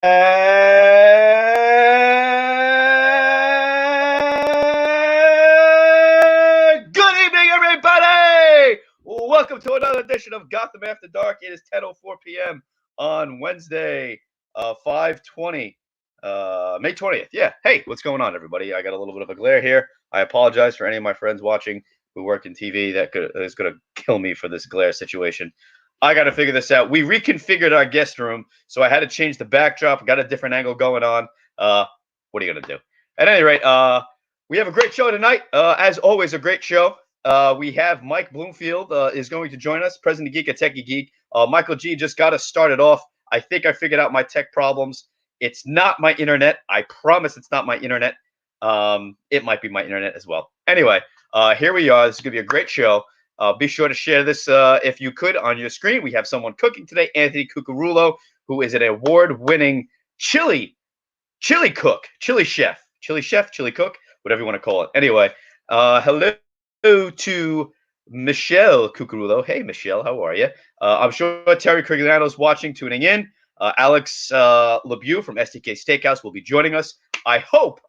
Good evening, everybody! Welcome to another edition of Gotham After Dark. It is 10:04 p.m. on Wednesday, 5/20, May 20th. Yeah. Hey, what's going on, everybody? I got a little bit of a glare here. I apologize for any of my friends watching who work in TV that is going to kill me for this glare situation. I got to figure this out. We reconfigured our guest room, so I had to change the backdrop. Got a different angle going on. What are you going to do? At any rate, we have a great show tonight. As always, a great show. We have Mike Bloomfield is going to join us, President of Geek, a Techie Geek. Michael G just got us started off. I think I figured out my tech problems. It's not my internet. I promise it's not my internet. It might be my internet as well. Anyway, here we are. This is going to be a great show. Be sure to share this if you could on your screen. We have someone cooking today, Anthony Cucurullo, who is an award-winning chili cook, chili chef, chili cook, whatever you want to call it. Anyway, hello to Michelle Cucurullo. Hey, Michelle, how are you? I'm sure Terry Crigliano's watching, tuning in. Alex ALOBUE from STK Steakhouse will be joining us. I hope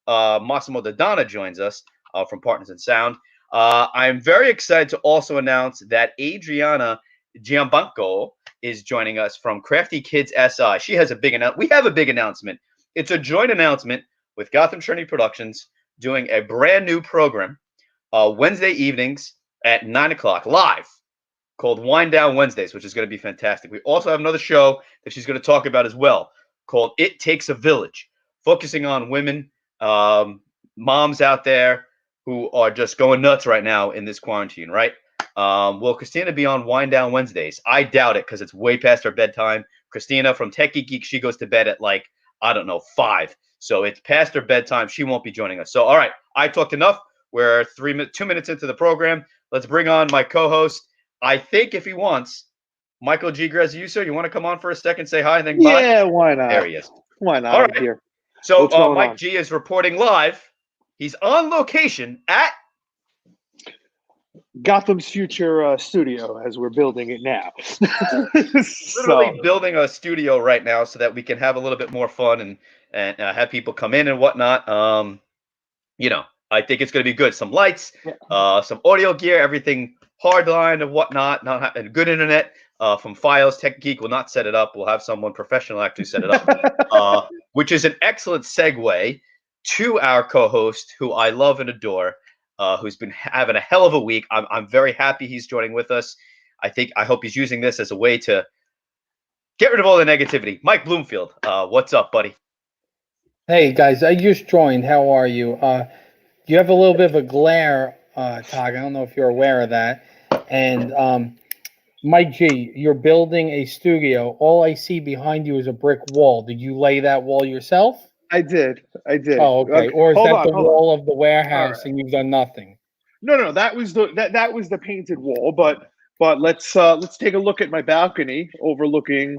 Massimo Dodonna joins us from Partners in Sound. I'm very excited to also announce that Adriana Giambanco is joining us from Crafty Kids SI. She has a big announcement. We have a big announcement. It's a joint announcement with Gotham Trinity Productions doing a brand new program Wednesday evenings at 9 o'clock live called Wind Down Wednesdays, which is going to be fantastic. We also have another show that she's going to talk about as well called It Takes a Village, focusing on women, moms out there who are just going nuts right now in this quarantine, right? Will Christina be on Wind Down Wednesdays? I doubt it because it's way past her bedtime. Christina from Techie Geek, she goes to bed at like, I don't know, 5. So it's past her bedtime. She won't be joining us. So, all right, I talked enough. We're 2 minutes into the program. Let's bring on my co-host. I think if he wants, Michael G. Graziuso, you want to come on for a second, say hi, and then bye? Yeah, why not? There he is. Why not? All right. Here. So Mike G is reporting live. He's on location at Gotham's future studio as we're building it now. literally building a studio right now so that we can have a little bit more fun and have people come in and whatnot. You know, I think it's going to be good. Some lights, some audio gear, everything hardline and whatnot, and good internet from Files. Tech Geek will not set it up. We'll have someone professional actually set it up, which is an excellent segue to our co-host, who I love and adore, who's been having a hell of a week. I'm very happy he's joining with us. I hope he's using this as a way to get rid of all the negativity. Mike Bloomfield, what's up, buddy? Hey guys, I just joined. How are you? You have a little bit of a glare, Tog. I don't know if you're aware of that. And Mike G, you're building a studio. All I see behind you is a brick wall. Did you lay that wall yourself? I did. Oh, okay. Or is that the wall of the warehouse and you've done nothing? No. That was the painted wall. But let's take a look at my balcony overlooking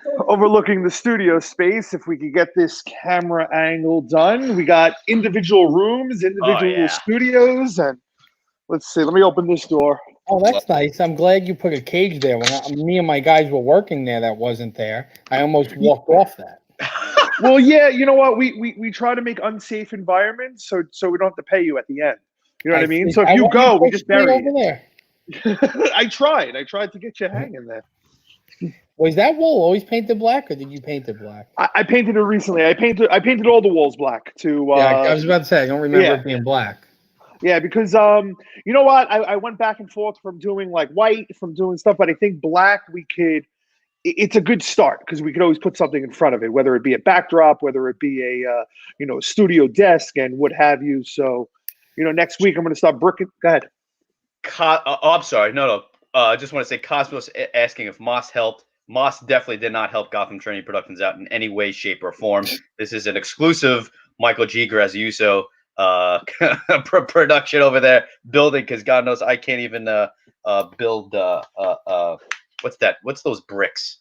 the studio space. If we could get this camera angle done, we got individual rooms, individual studios, and let's see. Let me open this door. Oh, that's nice. I'm glad you put a cage there. When me and my guys were working there, that wasn't there. I almost walked off that. Well, yeah, you know what? We try to make unsafe environments so we don't have to pay you at the end. You know what I mean? So if you go, we just bury over there. I tried to get you hanging there. Was that wall always painted black, or did you paint it black? I painted it recently. I painted all the walls black to. Yeah, I was about to say I don't remember it being black. Yeah, because you know what? I went back and forth from doing like white, from doing stuff, but I think black it's a good start because we could always put something in front of it, whether it be a backdrop, whether it be a studio desk and what have you. So, next week I'm going to start bricking. Go ahead. I'm sorry. No. I just want to say Cosmos asking if Moss helped. Moss definitely did not help Gotham Trinity Productions out in any way, shape, or form. This is an exclusive Michael G. Graziuso production over there building, because God knows I can't even build what's that? What's those bricks?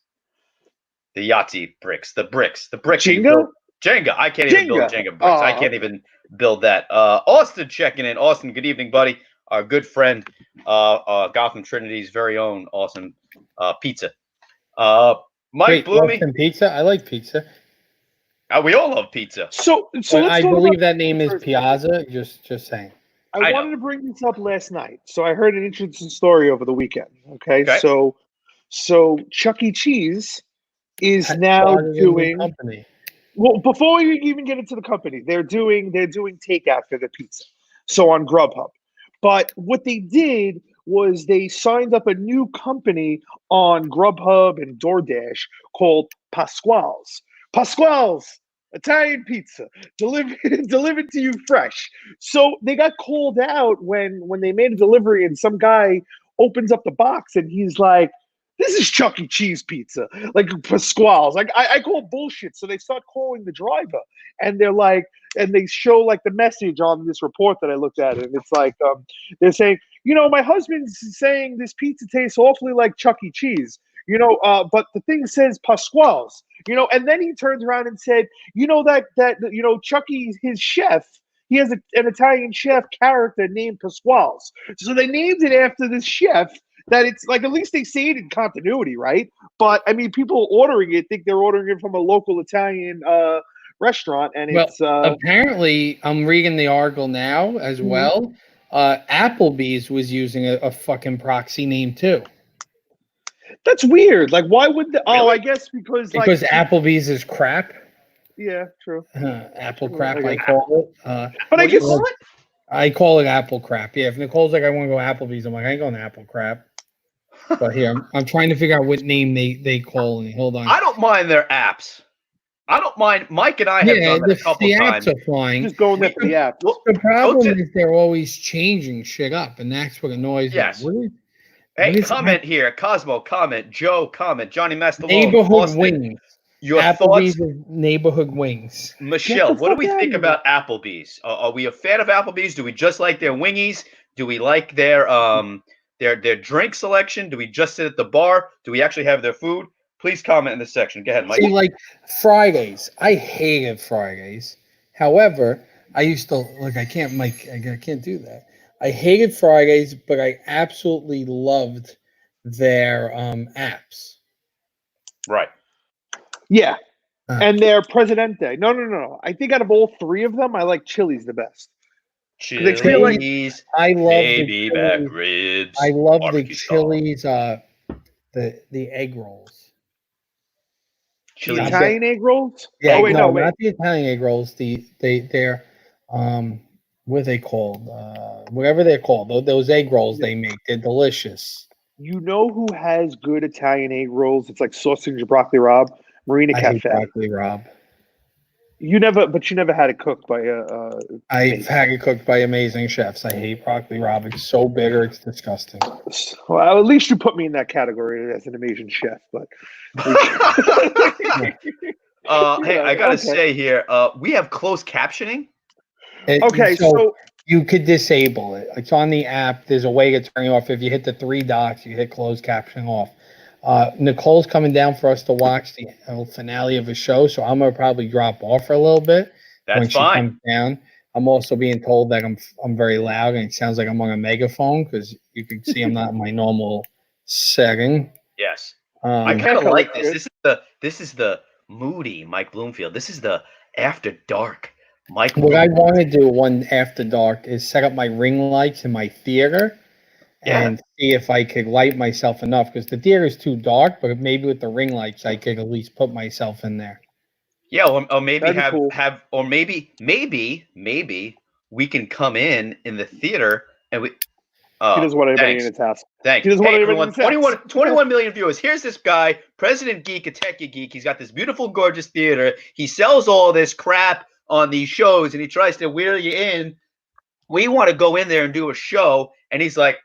The Yahtzee bricks. The bricks. Jenga? Jenga. I can't even build Jenga bricks. I can't even build that. Austin checking in. Austin, good evening, buddy. Our good friend, Gotham Trinity's very own Austin Pizza. Mike Wait, less Bloomy. than pizza? I like pizza. We all love pizza. So But let's I talk believe about that name is for a second. Piazza. Just saying. I I wanted know. to bring this up last night. So I heard an interesting story over the weekend. Okay. Okay. So Chuck E. Cheese is Has now started a new doing company. well, before you even get into the company, they're doing takeout for the pizza. So on Grubhub. But what they did was they signed up a new company on Grubhub and DoorDash called Pasquale's. Pasquale's Italian pizza delivered delivered to you fresh. So they got called out when they made a delivery and some guy opens up the box and he's like, this is Chuck E. Cheese pizza, like Pasquale's. Like I call bullshit. So they start calling the driver, and they're like, and they show like the message on this report that I looked at, and it's like they're saying, my husband's saying this pizza tastes awfully like Chuck E. Cheese, but the thing says Pasquale's, and then he turns around and said, Chuck E. his chef. He has an Italian chef character named Pasquale's. So they named it after this chef that it's like, at least they say it in continuity, right? But I mean, people ordering it think they're ordering it from a local Italian restaurant, and Well, it's apparently, I'm reading the article now as well. Applebee's was using a fucking proxy name too. that's weird. Like, why would the? Oh, Really? I guess because Applebee's is crap. yeah, true. Apple True, crap, I I guess. call it. But What I do you guess call it? I call it apple crap. Yeah, if Nicole's like, I want to go Applebee's, I'm like, I ain't going to apple crap. But here, I'm trying to figure out what name they call me. Hold on. I don't mind their apps. I don't mind. Mike and I have done that a couple the times. apps are flying. just going there for the app. Well, The problem to- is they're always changing shit up, and that's what annoys Yes. me. Hey, what is comment here. Cosmo, comment. Joe, comment. Johnny Mastalone. Neighborhood Austin, wings. your Applebee's thoughts? is neighborhood wings. Michelle, Get the what do fuck we outta think here. about Applebee's? Are we a fan of Applebee's? Do we just like their wingies? Do we like their drink selection? Do we just sit at the bar? Do we actually have their food? Please comment in the section. Go ahead, Mike. See, like Fridays, I hated Fridays. However, I used to I can't do that. I hated Fridays, but I absolutely loved their apps. Right. Yeah, Uh, and their Presidente. No. I think out of all three of them, I like Chili's the best. They feel like- Chili's, I love baby the back Chili's. ribs. I love the barbecue sauce. Chili's, the egg rolls. The Chili's. Italian egg rolls. Yeah, Oh wait, no, wait. not the Italian egg rolls. They're what are they called? Whatever they're called. Those egg rolls they make, they're delicious. You know who has good Italian egg rolls? It's like sausage and broccoli Rob, Marina I hate Cafe. broccoli, Rob. You never had it cooked by I've had it cooked by amazing chefs. I hate broccoli, Rob. It's so bitter, it's disgusting. Well, at least you put me in that category as an Asian chef. But Hey, I gotta okay. say here, we have closed captioning. Okay, so you could disable it. It's on the app. There's a way to turn it off. If you hit the three dots, you hit closed captioning off. Nicole's coming down for us to watch the finale of the show, so I'm gonna probably drop off for a little bit when That's she fine. comes down. I'm also being told that I'm very loud and it sounds like I'm on a megaphone because you can see I'm not in my normal setting. Yes. I kind of Echo like is this. good. This is the moody Mike Bloomfield. This is the after dark Mike. What I want to do one after dark is set up my ring lights in my theater and see if I could light myself enough because the theater is too dark, but maybe with the ring lights I could at least put myself in there. Yeah, or maybe That'd be cool. or maybe we can come in the theater and we. He doesn't want anybody in his house. Thanks. He doesn't want Hey, anybody everyone, in his house. 21 million viewers. Here's this guy, President Geek, a techie geek. He's got this beautiful, gorgeous theater. He sells all this crap on these shows, and he tries to wheel you in. We want to go in there and do a show, and he's like,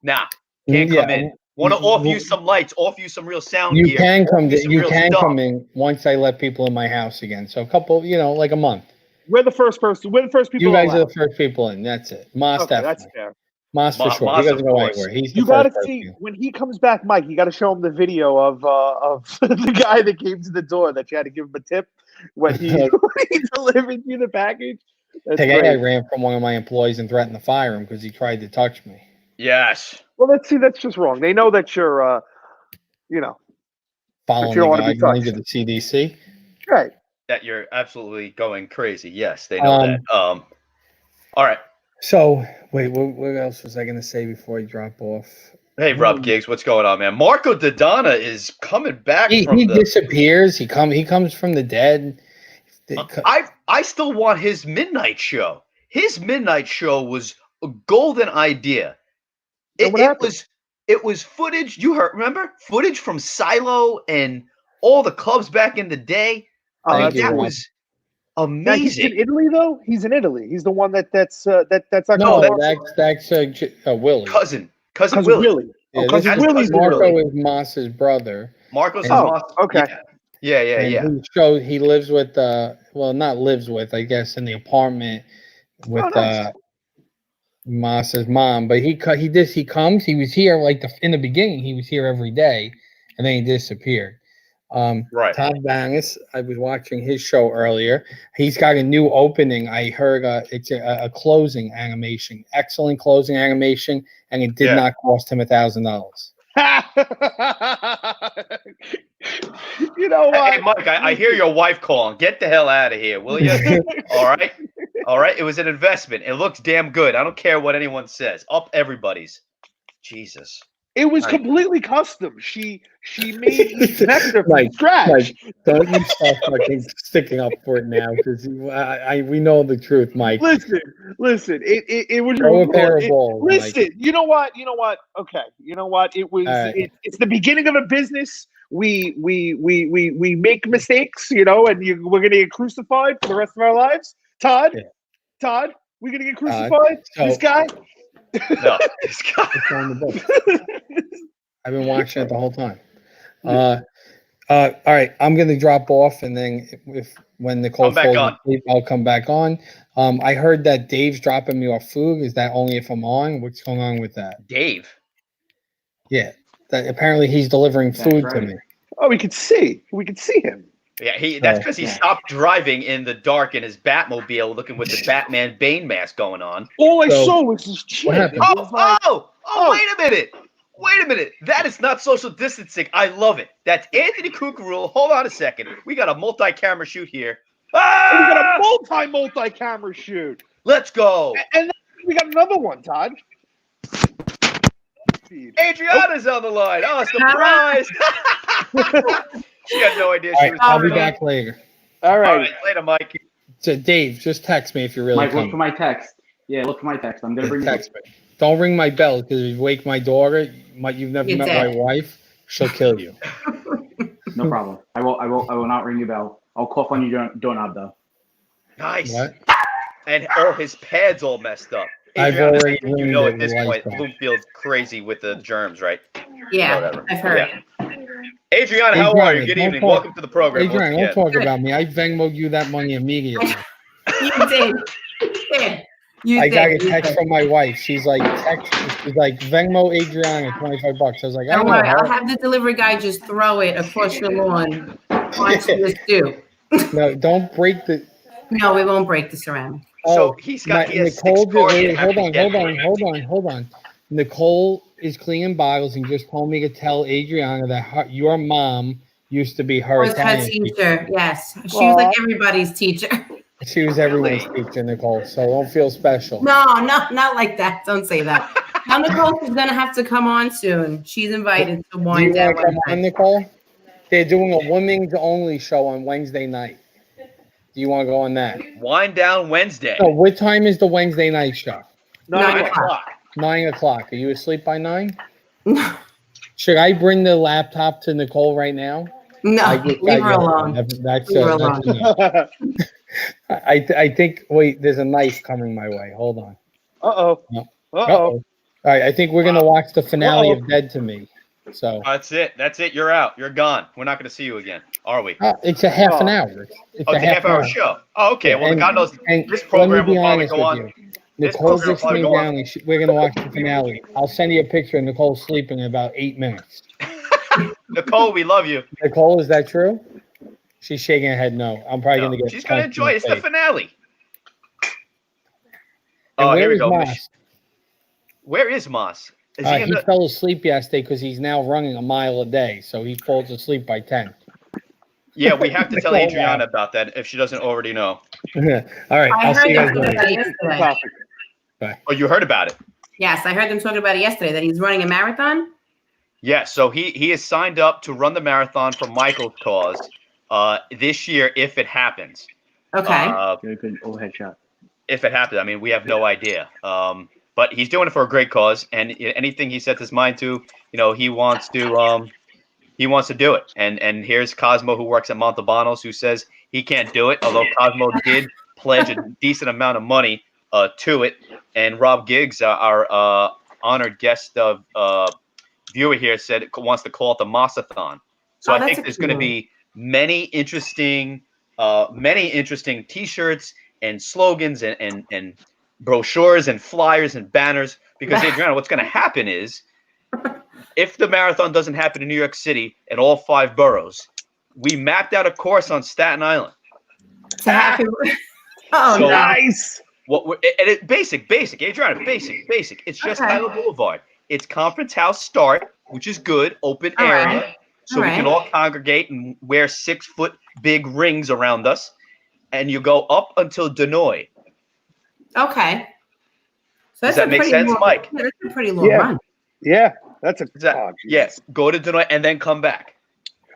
nah, can't come in. Want to offer you some lights, offer you some real sound You gear. can come. You can stuff. come in once I let people in my house again. So a couple, like a month. We're the first person. We're the first people. You guys are allowed. the first people in. That's it. Moss Okay, definitely. that's fair. Moss for sure. Moss, He doesn't of go course. anywhere. He's You the got to first see person. when he comes back, Mike. You got to show him the video of the guy that came to the door that you had to give him a tip when he delivered you the package. That's Today I great. ran from one of my employees and threatened to fire him because he tried to touch me. Yes. Well, that's just wrong. They know that you're, following you don't the wanna be guidelines of touched. the CDC. Right. That you're absolutely going crazy. Yes, they know that. All right. So wait, what else was I going to say before I drop off? Hey, Rob Giggs, what's going on, man? Marco Dodonna is coming back He from the. disappears. He comes from the dead. I still want his midnight show. His midnight show was a golden idea. And what happened? It was footage. Remember footage from Silo and all the clubs back in the day. I mean, Thank you, that Rob. was Now, he's in amazing. Italy, though. He's in Italy. He's the one that's not No, going that's Willie. Cousin cousin Willie. Willie. Yeah, Cousin that's Willie's cousin in Marco Italy. is Moss's brother. Marcos is And- Moss. okay. Yeah. He lives with not lives with, I guess, in the apartment with nice. Moss's mom. But he comes. He was here in the beginning. He was here every day, and then he disappeared. Right. Todd Bannis, I was watching his show earlier. He's got a new opening. I heard it's a closing animation, excellent closing animation, and it did not cost him $1,000. You know what? Hey, Mike, I hear your wife calling. Get the hell out of here, will you? All right. It was an investment. It looks damn good. I don't care what anyone says. Up everybody's. Jesus. It was completely custom. She made each vector from scratch. Don't you start fucking sticking up for it now, because we know the truth, Mike. Listen. It was Throw a pair of balls. Listen, you know what? Okay, you know what? It was. Right. It's the beginning of a business. We make mistakes, and we're gonna get crucified for the rest of our lives. Todd, we're gonna get crucified. This guy. No, this guy. It's on the book. I've been watching it the whole time. All right, I'm gonna drop off, and then when Nicole falls asleep, I'll come back on. I heard that Dave's dropping me off food. Is that only if I'm on? What's going on with that? Dave. Yeah, apparently he's delivering food to me. Oh, we could see him. Yeah, that's because he stopped driving in the dark in his Batmobile, looking with the Batman Bane mask going on. All I saw was his chin. Wait a minute. That is not social distancing. I love it. That's Anthony Cucurullo. Hold on a second. We got a multi-camera shoot here. We got a multi-camera shoot. Let's go. And then we got another one, Todd. Adriana's on the line. Oh, surprise. She had no idea she was I'll be back later. All right. Later, Mike. So Dave, just text me if you're really Mike, look for my text. Yeah, look for my text. I'm going to bring text me. Don't ring my bell, because if you wake my daughter, you've never met my wife, she'll kill you. No problem. I will not ring your bell. I'll cough on your doorknob, though. Nice. What? And his pad's all messed up. I've Adriana, already at this point, Bloomfield's crazy with the germs, right? Yeah, whatever. I've heard. Yeah. Adriana, how are you? Good evening. Welcome to the program. Adriana, don't talk about me. I Venmoed you that money immediately. You did. I got a text from my wife. She's like, Venmo Adriana $25. I was like, Don't worry, I'll have the delivery guy just throw it across your lawn onto the stew. No, don't break the. No, we won't break the ceramic. So he's got Nicole. Hold on. Nicole is cleaning bottles and just told me to tell Adriana that your mom used to be her Italian teacher. Yes, she was like everybody's teacher. She was everyone's teacher, Nicole. So don't feel special. No, not like that. Don't say that. Now Nicole is gonna have to come on soon. She's invited to Wine Down. Come on, Nicole? They're doing a women's only show on Wednesday night. Do you want to go on that? Wine Down Wednesday. Oh, what time is the Wednesday night show? 9 o'clock. 9 o'clock. Are you asleep by 9? No. Should I bring the laptop to Nicole right now? No, leave her alone. Leave her alone. I think. Wait, there's a knife coming my way. Hold on. Uh-oh. All right, I think we're gonna watch the finale of Dead to Me. So that's it. You're out. You're gone. We're not going to see you again, are we? It's a half an hour. It's a half hour show. Oh, okay. Well, God knows this program will probably go on. Nicole just came down and we're going to watch the finale. I'll send you a picture of Nicole sleeping in about 8 minutes. Nicole, we love you. Nicole, is that true? She's shaking her head no. I'm probably going to get. She's going to enjoy it. It's the finale. And here we go. Moss? Where is Moss? Is he in He the, fell asleep yesterday because he's now running a mile a day, so he falls asleep by 10. yeah, we have to tell Oh, wow. Adriana about that if she doesn't already know. All right, I I'll heard see you them guys talking later. about it yesterday. Topic. Oh, you heard about it? Yes, I heard them talking about it yesterday that he's running a marathon. Yeah, so he is signed up to run the marathon for Michael's cause this year if it happens. Okay. Very good overhead shot. If it happens, I mean, we have no idea. But he's doing it for a great cause, and anything he sets his mind to, he wants to do it. And here's Cosmo, who works at Montalbano's, who says he can't do it, although Cosmo did pledge a decent amount of money to it. And Rob Giggs, our honored guest viewer here, said it wants to call it the Massathon. So I that's think there's going to be many interesting T-shirts and slogans and brochures and flyers and banners. Because Adriana, what's going to happen is, if the marathon doesn't happen in New York City and all 5 boroughs, we mapped out a course on Staten Island. To have him. Oh, So- Nice. Basic, Adriana, basic. It's just Okay. Tyler Boulevard. It's Conference House start, which is good, open All area. right. So we can all congregate and wear 6-foot big rings around us. And you go up until Denoy. Okay. So Does that's that a make pretty sense, long, Mike? Yeah, that's a pretty long Yeah. run. Yeah, that's a. Yes, go to Denoy and then come back.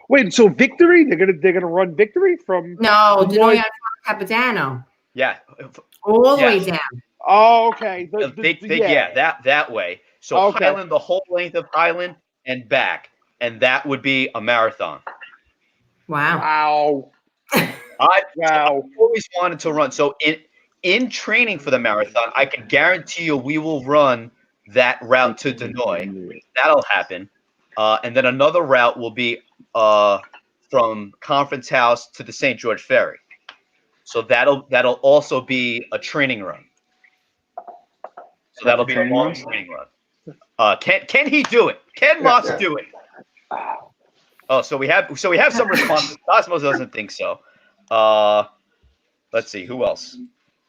Wait, so Victory? They're gonna run Victory from? No, From Denoy what? Capitano. Yeah. All the way Yes. down. Oh, okay. That way. So Okay. Highland, the whole length of Highland and back. And that would be a marathon. Wow. Wow. I've always wanted to run. So in training for the marathon, I can guarantee you we will run that route to Denoy. That'll happen. And then another route will be from Conference House to the St. George Ferry. So that'll also be a training run. So that'll be a long training run. Can he do it? Can Moss do it? Oh, so we have some responses. Cosmos doesn't think so. Let's see who else.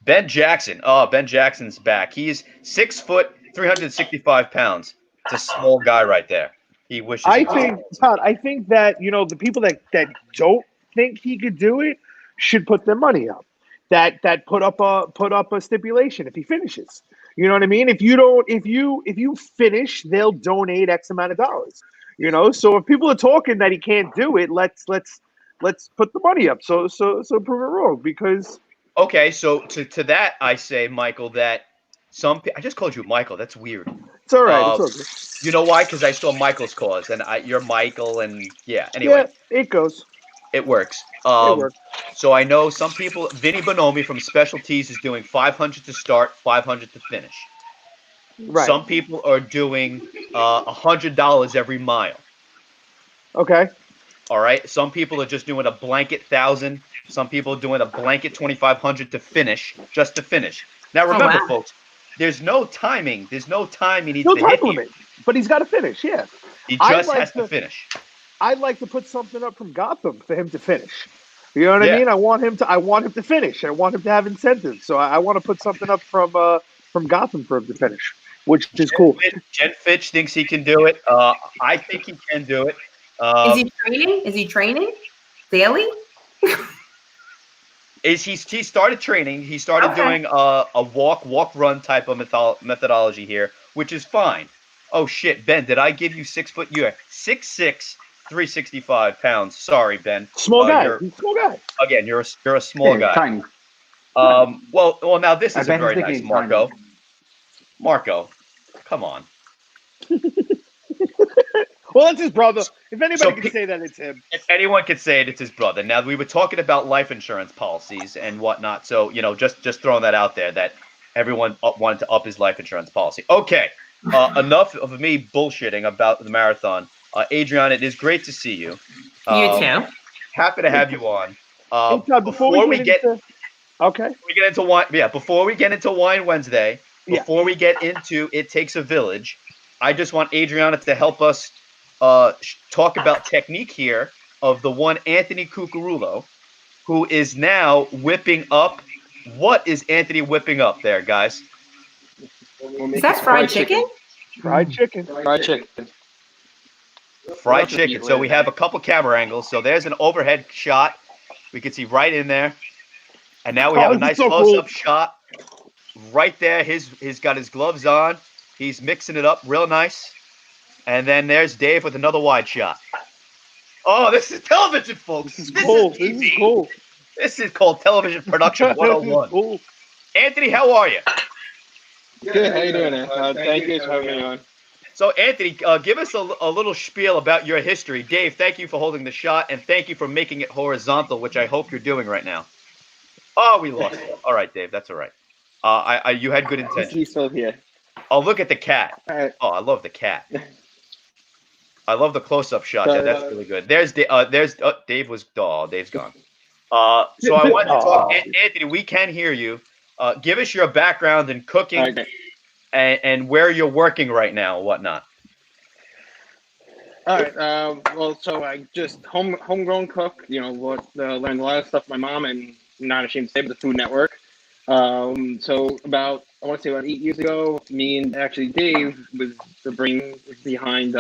Ben Jackson. Oh, Ben Jackson's back. He's 6 foot, 365 pounds. It's a small guy right there. He wishes. I think that the people that don't think he could do it should put their money up. That put up a stipulation if he finishes. You know what I mean? If you finish, they'll donate X amount of dollars. So if people are talking that he can't do it, let's put the money up. So prove it wrong, because. Okay, so to that I say, Michael, that I just called you Michael. That's weird. It's all right. It's all good. You know why? Because I saw Michael's cause, and you're Michael, and yeah. Anyway, yeah, it goes. It works. It works. So I know some people. Vinny Bonomi from Specialties is doing 500 to start, 500 to finish. Right. Some people are doing $100 every mile. Okay. All right. Some people are just doing a blanket 1,000. Some people are doing a blanket 2,500 to finish, just to finish. Now remember, folks, there's no timing. There's no time he needs no to time hit limit, but he's got to finish. Yeah. He just has to finish. I'd like to put something up from Gotham for him to finish. You know what I mean? I want him to finish. I want him to have incentives. So I want to put something up from Gotham for him to finish, which is cool. Jen Fitch thinks he can do it. I think he can do it. Is he training? Is he training daily? He started training. He started doing a walk run type of methodology here, which is fine. Oh shit, Ben, did I give you 6 foot? You're 6'6", 365 pounds. Sorry, Ben. Small guy. He's a small guy. Again, you're a small guy. Tiny. Well, now this is I a bet very he's nice thinking Marco. tiny. Marco, come on. Well, that's his brother. If anybody can say that, it's him. If anyone could say it, it's his brother. Now, we were talking about life insurance policies and whatnot. So, just throwing that out there that everyone wanted to up his life insurance policy. Okay. Enough of me bullshitting about the marathon. Adrian, it is great to see you. You too. Happy to have you on. Hey, Todd, before we get into Wine Wednesday, before we get into It Takes a Village, I just want Adriana to help us talk about technique here of the one Anthony Cucurullo, who is now whipping up. What is Anthony whipping up there, guys? Is that fried chicken? Fried chicken. Fried chicken. Fried Lots of chicken. people So in we there. have a couple camera angles. So there's an overhead shot. We can see right in there. And now we have a this is nice so close-up cool. shot right there. He's got his gloves on. He's mixing it up real nice. And then there's Dave with another wide shot. Oh, this is television, folks. This is cool. This is TV. cool. This is called television production This 101. is cool. Anthony, how are you? Good. How you doing? Thank you for having me on. So, Anthony, give us a little spiel about your history. Dave, thank you for holding the shot, and thank you for making it horizontal, which I hope you're doing right now. Oh, we lost it. All right, Dave, that's all right. You had good intentions. He's still here. Oh, look at the cat. All right. Oh, I love the cat. I love the close-up shot. Yeah, that's really good. There's Dave was. Oh, Dave's gone. So I wanted to talk, Anthony. We can hear you. Give us your background in cooking. Okay. And where you're working right now and whatnot. All right. Well, so I just homegrown cook. You know, learned a lot of stuff from my mom, and not ashamed to say, but the Food Network. So about 8 years ago, me and actually Dave was the brain behind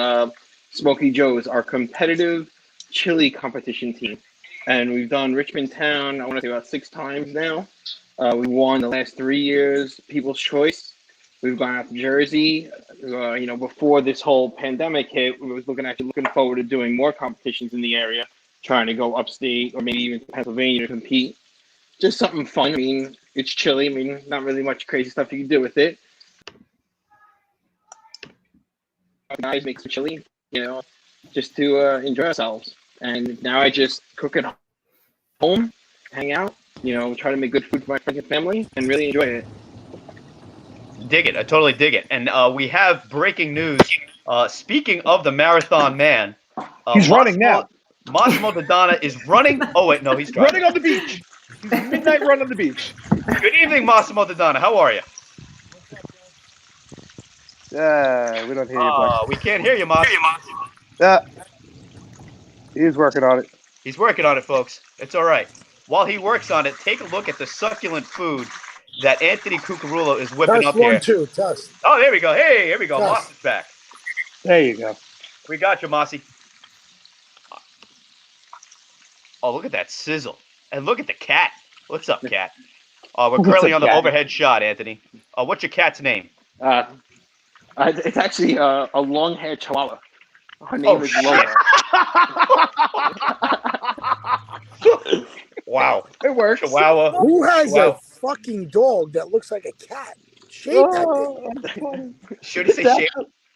Smoky Joe's, our competitive chili competition team, and we've done Richmond Town. I want to say about 6 times now. We won the last 3 years, People's Choice. We've gone out to Jersey. Before this whole pandemic hit, we was looking forward to doing more competitions in the area, trying to go upstate or maybe even to Pennsylvania to compete. Just something fun. I mean, it's chili. I mean, not really much crazy stuff you can do with it. Guys make some chili, just to enjoy ourselves. And now I just cook at home, hang out, try to make good food for my friends and family, and really enjoy it. Dig it. I totally dig it. And we have breaking news. Speaking of the Marathon Man. He's running now. Massimo Dodonna is running. Oh, wait, no, he's driving. Running on the beach. He's a midnight run on the beach. Good evening, Massimo Dodonna. How are you? We don't hear you, We can't hear you, Massimo. He's working on it. He's working on it, folks. It's all right. While he works on it, take a look at the succulent food that Anthony Cucurullo is whipping up here. Test 1, 2, test. Oh, there we go. Hey, here we go. Test. Moss is back. There you go. We got you, Mossy. Oh, look at that sizzle. And look at the cat. What's up, cat? We're currently on the overhead shot, Anthony. What's your cat's name? It's actually a long-haired chihuahua. Her name is Lola. Wow. It works. Chihuahua. Who has Wow. a fucking dog that looks like a cat? Shave that thing. Should he say shape?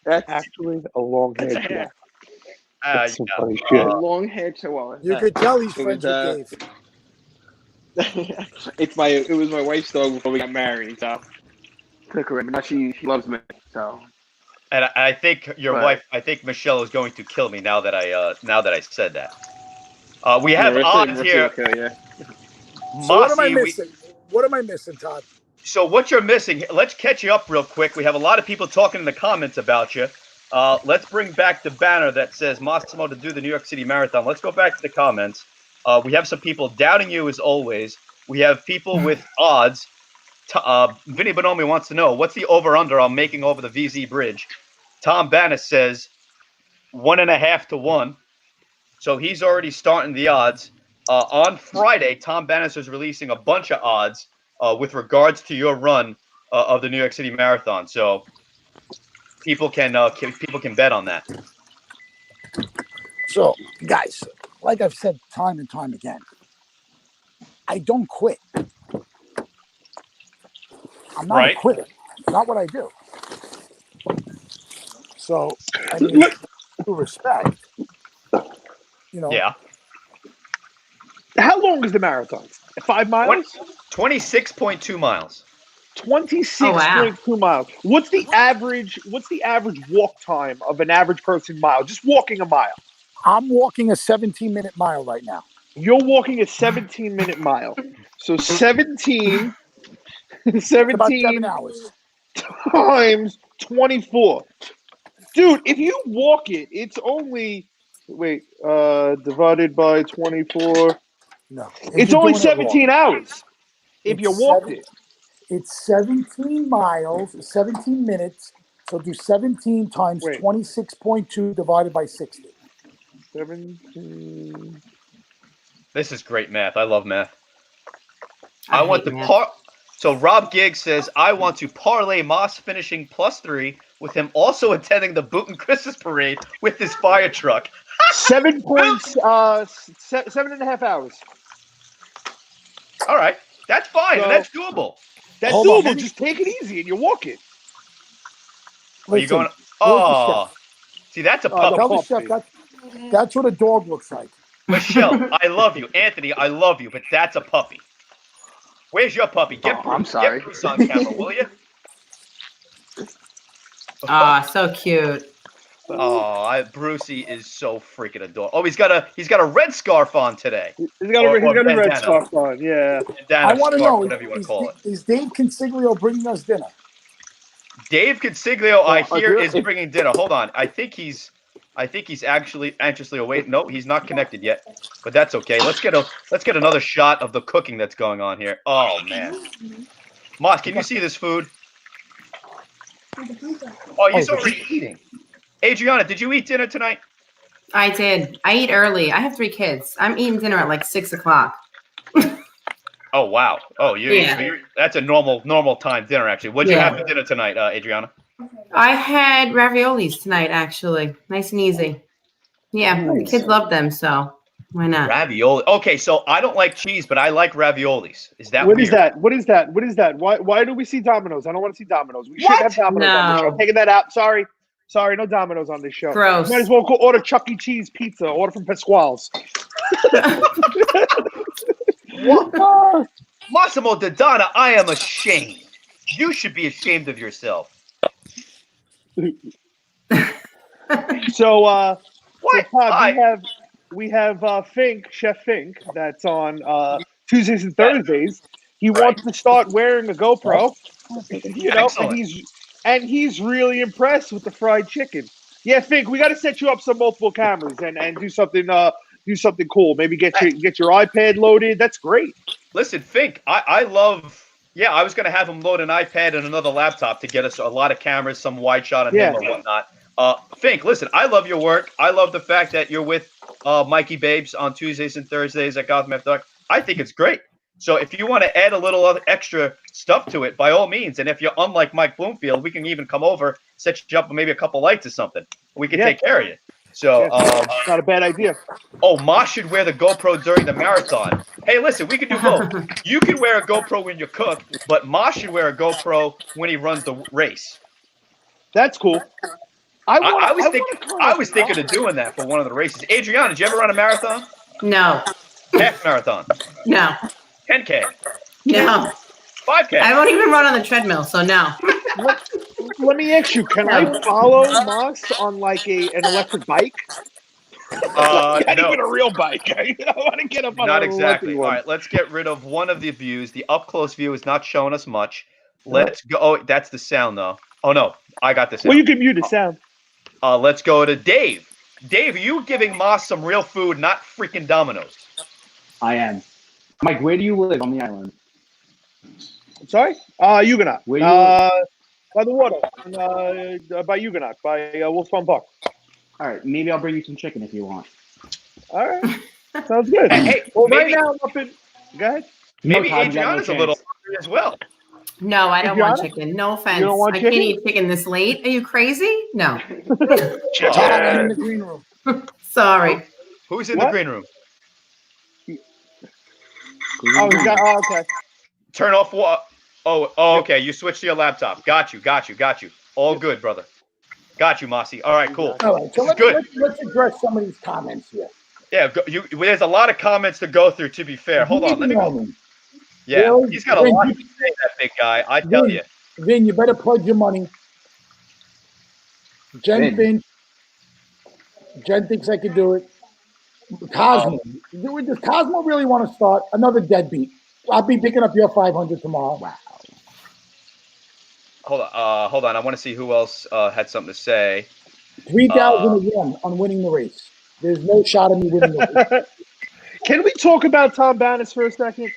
That's Actually, a long-haired cat. That's some Yeah. funny shit. a long-haired chihuahua. You could tell he's It friends was, with Dave. It was my wife's dog before we got married, so took her in, but now she loves me. So And I think your Right. wife, I think Michelle is going to kill me now that I said that. We have Marissa- odds Marissa here. will kill you. So what am I Mossy, missing? What am I missing, Todd? So what you're missing, let's catch you up real quick. We have a lot of people talking in the comments about you. Let's bring back the banner that says Massimo to do the New York City Marathon. Let's go back to the comments. We have some people doubting you as always. We have people with odds. Vinny Bonomi wants to know, what's the over-under on making over the VZ Bridge? Tom Bannis says 1.5 to 1. So he's already starting the odds. On Friday, Tom Bannis is releasing a bunch of odds with regards to your run of the New York City Marathon. So people can bet on that. So, guys, like I've said time and time again, I don't quit. I'm not Right. a quitter. It's not what I do. So, I mean, to respect, Yeah. How long is the marathon? 5 miles? 26.2 miles. 26.2 miles. What's the average walk time of an average person mile? Just walking a mile. I'm walking a 17-minute mile right now. You're walking a 17-minute mile. So 17 It's about 7 17 hours. times 24. Dude, if you walk it, it's only divided by 24. No. If It's you're only doing it 17 wrong. hours. If It's you walk it. It's 17 miles, 17 minutes. It's So do 17 times Wait. 26.2 divided by 60. 17. This is great math. I love math. I want hate to math. So Rob Giggs says, I want to parlay Moss finishing +3 with him also attending the Booton Christmas parade with his fire truck. 7.5 hours. All right. That's fine. So- That's doable. That's Hold on, doable. let me- Just take it easy and you walk it. Are you Listen, going? here's the Oh, chef. see, that's a Oh, puppy. no. Tell the chef that's what a dog looks like. Michelle, I love you. Anthony, I love you, but that's a puppy. Where's your puppy? Get Oh, I'm sorry. Get Bruce on camera, will you? Ah, so cute. Oh, Brucey is so freaking adorable. Oh, he's got a red scarf on today. He's got a red bandana. scarf on. Yeah. Bandana, I want to scarf, know, whatever you want to call it. is Dave Consiglio bringing us dinner? Dave Consiglio, I hear, do is it. bringing dinner. Hold on, I think he's actually anxiously awaiting. Nope, he's not connected yet, but that's okay. Let's get another shot of the cooking that's going on here. Oh man, Moss, can you see this food? Oh, he's already eating. Adriana, did you eat dinner tonight? I did. I eat early. I have 3 kids. I'm eating dinner at like 6 o'clock. Oh wow. Oh, Yeah. that's a normal time dinner actually. What'd you Yeah. have for dinner tonight, Adriana? I had raviolis tonight, actually. Nice and easy. Yeah, the kids love them, so why not? Ravioli. Okay, so I don't like cheese, but I like raviolis. Is that What weird? is that? What is that? What is that? Why do we see Domino's? I don't want to see Domino's. We shouldn't have Domino's on the show. No. Taking that out. Sorry, no Domino's on this show. Gross. Might as well go order Chuck E. Cheese pizza. Order from Pasquale's. What? Massimo Dodonna, I am ashamed. You should be ashamed of yourself. So, What? so Todd, I- we have Fink, Chef Fink, that's on Tuesdays and Thursdays. He wants to start wearing a GoPro, you know, and he's really impressed with the fried chicken. Yeah, Fink, we got to set you up some multiple cameras and do something cool. Maybe get your iPad loaded. That's great. Listen, Fink, I love. Yeah, I was going to have him load an iPad and another laptop to get us a lot of cameras, some wide shot on him and whatnot. Fink, listen, I love your work. I love the fact that you're with Mikey Babes on Tuesdays and Thursdays at Gotham After Dark. I think it's great. So if you want to add a little other extra stuff to it, by all means. And if you're unlike Mike Bloomfield, we can even come over, set you up with maybe a couple lights or something. We can take care of you. So not a bad idea. Oh, Moss should wear the GoPro during the marathon. Hey, listen, we can do both. You can wear a GoPro when you cook, but Moss should wear a GoPro when he runs the race. That's cool. I was thinking of doing that for one of the races. Adriana, did you ever run a marathon? No. Half marathon. No. 10K. No. 5K. I won't even run on the treadmill, so no. Let me ask you, can I follow Moss on like an electric bike? Not even a real bike. I want to get up on Not an exactly. electric All one. right, let's get rid of one of the views. The up-close view is not showing us much. Let's go. Oh, that's the sound, though. Oh, no. I got the sound. Well, you can mute the sound. Let's go to Dave. Dave, are you giving Moss some real food, not freaking Domino's? I am. Mike, where do you live on the island? Sorry? Huguenot. Where do you By the water. By Huguenot. By Wolf Farm Park. All right, maybe I'll bring you some chicken if you want. All right. Sounds good. Hey, well, maybe- right now I'm up in... Go ahead. Maybe Todd, you got no Adriana's a little chance. hungry as well. No, I don't want Adriana? chicken. No offense. You don't want I can't chicken? eat chicken this late. Are you crazy? No. Todd, I'm in the green room. Sorry. Who's in What? the green room? Oh, okay. Turn off what? Oh, okay. You switched to your laptop. Got you. All good, brother. Got you, Mossy. All right, cool. All right, so This is good. let's address some of these comments here. Yeah, there's a lot of comments to go through, to be fair. Hold on. Let me go. Vin, Yeah, Really? he's got a Vin, lot you- to say, that big guy. I tell you. Vin, you better plug your money. Jen Vin. thinks I could do it. Cosmo. Does Cosmo really want to start another deadbeat? I'll be picking up your 500 tomorrow. Wow. Hold on. I want to see who else had something to say. 3,000 again on winning the race. There's no shot of me winning the race. Can we talk about Tom Bannis for a second?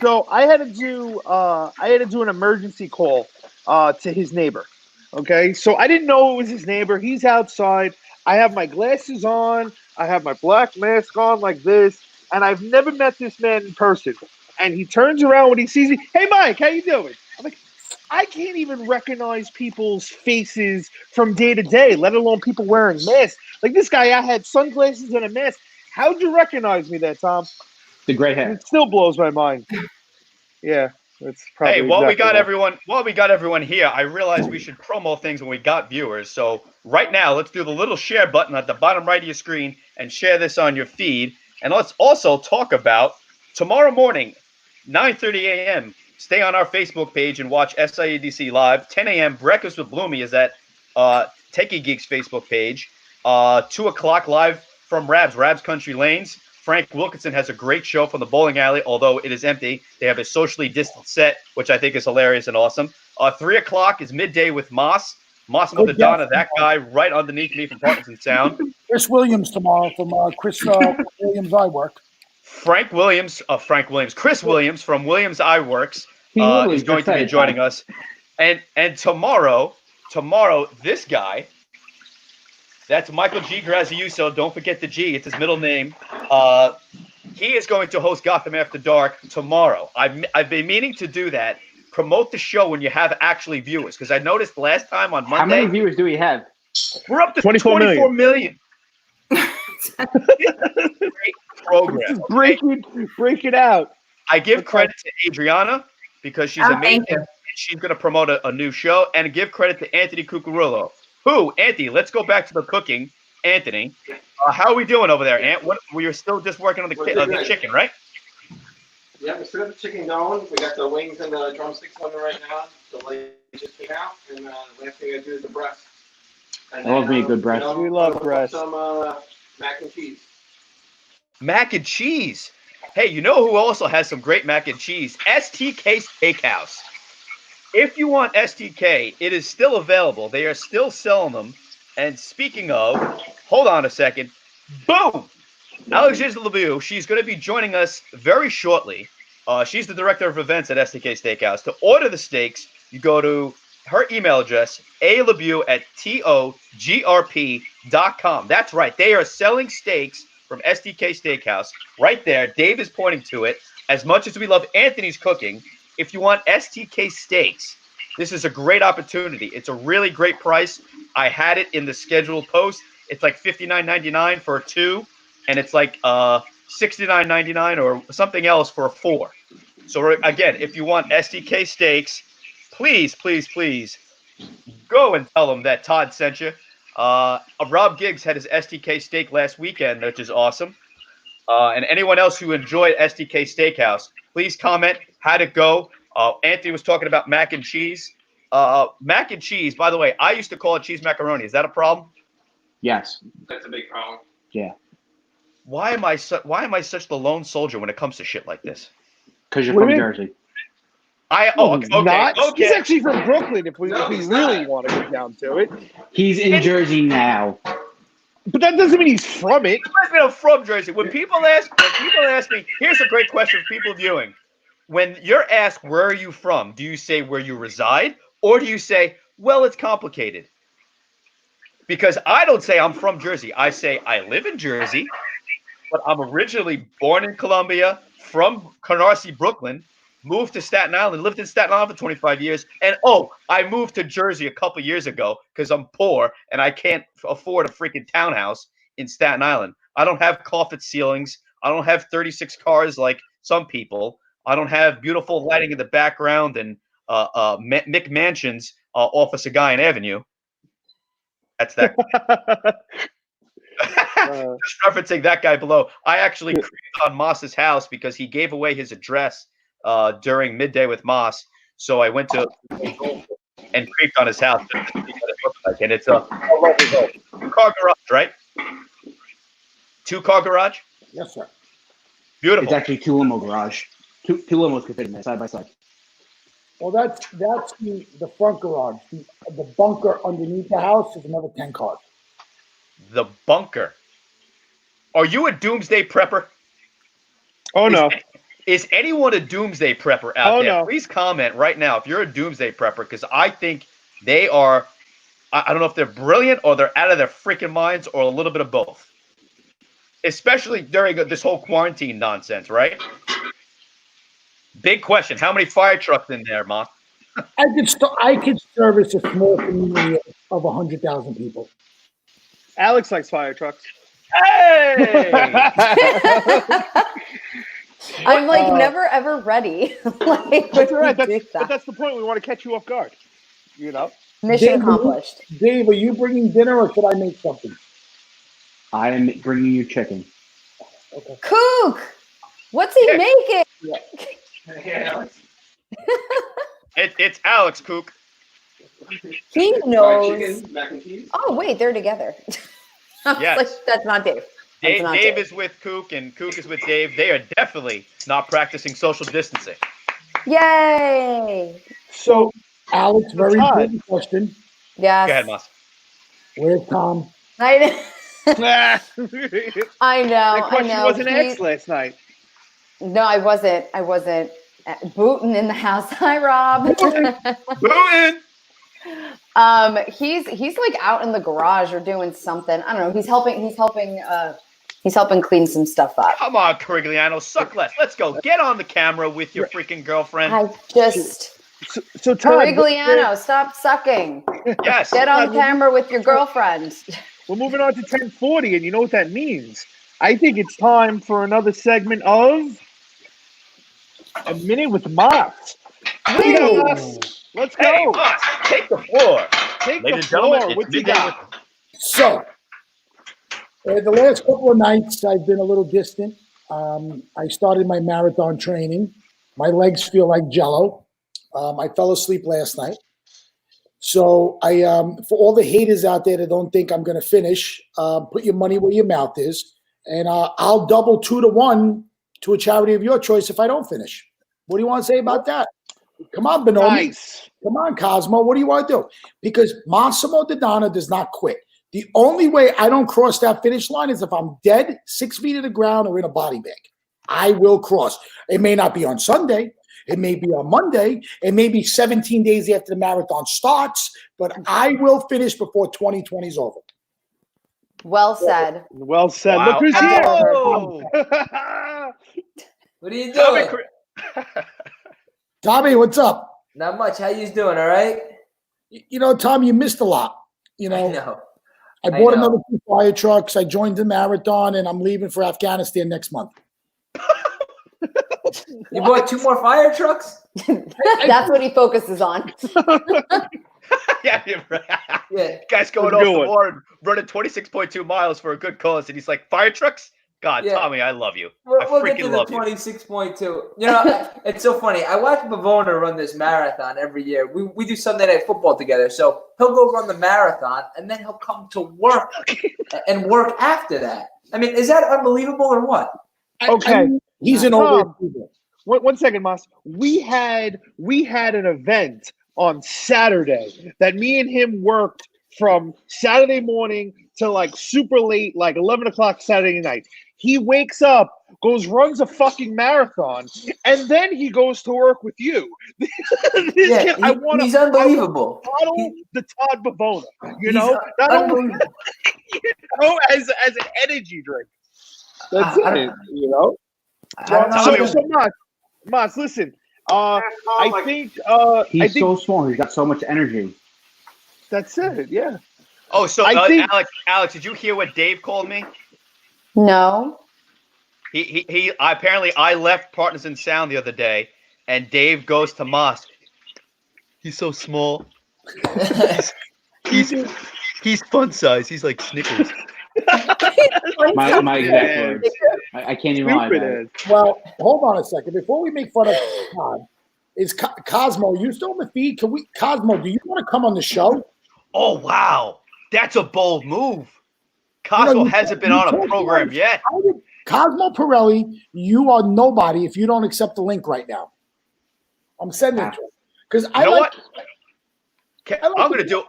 So I had to do an emergency call to his neighbor. Okay, so I didn't know it was his neighbor. He's outside. I have my glasses on. I have my black mask on like this, and I've never met this man in person. And he turns around when he sees me. Hey, Mike, how you doing? I'm like, I can't even recognize people's faces from day to day, let alone people wearing masks. Like this guy, I had sunglasses and a mask. How'd you recognize me there, Tom? The gray hair. It still blows my mind. Yeah, that's probably. Hey, while we got exactly everyone here, I realized we should promo things when we got viewers. So right now, let's do the little share button at the bottom right of your screen and share this on your feed. And let's also talk about tomorrow morning, 9:30 a.m. Stay on our Facebook page and watch SIADC live. 10 a.m. Breakfast with Bloomy is at Techie Geeks Facebook page. 2 o'clock live from Rab's Country Lanes. Frank Wilkinson has a great show from the bowling alley, although it is empty. They have a socially distant set, which I think is hilarious and awesome. 3 o'clock is Midday with Moss. Moss and the Donna, that guy right underneath me from Parkinson Sound. Chris Williams tomorrow from Chris Williams iWork. Chris Williams from Williams iWorks is going to be joining us. And tomorrow, this guy, that's Michael G. Graziuso. Don't forget the G. It's his middle name. He is going to host Gotham After Dark tomorrow. I've been meaning to do that. Promote the show when you have actually viewers. Because I noticed last time on Monday. How many viewers do we have? We're up to 24 million. Great program. break it out. I give credit to Adriana because she's amazing. Thank you. She's going to promote a new show. And give credit to Anthony Cucurullo. Anthony, let's go back to the cooking. Anthony, how are we doing over there, Ant? We are still just working on the chicken, right? Yeah, we still got the chicken going. We got the wings and the drumsticks on right now. The leg just came out, and the last thing I do is the breast. And I love me a good breast. We love breast. Some mac and cheese. Mac and cheese. Hey, you know who also has some great mac and cheese? STK Steakhouse. If you want STK, it is still available. They are still selling them. And speaking of, hold on a second. Boom! Alexandra ALOBUE, she's going to be joining us very shortly. She's the director of events at STK Steakhouse. To order the steaks, you go to her email address, alobue@togrp.com. That's right. They are selling steaks from STK Steakhouse right there. Dave is pointing to it. As much as we love Anthony's cooking, if you want STK steaks, this is a great opportunity. It's a really great price. I had it in the scheduled post. It's like $59.99 for 2, and it's like $69.99 or something else for 4. So again, if you want STK steaks, please go and tell them that Todd sent you. Rob Giggs had his STK steak last weekend, which is awesome. And anyone else who enjoyed STK Steakhouse, please comment how'd it go. Anthony was talking about mac and cheese. Mac and cheese, by the way, I used to call it cheese macaroni. Is that a problem? Yes. That's a big problem. Yeah. Why am I such the lone soldier when it comes to shit like this? Because you're What from do you mean? Jersey. Not. Okay. He's actually from Brooklyn. If we really want to get down to it, He's in Jersey now. but that doesn't mean he's from it. I'm from Jersey. When people ask me, here's a great question for people viewing. When you're asked where are you from, do you say where you reside, or do you say, well, it's complicated? Because I don't say I'm from Jersey. I say I live in Jersey, but I'm originally born in Columbia, from Canarsie, Brooklyn, moved to Staten Island, lived in Staten Island for 25 years, and I moved to Jersey a couple years ago because I'm poor and I can't afford a freaking townhouse in Staten Island. I don't have cloth ceilings. I don't have 36 cars like some people. I don't have beautiful lighting in the background and McMansions off of Sagayan Avenue. That's that. Just referencing that guy below. I actually creeped on Moss's house because he gave away his address during Midday with Moss. So I went to and creeped on his house to see what it looked like. And it's a lovely home. 2-car garage, right? 2-car garage? Yes, sir. Beautiful. It's actually 2 limo garage. Two limos could fit in there side by side. Well, that's the front garage. The bunker underneath the house is another 10 cars. The bunker. Are you a doomsday prepper? Oh no. Is anyone a doomsday prepper out there? No. Please comment right now if you're a doomsday prepper, because I think they are I don't know if they're brilliant or they're out of their freaking minds or a little bit of both. Especially during this whole quarantine nonsense, right? Big question. How many fire trucks in there, Ma? I could service a small community of 100,000 people. Alex likes fire trucks. Hey! I'm like never ever ready. Like, That's all right. when we do But that. that's the point. We want to catch you off guard. You know? Mission accomplished. Dave, are you bringing dinner or should I make something? I am bringing you chicken. Okay. Cook! What's he making? Yeah. It's Alex Kook. He knows. Chicken, mac and cheese. Oh, wait, they're together. I was Yes. like, that's not Dave. That's not Dave is with Kook and Kook is with Dave. They are definitely not practicing social distancing. Yay! So, Alex, very Todd. important question. Yes. Go ahead, Moss. Where's Tom? I know. that I know. question wasn't asked last night. No, I wasn't. Bootin' in the house. Hi, Rob. Bootin'! He's like out in the garage or doing something. I don't know. He's helping clean some stuff up. Come on, Corigliano, suck less. Let's go. Get on the camera with your freaking girlfriend. I just So Todd, Corigliano, stop sucking. Yes. Get on camera with your girlfriend. we're moving on to 1040, and you know what that means. I think it's time for another segment of A Minute with Moss. Let's go. Hey, Moss, take the floor. Take Ladies the and gentlemen, floor. it's What you midday got? So, the last couple of nights, I've been a little distant. I started my marathon training. My legs feel like jello. I fell asleep last night. So, for all the haters out there that don't think I'm going to finish, put your money where your mouth is. And I'll double 2 to 1 to a charity of your choice if I don't finish. What do you want to say about that? Come on, Bonomi. Nice. Come on, Cosmo. What do you want to do? Because Massimo Dodonna does not quit. The only way I don't cross that finish line is if I'm dead, 6 feet of the ground, or in a body bag. I will cross. It may not be on Sunday. It may be on Monday. It may be 17 days after the marathon starts. But I will finish before 2020 is over. Well said. Well said. Wow. Look who's Oh! here. What are you Tommy doing? Tommy, what's up? Not much. How you doing? All right? You know, Tom, you missed a lot. You know, I know. I bought I know. another 2 fire trucks. I joined the marathon, and I'm leaving for Afghanistan next month. You bought 2 more fire trucks? That's what he focuses on. Yeah, you're right. Yeah. Guy's going That's a off good the one. board, running 26.2 miles for a good cause, and he's like, fire trucks? God, Yeah. Tommy, I love you. We'll I get to freaking the love you. 26.2. You know, it's so funny. I watch Bavona run this marathon every year. We do Sunday night football together. So he'll go run the marathon, and then he'll come to work and work after that. I mean, is that unbelievable or what? Okay. He's an Tom, overachiever. one second, Moss. We had an event on Saturday that me and him worked from Saturday morning to like super late, like 11 o'clock Saturday night. He wakes up, runs a fucking marathon, and then he goes to work with you. Yeah, he's unbelievable. Model the Todd Bavona, you He's know, not only unbelievable. as an energy drink. That's I it, you know. I don't know. So Moss, listen. I think He's so small. He's got so much energy. that's it. Yeah. Oh, so I think- Alex, did you hear what Dave called me? No. He apparently I left Partners in Sound the other day, and Dave goes to Moss. He's so small. He's fun size. He's like Snickers. My exact words. I can't even lie. Stupid About it. is. Well, hold on a second. Before we make fun of Todd, is Cosmo, you still in the feed? Cosmo, do you want to come on the show? Oh wow, that's a bold move. Cosmo hasn't been on a program yet. Cosmo Pirelli, you are nobody if you don't accept the link right now. I'm sending it to him. Because You know what? I'm gonna Do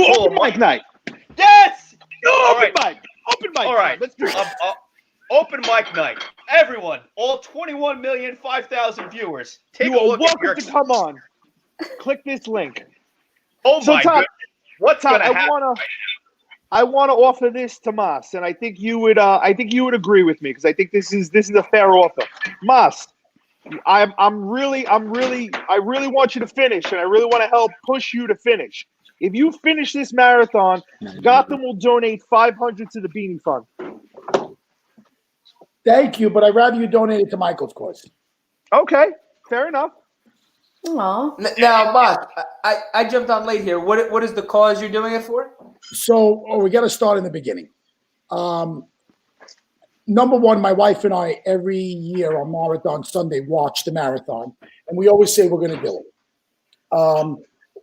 pull open mic night. Yes. Do All open right. mic. Open mic. All right. Let's do it. Open mic night. Everyone, all 21,005,000 viewers, take You a are look at welcome your. to come on. Click this link. Oh So my Todd, what's Todd, going to happen? I want to offer this to Mas, and I think you would agree with me because I think this is a fair offer. Mas, I really want you to finish, and I really want to help push you to finish. If you finish this marathon, Gotham will donate $500 to the Beanie Fund. Thank you, but I'd rather you donate it to Michael's cause. Okay, fair enough. Aw. Now, Mark, I jumped on late here. What is the cause you're doing it for? So we got to start in the beginning. Number one, my wife and I, every year on Marathon Sunday, watch the marathon, and we always say we're going to do it.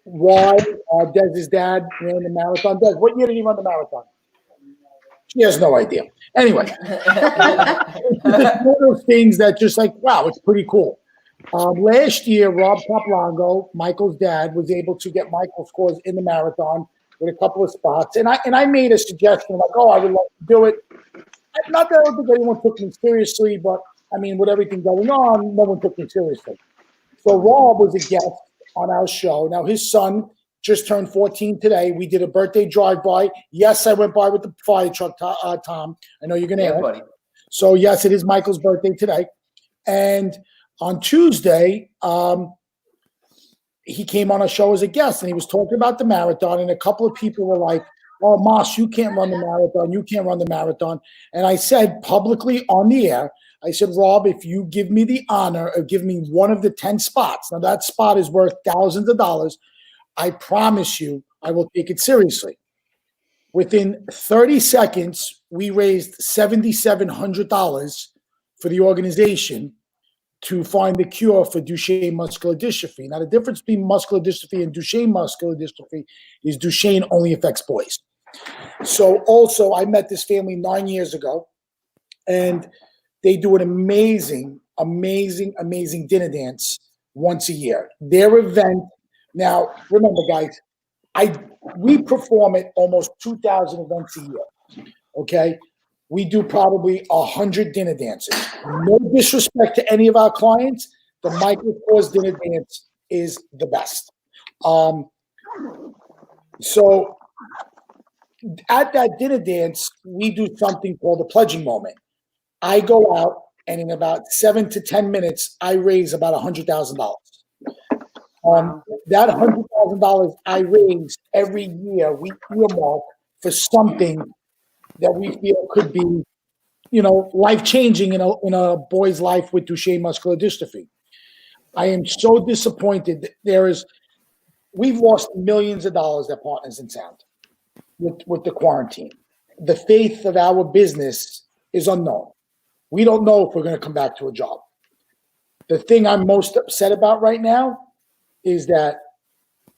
Why? Dez's dad ran the marathon. Dez, what year did he run the marathon? She has no idea. Anyway, it's one of those things that just like, wow, it's pretty cool. Last year, Rob Caplongo, Michael's dad, was able to get Michael's cause in the marathon with a couple of spots. And I made a suggestion like, oh, I would like to do it. Not that I don't think anyone took me seriously, but I mean, with everything going on, no one took me seriously. So Rob was a guest on our show. Now, his son just turned 14 today. We did a birthday drive-by. Yes, I went by with the fire truck, Tom. I know you're going to ask. Buddy. So, yes, it is Michael's birthday today. And on Tuesday, he came on our show as a guest, and he was talking about the marathon, and a couple of people were like, oh, Moss, you can't run the marathon. You can't run the marathon. And I said publicly on the air, I said, Rob, if you give me the honor of giving me one of the 10 spots, now that spot is worth thousands of dollars, I promise you I will take it seriously. Within 30 seconds, we raised $7,700 for the organization to find the cure for Duchenne muscular dystrophy. Now, the difference between muscular dystrophy and Duchenne muscular dystrophy is Duchenne only affects boys. So also, I met this family 9 years ago, and they do an amazing dinner dance once a year. Their event, now, remember, guys, we perform at almost 2,000 events a year, okay? We do probably 100 dinner dances. No disrespect to any of our clients, the Michael Kors dinner dance is the best. So at that dinner dance, we do something called the pledging moment. I go out, and in about 7 to 10 minutes, I raise about $100,000. That $100,000 I raise every year, we earmark for something that we feel could be, life-changing in a boy's life with Duchenne muscular dystrophy. I am so disappointed. We've lost millions of dollars at Partners in Sound with the quarantine. The faith of our business is unknown. We don't know if we're going to come back to a job. The thing I'm most upset about right now is that,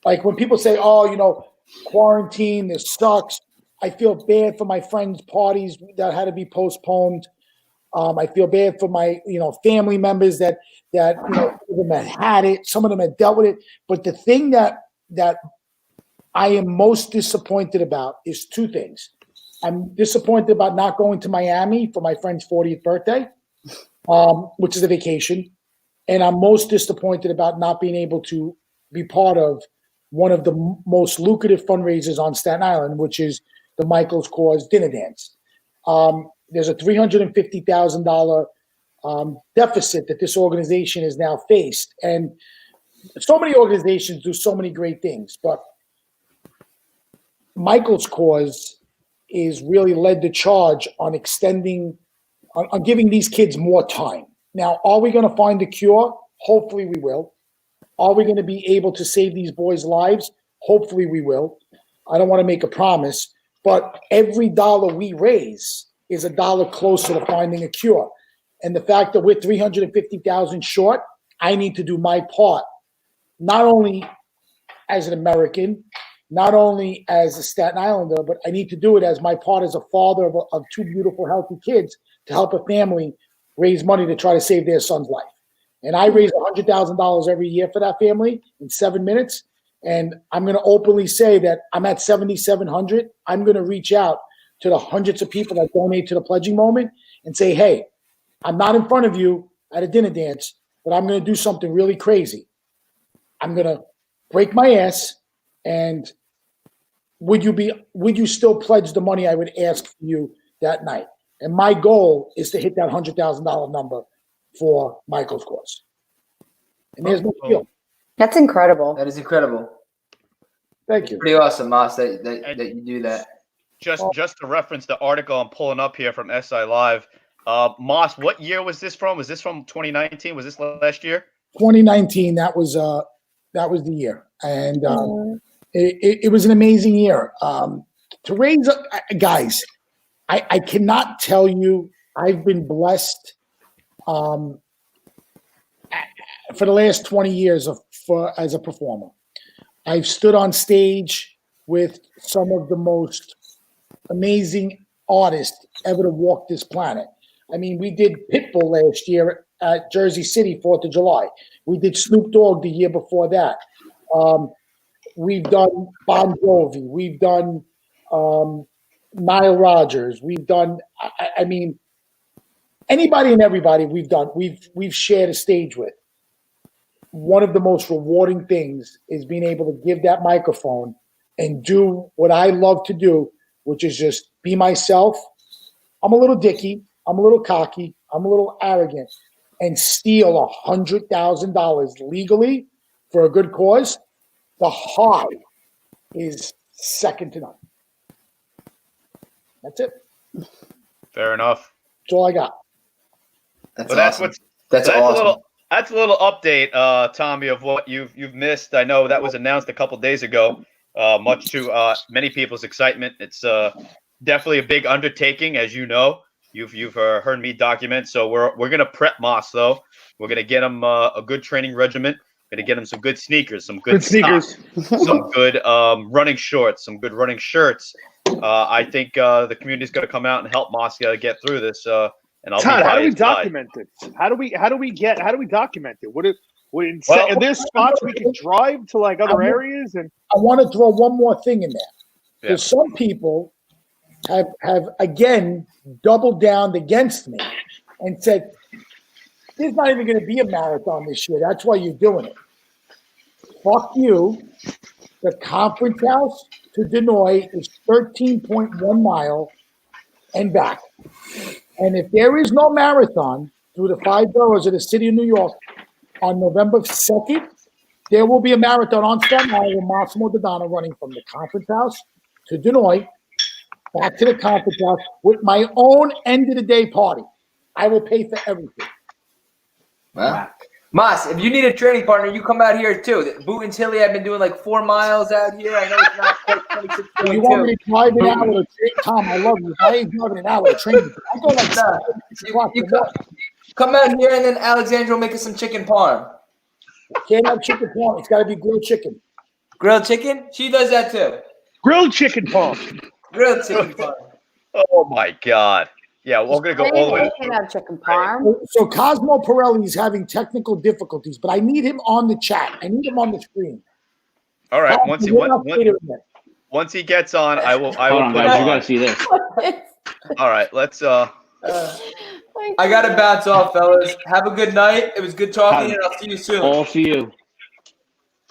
like, when people say, oh, quarantine, this sucks, I feel bad for my friends' parties that had to be postponed. I feel bad for my, family members that some of them had it, some of them had dealt with it. But the thing that I am most disappointed about is two things. I'm disappointed about not going to Miami for my friend's 40th birthday, which is a vacation. And I'm most disappointed about not being able to be part of one of the most lucrative fundraisers on Staten Island, which is the Michael's Kors dinner dance. There's a $350,000 deficit that this organization has now faced. And so many organizations do so many great things, but Michael's Kors is really led the charge on on giving these kids more time. Now, are we going to find a cure? Hopefully we will. Are we going to be able to save these boys' lives? Hopefully we will. I don't want to make a promise, but every dollar we raise is a dollar closer to finding a cure. And the fact that we're $350,000 short, I need to do my part, not only as an American, not only as a Staten Islander, but I need to do it as my part as a father of two beautiful, healthy kids to help a family raise money to try to save their son's life. And I raise $100,000 every year for that family in 7 minutes. And I'm going to openly say that I'm at 7,700. I'm going to reach out to the hundreds of people that donate to the pledging moment and say, hey, I'm not in front of you at a dinner dance, but I'm going to do something really crazy. I'm going to break my ass and would you still pledge the money I would ask for you that night? And my goal is to hit that $100,000 number for Michael's course. And there's no deal. That's incredible. That is incredible. Thank you. Pretty awesome, Moss, that you do that. Just to reference the article I'm pulling up here from SI Live, Moss, what year was this from? Was this from 2019? Was this last year? 2019. That was the year, and it was an amazing year. To raise guys, I cannot tell you. I've been blessed for the last 20 years as a performer. I've stood on stage with some of the most amazing artists ever to walk this planet. I mean, we did Pitbull last year at Jersey City, 4th of July. We did Snoop Dogg the year before that. We've done Bon Jovi. We've done Nile Rodgers. We've done, I mean, anybody and everybody we've shared a stage with. One of the most rewarding things is being able to give that microphone and do what I love to do, which is just be myself. I'm a little dicky. I'm a little cocky. I'm a little arrogant. And steal $100,000 legally for a good cause. The high is second to none. That's it. Fair enough. That's all I got. That's Well, awesome. That's awesome. That's a little update, Tommy, of what you've missed. I know that was announced a couple days ago, much to many people's excitement. It's definitely a big undertaking, as you know. You've heard me document. So we're gonna prep Moss though. We're gonna get him a good training regimen. We're gonna get him some good sneakers, some good sneakers, some good running shorts, some good running shirts. I think the community's gonna come out and help Moss get through this. And I'll Todd, be how do we document it? How do we document it? Are there spots we can drive to like other areas? And I want to throw one more thing in there. Yeah. Because some people have again doubled down against me and said, there's not even going to be a marathon this year. That's why you're doing it. Fuck you. The conference house to Denoy is 13.1 mile and back. And if there is no marathon through the 5 boroughs of the city of New York on November 2nd, there will be a marathon on Staten Island with Massimo Dodano running from the conference house to Denoy, back to the conference house with my own end of the day party. I will pay for everything. Wow. Moss, if you need a training partner, you come out here too. Boot and Tilly have been doing like 4 miles out here. I know it's not quite 26.2. You want me to drive an hour to train? Tom, I love you. I ain't driving an hour to train. I go like you come out here and then Alexandra will make us some chicken parm. Can't have chicken parm. It's got to be grilled chicken. Grilled chicken? She does that too. Grilled chicken parm. Grilled chicken parm. Oh my God. Yeah, we're gonna go all the way. I can have chicken parm. So Cosmo Pirelli is having technical difficulties, but I need him on the chat. I need him on the screen. All right. Once he gets on, I will. Hold on, put guys. him You on. gotta see this. All right. Let's. I gotta bounce off, fellas. Have a good night. It was good talking, and I'll see you soon. All for you.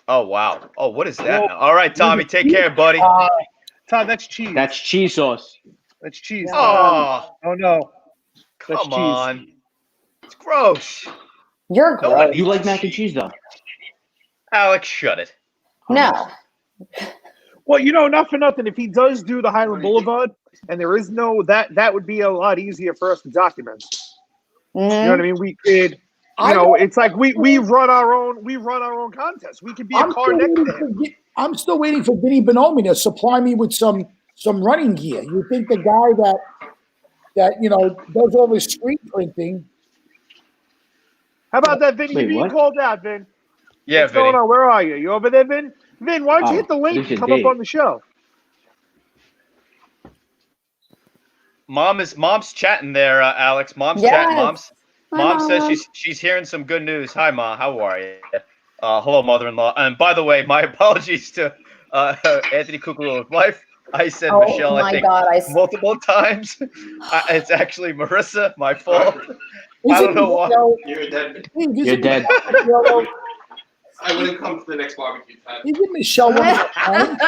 Oh wow. Oh, what is that? Now? All right, Tommy. Take care, buddy. Todd, that's cheese. That's cheese sauce. That's cheese. Oh no. That's come cheese. on. It's gross. You're gross. You like mac and cheese though? Alex, shut it. No. Well, not for nothing. If he does do the Highland Boulevard, and there is no that would be a lot easier for us to document. Mm-hmm. You know what I mean? We could. It's like we run our own contest. We could be a car next to him. I'm still waiting for Vinny Bonomi to supply me with some running gear. You think the guy that does all this screen printing? How about that, Vin? Wait, You being what? called out, Vin? Yeah, What's Vinny. going on? Where are you? You over there, Vin? Vin, why don't you hit the link this and is come Dave. up on the show? Mom's chatting there, Alex. Mom's Yes. chatting. Mom Hi, says Mom. she's hearing some good news. Hi, Ma. How are you? Hello, mother-in-law. And by the way, my apologies to Anthony Cucurullo's wife. I said Oh Michelle, my I think, God, multiple times. It's actually Marissa, my fault. Is I it don't know why. You're dead. You're dead. I wouldn't come to the next barbecue. Pat. Isn't Michelle one of my friends?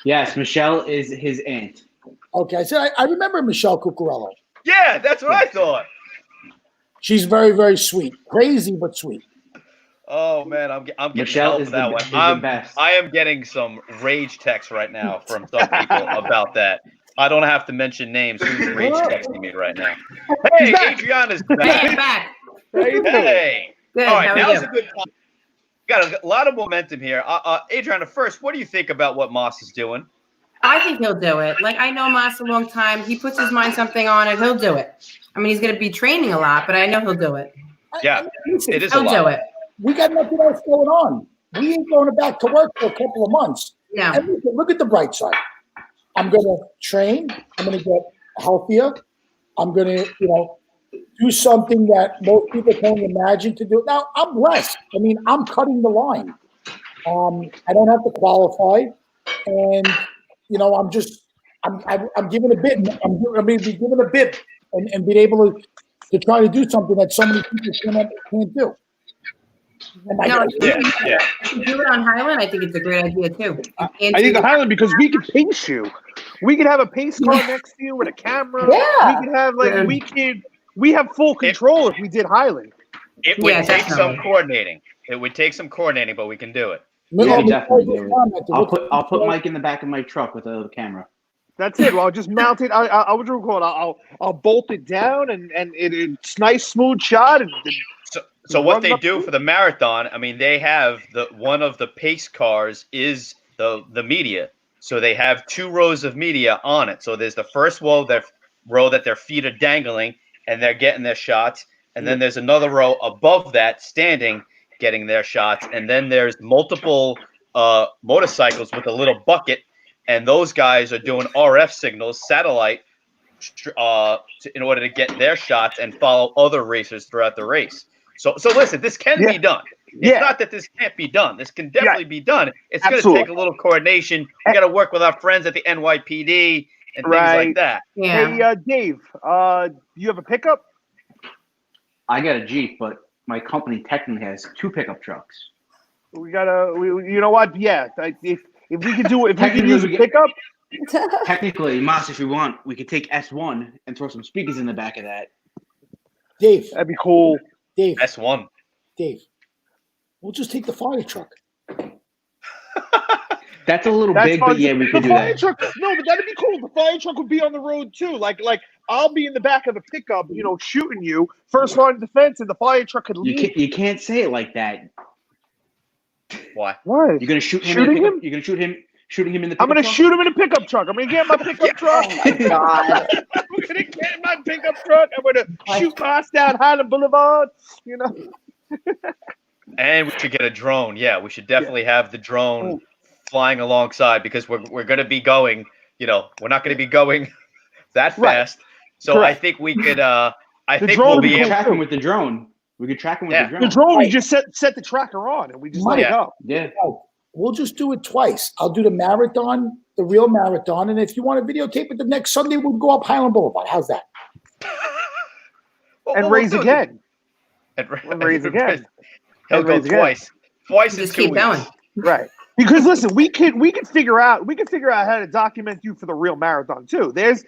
Yes, Michelle is his aunt. Okay, so I remember Michelle Cucurello. Yeah, that's what I thought. She's very, very sweet. Crazy, but sweet. Oh man, I'm getting Michelle help is for that the- one. is the best. I am getting some rage texts right now from some people about that. I don't have to mention names. Who's rage texting me right now? Hey, Adriana's Hey, back. I'm back. How you doing? Hey. Good. All right, How are now's you? a good time. Got a lot of momentum here. Adriana, first, what do you think about what Moss is doing? I think he'll do it. Like, I know Moss a long time. He puts his mind something on it, he'll do it. I mean, he's going to be training a lot, but I know he'll do it. Yeah, Listen, it is a He'll lot. do it. we got nothing else going on. We ain't going back to work for a couple of months. Yeah. And look at the bright side. I'm going to train. I'm going to get healthier. I'm going to, do something that most people can't imagine to do. Now, I'm blessed. I mean, I'm cutting the line. I don't have to qualify. And, I'm giving a bid. I'm going to be giving a bid and being able to try to do something that so many people can't do. And No, Yeah. if you do it on Highland, I think it's a great idea too. I think the Highland, because we can pace you. We could have a pace car next to you with a camera. Yeah. We could have Yeah. we have full control if we did Highland. It would Yeah, take some definitely. coordinating. It would take some coordinating, but we can do it. We Let can me definitely close do this it. comment. I'll put Mike in the back of my truck with a camera. That's it. Well, I'll just mount it. I would record. I'll bolt it down, and it's nice, smooth shot. And So what run they up do to- for the marathon, I mean, they have one of the pace cars is the media. So they have 2 rows of media on it. So there's the first row that their feet are dangling and they're getting their shots, and then there's another row above that standing getting their shots, and then there's multiple motorcycles with a little bucket, and those guys are doing RF signals, satellite, in order to get their shots and follow other racers throughout the race. So listen, this can be done. It's not that this can't be done. This can definitely be done. It's going to take a little coordination. We got to work with our friends at the NYPD and things like that. Yeah. Hey, Dave, you have a pickup? I got a Jeep, but my company technically has 2 pickup trucks. We gotta. You know what? Yeah. If we could do it, if we could Technically, use a we get- pickup. Technically, Moss, if you want, we could take S1 and throw some speakers in the back of that. Dave, That'd be cool. Dave, S1. Dave. We'll just take the fire truck. That's a little That's big, fine. but yeah, we The could do fire that. truck. No, but that'd be cool. The fire truck would be on the road too. Like I'll be in the back of the pickup, shooting you. First line of defense, and the fire truck could leave. You can't say it like that. Why? What? You're gonna shoot him. Shooting in the pickup, him? You're gonna shooting him in the pickup I'm gonna truck? shoot him in a pickup truck. I'm gonna get my pickup truck. Oh my God. I'm gonna get in my pickup truck. I'm gonna shoot my ass down Highland Boulevard. And we should get a drone. Yeah, we should definitely have the drone flying alongside, because we're going to be going, we're not going to be going that fast. So Correct. I think we could, I think drone we'll would be be We able could track him with the drone. We could track him with the drone. The drone, you just set the tracker on, and we just let it Yeah. go. Yeah. We'll just do it twice. I'll do the marathon, the real marathon, and if you want to videotape it the next Sunday, we'll go up Highland Boulevard. How's that? And raise again. And raise again. He'll And go raise again. twice. Twice in Just 2 keep weeks. going. Right. Because listen, we could figure out how to document you for the real marathon too. There's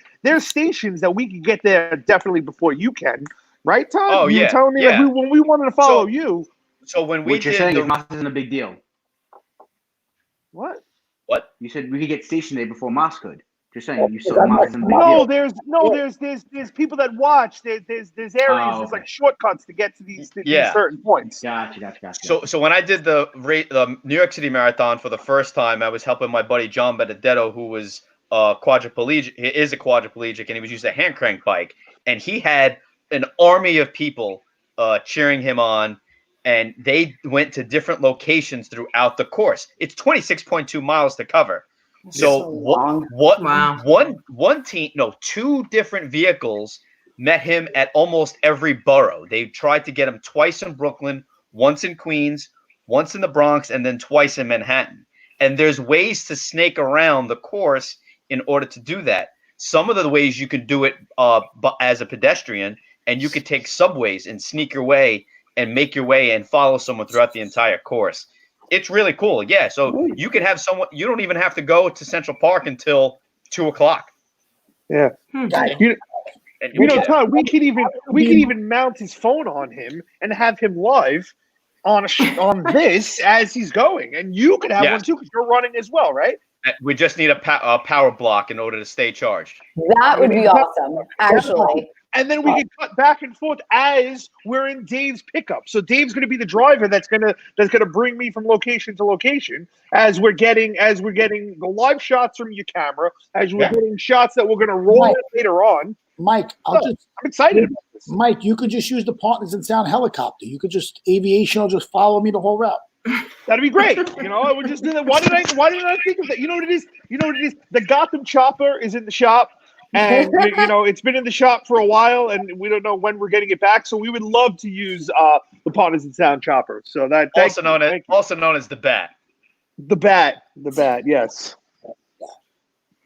stations that we can get there definitely before you can, right, Todd? Oh, you yeah, were telling me yeah. that when we wanted to follow you. So when we What you're did saying the is Moss isn't a big deal. What? what? You said we could get stationed there before Moss could. Just saying, you because said I'm Moss not- isn't a big No, deal. there's people that watch. There's areas. Oh, There's okay. like shortcuts to get to these Yeah. certain points. Gotcha. So when I did the New York City Marathon for the first time, I was helping my buddy John Benedetto, who was quadriplegic. He is a quadriplegic, and he was using a hand crank bike, and he had an army of people cheering him on, and they went to different locations throughout the course. It's 26.2 miles to cover. So long. two different vehicles met him at almost every borough. They tried to get him twice in Brooklyn, once in Queens, once in the Bronx, and then twice in Manhattan. And there's ways to snake around the course in order to do that. Some of the ways you can do it as a pedestrian, and you could take subways and sneak your way and make your way and follow someone throughout the entire course. It's really cool. Yeah. So you can have someone. You don't even have to go to Central Park until 2:00. Yeah. You know, Todd, we could even mount his phone on him and have him live on this as he's going, and you could have one too because you're running as well, right? We just need a power block in order to stay charged. That would be awesome, actually. And then we can cut back and forth as we're in Dave's pickup. So Dave's going to be the driver that's gonna bring me from location to location as we're getting the live shots from your camera, as we're getting shots that we're going to roll in later on. Mike, I'm excited about this. Mike, you could just use the Partners in Sound helicopter. You could just aviation or just follow me the whole route. That'd be great. You know, I would just do that. Why didn't I think of that? You know what it is? The Gotham Chopper is in the shop, and you know it's been in the shop for a while, and we don't know when we're getting it back. So we would love to use the Partners in Sound Chopper. So that also known as the Bat. The Bat, yes.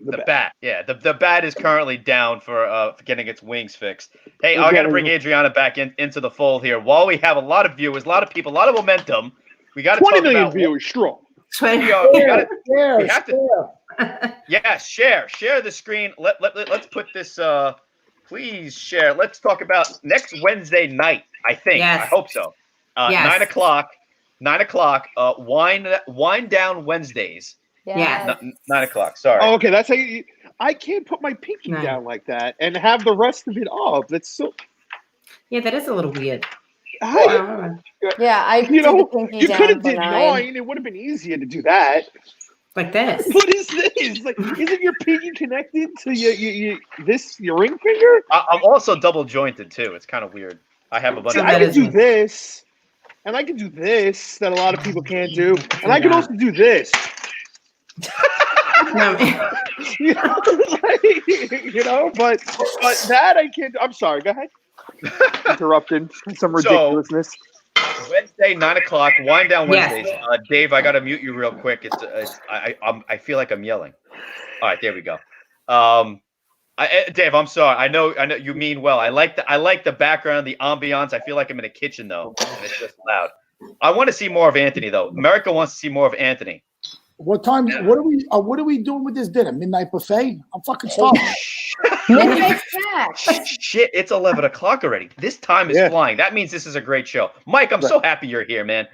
The bat, yeah. The Bat is currently down for getting its wings fixed. Hey, I got to bring Adriana back into the fold here. While we have a lot of viewers, a lot of people, a lot of momentum, we got to 20 talk million about viewers strong. Share. The screen. Let's put this. Please share. Let's talk about next Wednesday night. I think. Yes. I hope so. 9 o'clock. 9 o'clock. Wine Down Wednesdays. Yeah. 9 o'clock. Sorry. Oh, okay. That's how I can't put my pinky down like that and have the rest of it up. That's so. Yeah, that is a little weird. I you know, pinky you down could have for did 9. It would have been easier to do that. Like this. What is this? Like, isn't your pinky connected to your ring finger? I'm also double jointed too. It's kind of weird. I have a bunch of. I can do this, and I can do this that a lot of people can't do, and I can also do this. you know, but that I can't. I'm sorry. Go ahead. Interrupted. Some ridiculousness. So, Wednesday, 9 o'clock. Wind Down Wednesdays. Yes. Dave, I gotta mute you real quick. I feel like I'm yelling. All right, there we go. Dave, I'm sorry. I know you mean well. I like the background, the ambiance. I feel like I'm in a kitchen though, and it's just loud. I want to see more of Anthony though. America wants to see more of Anthony. What time? What are we doing with this dinner? Midnight buffet? I'm fucking starving. Midnight snack. Shit, it's 11 o'clock already. This time is flying. That means this is a great show. Mike, I'm so happy you're here, man.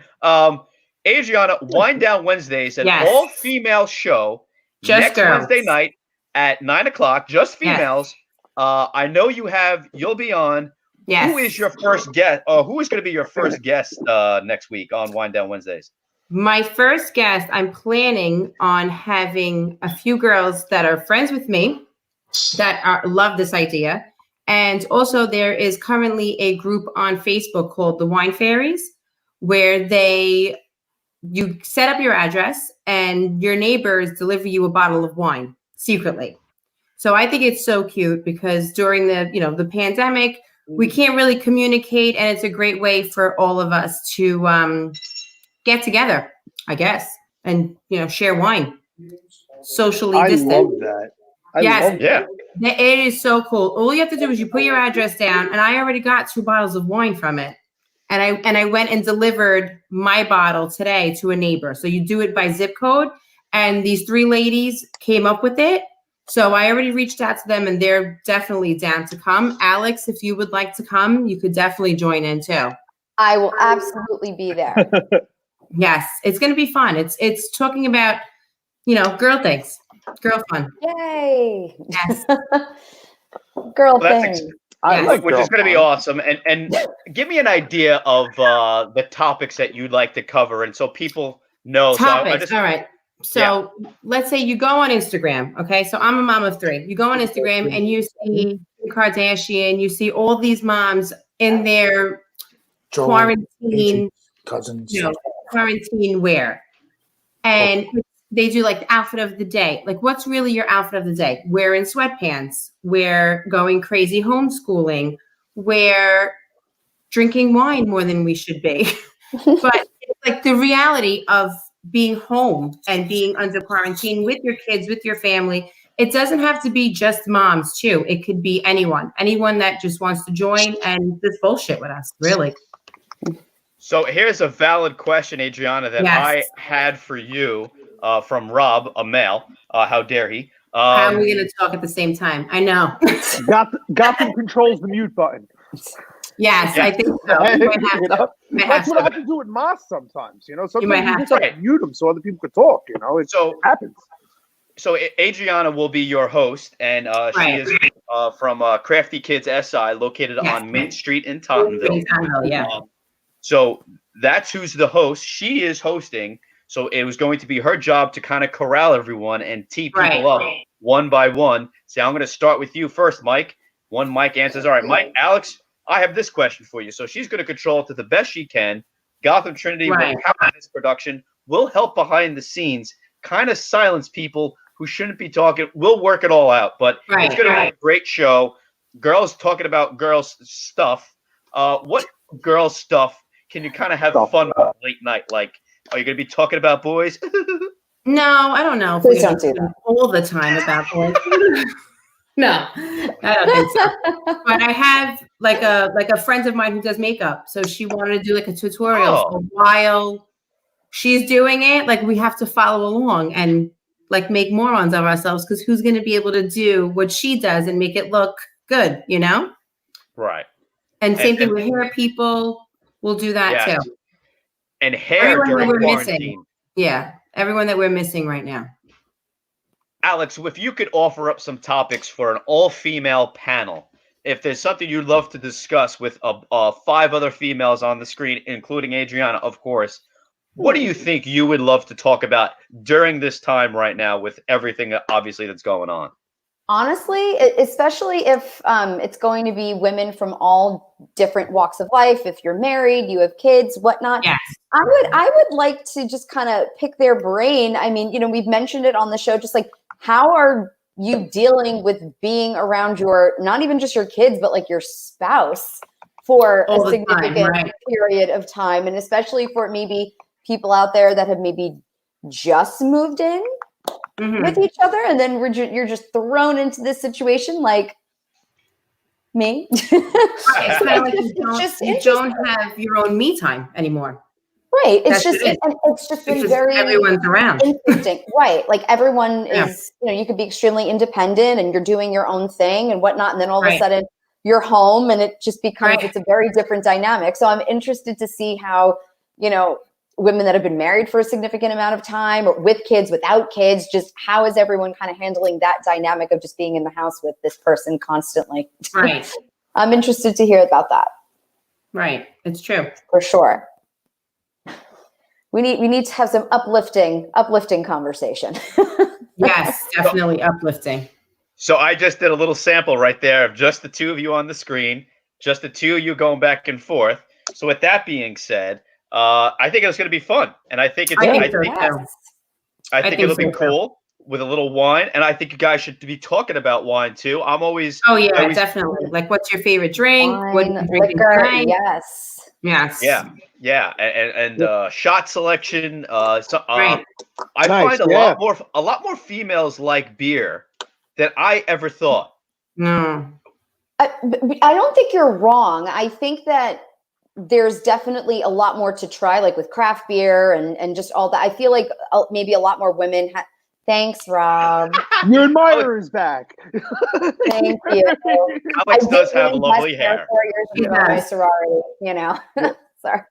Adriana, Wind Down Wednesdays, an all-female show next Wednesday night at 9 o'clock. Just females. I know you'll be on. Yes. Who is your first guest? Who is going to be your first guest next week on Wind Down Wednesdays? My first guest, I'm planning on having a few girls that are friends with me that love this idea. And also there is currently a group on Facebook called the Wine Fairies, where you set up your address and your neighbors deliver you a bottle of wine secretly. So I think it's so cute because during the pandemic, we can't really communicate, and it's a great way for all of us to get together, I guess, and share wine socially distant. I love that. It is so cool. All you have to do is you put your address down, and I already got 2 bottles of wine from it, and I went and delivered my bottle today to a neighbor. So you do it by zip code, and these 3 ladies came up with it. So I already reached out to them, and they're definitely down to come. Alex, if you would like to come, you could definitely join in too. I will absolutely be there. Yes, it's going to be fun. It's talking about, girl things, girl fun. Yay! Yes, girl things. Which is going to be awesome. And give me an idea of the topics that you'd like to cover, and so people know. Topics. All right. So let's say you go on Instagram. Okay, so I'm a mom of 3. You go on Instagram and you see Kardashian. You see all these moms in their quarantine cousins, quarantine wear, and they do like the outfit of the day. Like, what's really your outfit of the day? Wearing sweatpants, we're going crazy homeschooling, we're drinking wine more than we should be. But it's like the reality of being home and being under quarantine with your kids, with your family. It doesn't have to be just moms too. It could be anyone that just wants to join and just bullshit with us, really. So here's a valid question, Adriana, that I Yes. had for you from Rob, a male. How dare he? How are we going to talk at the same time? I know. Gotham controls the mute button. Yes, Yeah. I think so. You might have You to. know? You might That's have what I to. have to do with Moss sometimes. You know, might sometimes you have just to. have to mute them so other people can talk. You know, it So happens. So Adriana will be your host, and she Right. is from Crafty Kids SI, located Yes. on Main Street in Tottenville. Yeah. So that's who's the host. She is hosting. So it was going to be her job to kind of corral everyone and tee people up one by one. So I'm going to start with you first, Mike. One Mike answers. All right, Mike, Alex, I have this question for you. So she's going to control it to the best she can. Gotham Trinity will power this production. We'll help behind the scenes, kind of silence people who shouldn't be talking. We'll work it all out, but it's going to be a great show. Girls talking about girls stuff. What girls stuff can you kind of have fun with late night? Like, are you going to be talking about boys? No, I don't know. Please don't do that all the time about boys. No, I don't think so. But I have like a friend of mine who does makeup, so she wanted to do like a tutorial. So while she's doing it, like we have to follow along and like make morons of ourselves, because who's going to be able to do what she does and make it look good, you know? Right. And same thing with hair people. We'll do that too. And hair during quarantine. Yeah, everyone that we're missing right now. Alex, if you could offer up some topics for an all-female panel, if there's something you'd love to discuss with 5 other females on the screen, including Adriana, of course, what do you think you would love to talk about during this time right now with everything, obviously, that's going on? Honestly, especially if it's going to be women from all different walks of life. If you're married, you have kids, whatnot. Yes. I would like to just kind of pick their brain. I mean, you know, we've mentioned it on the show, just like, how are you dealing with being around your, not even just your kids, but like your spouse for a significant period of time? And especially for maybe people out there that have maybe just moved in with each other, and then you're just thrown into this situation like me. It's kind of like you don't have your own me time anymore. Right. It's just been very everyone's around. Interesting. Right. Like everyone is, you know, you could be extremely independent and you're doing your own thing and whatnot. And then all of a sudden you're home and it just becomes, it's a very different dynamic. So I'm interested to see how, you know, women that have been married for a significant amount of time or with kids, without kids, just how is everyone kind of handling that dynamic of just being in the house with this person constantly? Right. I'm interested to hear about that. Right. It's true. For sure. We need to have some uplifting conversation. Yes, definitely uplifting. So I just did a little sample right there of just the 2 of you on the screen, just the 2 of you going back and forth. So with that being said, I think it's going to be fun, and I think it'll be cool with a little wine, and I think you guys should be talking about wine too. I'm always definitely. Like, what's your favorite drink? Wine, what you drinking liquor, tonight? yes. Yeah, and shot selection. I find Nice, a lot more females like beer than I ever thought. No, I don't think you're wrong. I think that there's definitely a lot more to try, like with craft beer and just all that. I feel like maybe a lot more women. Thanks, Rob. Your admirer is back. Thank you. Alex does have lovely hair. 4 years ago, my sorority, you know. Sorry.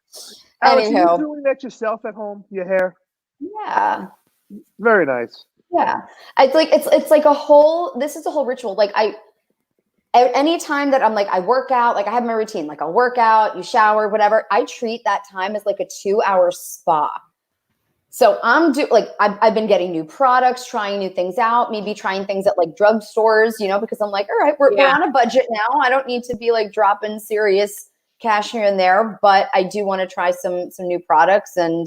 Alex, are you doing that yourself at home? Your hair? Yeah. Very nice. Yeah. It's like a whole. This is a whole ritual. Like any time that I'm like, I work out, like I have my routine, like I'll work out, you shower, whatever. I treat that time as like a 2-hour spa. So I've been getting new products, trying new things out, maybe trying things at like drugstores, you know, because I'm like, all right, we're on a budget now. I don't need to be like dropping serious cash here and there, but I do want to try some new products and,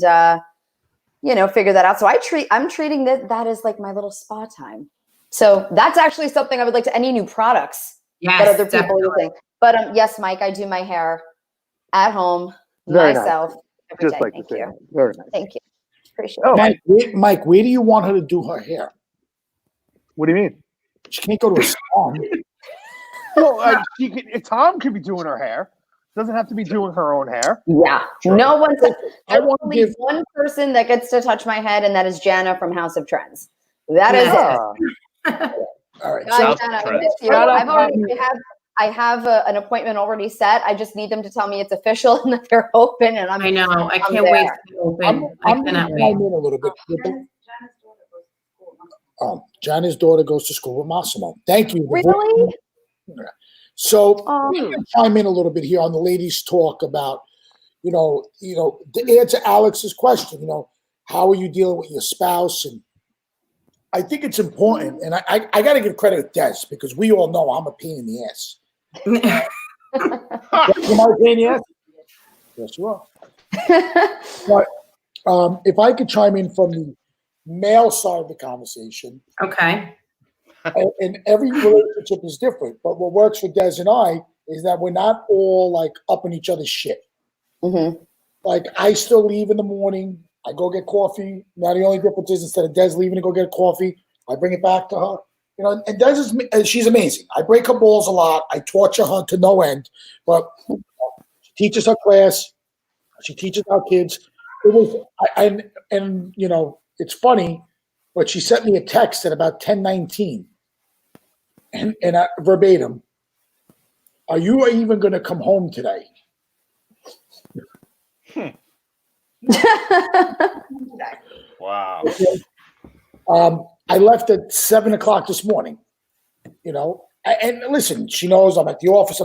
you know, figure that out. So I'm treating that as like my little spa time. So that's actually something I would like to, any new products that other people are using. But yes, Mike, I do my hair at home myself every day. Like Thank you. Very nice. Thank you. Appreciate it. Mike, where do you want her to do her hair? What do you mean? She can't go to a salon. Well, Tom could be doing her hair. Doesn't have to be doing her own hair. Yeah. Sure. No one. I There's want to only give. one person that gets to touch my head, and that is Jana from House of Trends. That is it. All right. God, House Jana, of I Trends. miss you. Shout out I've already I have an appointment already set. I just need them to tell me it's official and that they're open, and I know. I I'm can't wait there. to open. I'm I going to cannot chime wait. in a little bit. Jana's daughter goes to school with Massimo. Thank you. Really? So Oh. I'm going to chime in a little bit here on the ladies' talk about, to answer Alex's question, how are you dealing with your spouse? And I think it's important, and I got to give credit to Des because we all know I'm a pain in the ass. Am I a pain in the ass? Yes, you are. But if I could chime in from the male side of the conversation, Okay. and every relationship is different, but what works for Des and I is that we're not all like up in each other's shit. Mm-hmm. Like I still leave in the morning, I go get coffee. Now the only difference is instead of Des leaving to go get coffee, I bring it back to her. And Des she's amazing. I break her balls a lot. I torture her to no end, but she teaches her class. She teaches our kids. It was, it's funny, but she sent me a text at about 10:19, and verbatim, "Are you even going to come home today?" Wow. I left at 7:00 this morning. And listen, she knows I'm at the office,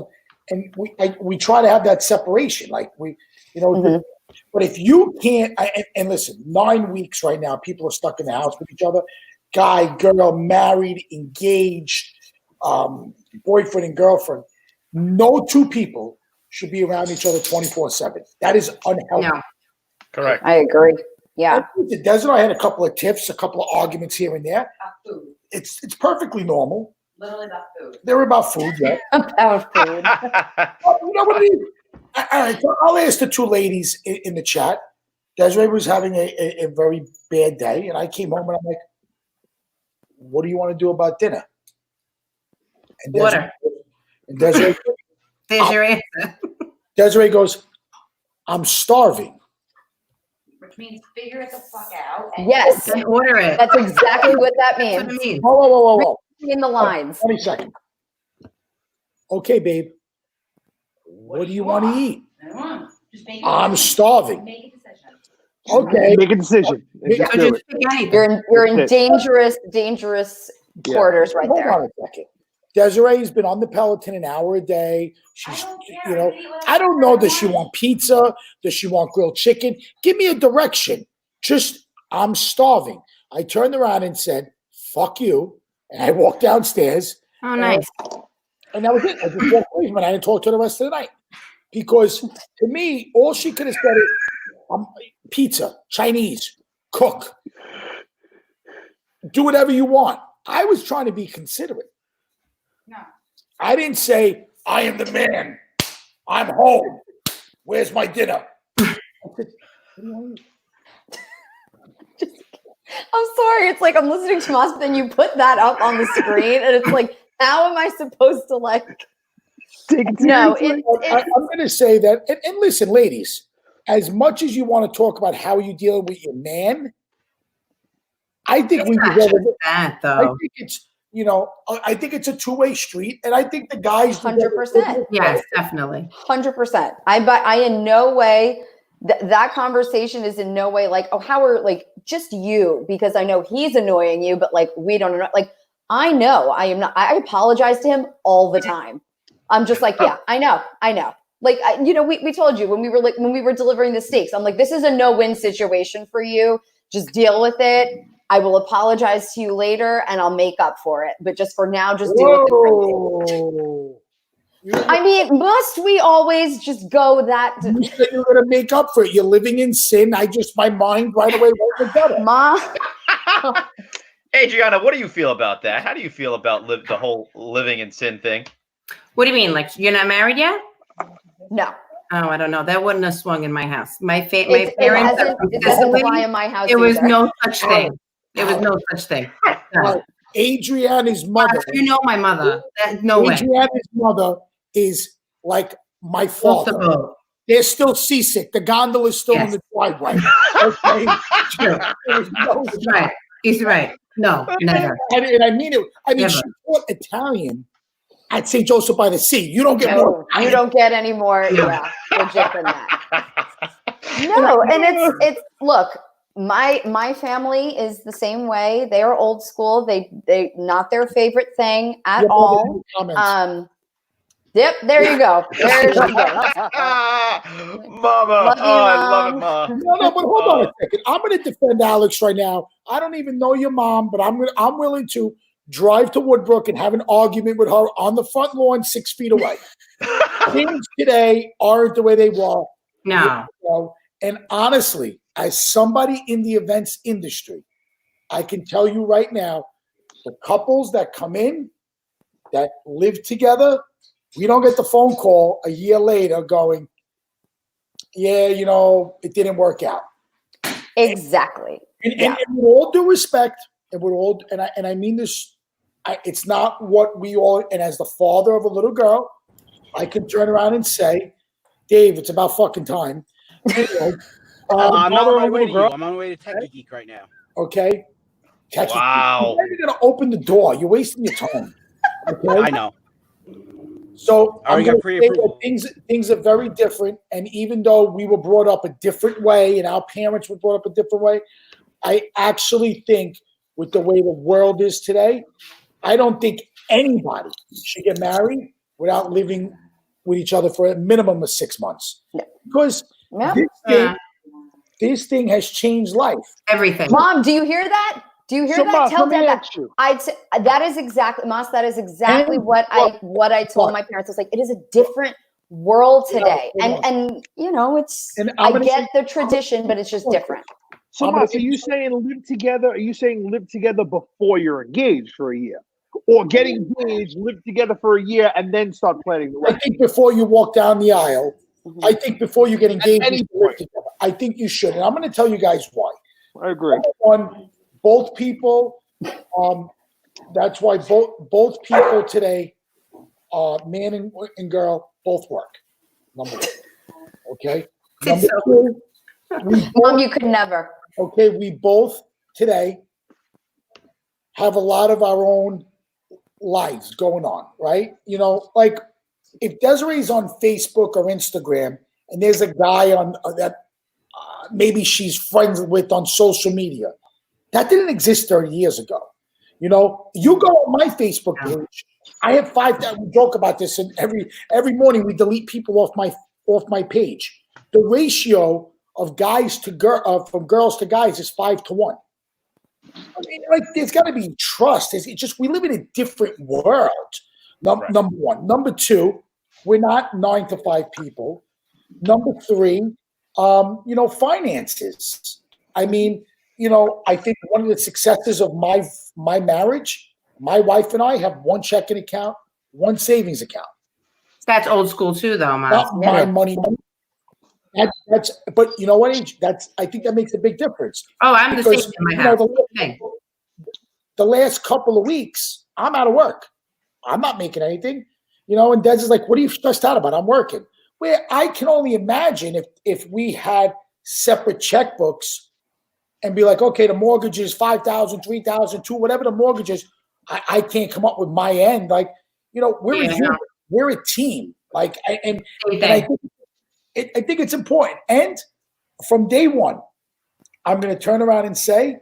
and we try to have that separation, like Mhm. But if you can't, and listen, 9 weeks right now, people are stuck in the house with each other. Guy, girl, married, engaged, boyfriend and girlfriend. No two people should be around each other 24/7. That is unhealthy. No. Correct. I agree. Yeah. Des and I had a couple of tiffs, a couple of arguments here and there. It's perfectly normal. Literally about food. They're about food, yeah. About food. Well, you know what it is? All right, so I'll ask the two ladies in the chat. Desiree was having a very bad day, and I came home and I'm like, "What do you want to do about dinner?" And Water. Desiree, There's your answer. Desiree goes, "I'm starving." Which means figure it the fuck out. And Yes. And order it. That's exactly what that That's what means. it means. Whoa. In the lines. 20 seconds. Okay, babe. What do you want to eat? I don't know. Just make I'm starving. Make a decision. Okay. Make a decision. And just So do just it. pick anything. You're in That's it. dangerous Yeah. quarters right Hold there. on a second. Desiree's been on the Peloton an hour a day. She's, I don't care. I don't know. Does she want pizza? Does she want grilled chicken? Give me a direction. Just, I'm starving. I turned around and said, "Fuck you." And I walked downstairs. Oh, nice. And that was it. I just walked away from it. I didn't talk to her the rest of the night. Because to me, all she could have said is, pizza, Chinese, cook. Do whatever you want. I was trying to be considerate. No. I didn't say, "I am the man. I'm home. Where's my dinner?" I'm sorry. It's like I'm listening to Moss, but then you put that up on the screen, and it's like, how am I supposed to Take it No, seriously. I'm going to say that, and listen, ladies, as much as you want to talk about how you deal with your man, I think It's we not deserve just it. that, I though. think it's, I think it's a two-way street, and I think the guys. 100%. Yes, definitely. 100%. I in no way that conversation is in no way like, "Oh, how are like just you," because I know he's annoying you, but like we don't know. Like I know I am not. I apologize to him all the time. I'm just like, yeah, I know. Like we told you when we were delivering the steaks. I'm like, this is a no-win situation for you. Just deal with it. I will apologize to you later, and I'll make up for it. But just for now, just deal with it. Whoa. I mean, must we always just go that? You said you're going to make up for it. You're living in sin. My mind right away went to gutter. Ma, Adriana, what do you feel about that? How do you feel about the whole living in sin thing? What do you mean? Like you're not married yet? no. Oh, I don't know. That wouldn't have swung in my house. My It parents. doesn't fly in my house. There was either. no such thing. There was no such thing. No. Adriana's mother. You know my mother. No way. Adriana's mother is like my Off father. the boat. They're still seasick. The gondola is still in the driveway. Okay? True. There was no He's right. He's right. No, never. and I mean it. I mean, Never. she taught Italian at St. Joseph by the Sea. You don't get more. No, you don't get any more, legit than that. No, and it's look, my family is the same way. They are old school. They not their favorite thing at Your all. mother in the comments. Yep, there you go. There you go. Mama. Love you, I love it, Mom. Ma. No, but hold on a second. I'm going to defend Alex right now. I don't even know your mom, but I'm willing to drive to Woodbrook and have an argument with her on the front lawn 6 feet away. Things today aren't the way they were. No. And honestly, as somebody in the events industry, I can tell you right now, the couples that come in, that live together, we don't get the phone call a year later going, yeah, it didn't work out. Exactly. And with all due respect, and I mean this, it's not what we all, and as the father of a little girl, I can turn around and say, Dave, it's about fucking time. Anyway, I'm on my way to you. I'm on my way to Tech Geek right now. Okay. Wow. You're never gonna open the door. You're wasting your time. Okay. I know. So I already got pre-approval. Things are very different, and even though we were brought up a different way, and our parents were brought up a different way, I actually think with the way the world is today, I don't think anybody should get married without living with each other for a minimum of 6 months, because this thing has changed life. Everything. Mom, do you hear that? Do you hear that? Mas, Tell let me Dad that. ask you. I'd say that is exactly, Mas. That is exactly what I told my parents. I was like, it is a different world today, and it's. I get the tradition, but it's just different. So, Mas, are you saying live together? Are you saying live together before you're engaged for a year, or get engaged, live together for a year, and then start planning the wedding? I think before you walk down the aisle, I think before you get engaged, you should live together. I think you should, and I'm going to tell you guys why. I agree. Number one, both people. That's why both people today, man and girl, both work. Number one. Okay. Number two, Mom, you could never. Okay, we both today have a lot of our own lives going on, right? Like if Desiree's on Facebook or Instagram, and there's a guy on that maybe she's friends with on social media, that didn't exist 30 years ago. You go on my Facebook page. I have 5,000. We joke about this, and every morning we delete people off my page. The ratio of guys to from girls to guys is 5 to 1. I mean, like there's got to be trust. It's just we live in a different world. Number one. Number two, we're not 9 to 5 people. Number three, finances. I mean, I think one of the successes of my marriage, my wife and I have one checking account, one savings account. That's old school too, though, Mas. Not my money. But you know what? I think that makes a big difference. Oh, I'm the same in my house. The last couple of weeks, I'm out of work. I'm not making anything. And Des is like, "What are you stressed out about? I'm working." Where I can only imagine if we had separate checkbooks and be like, okay, the mortgage is 5,000, 3,000, 2, whatever the mortgage is. I can't come up with my end. Like, we're a unit. We're a team. Like, and I think it's important. And from day one, I'm going to turn around and say,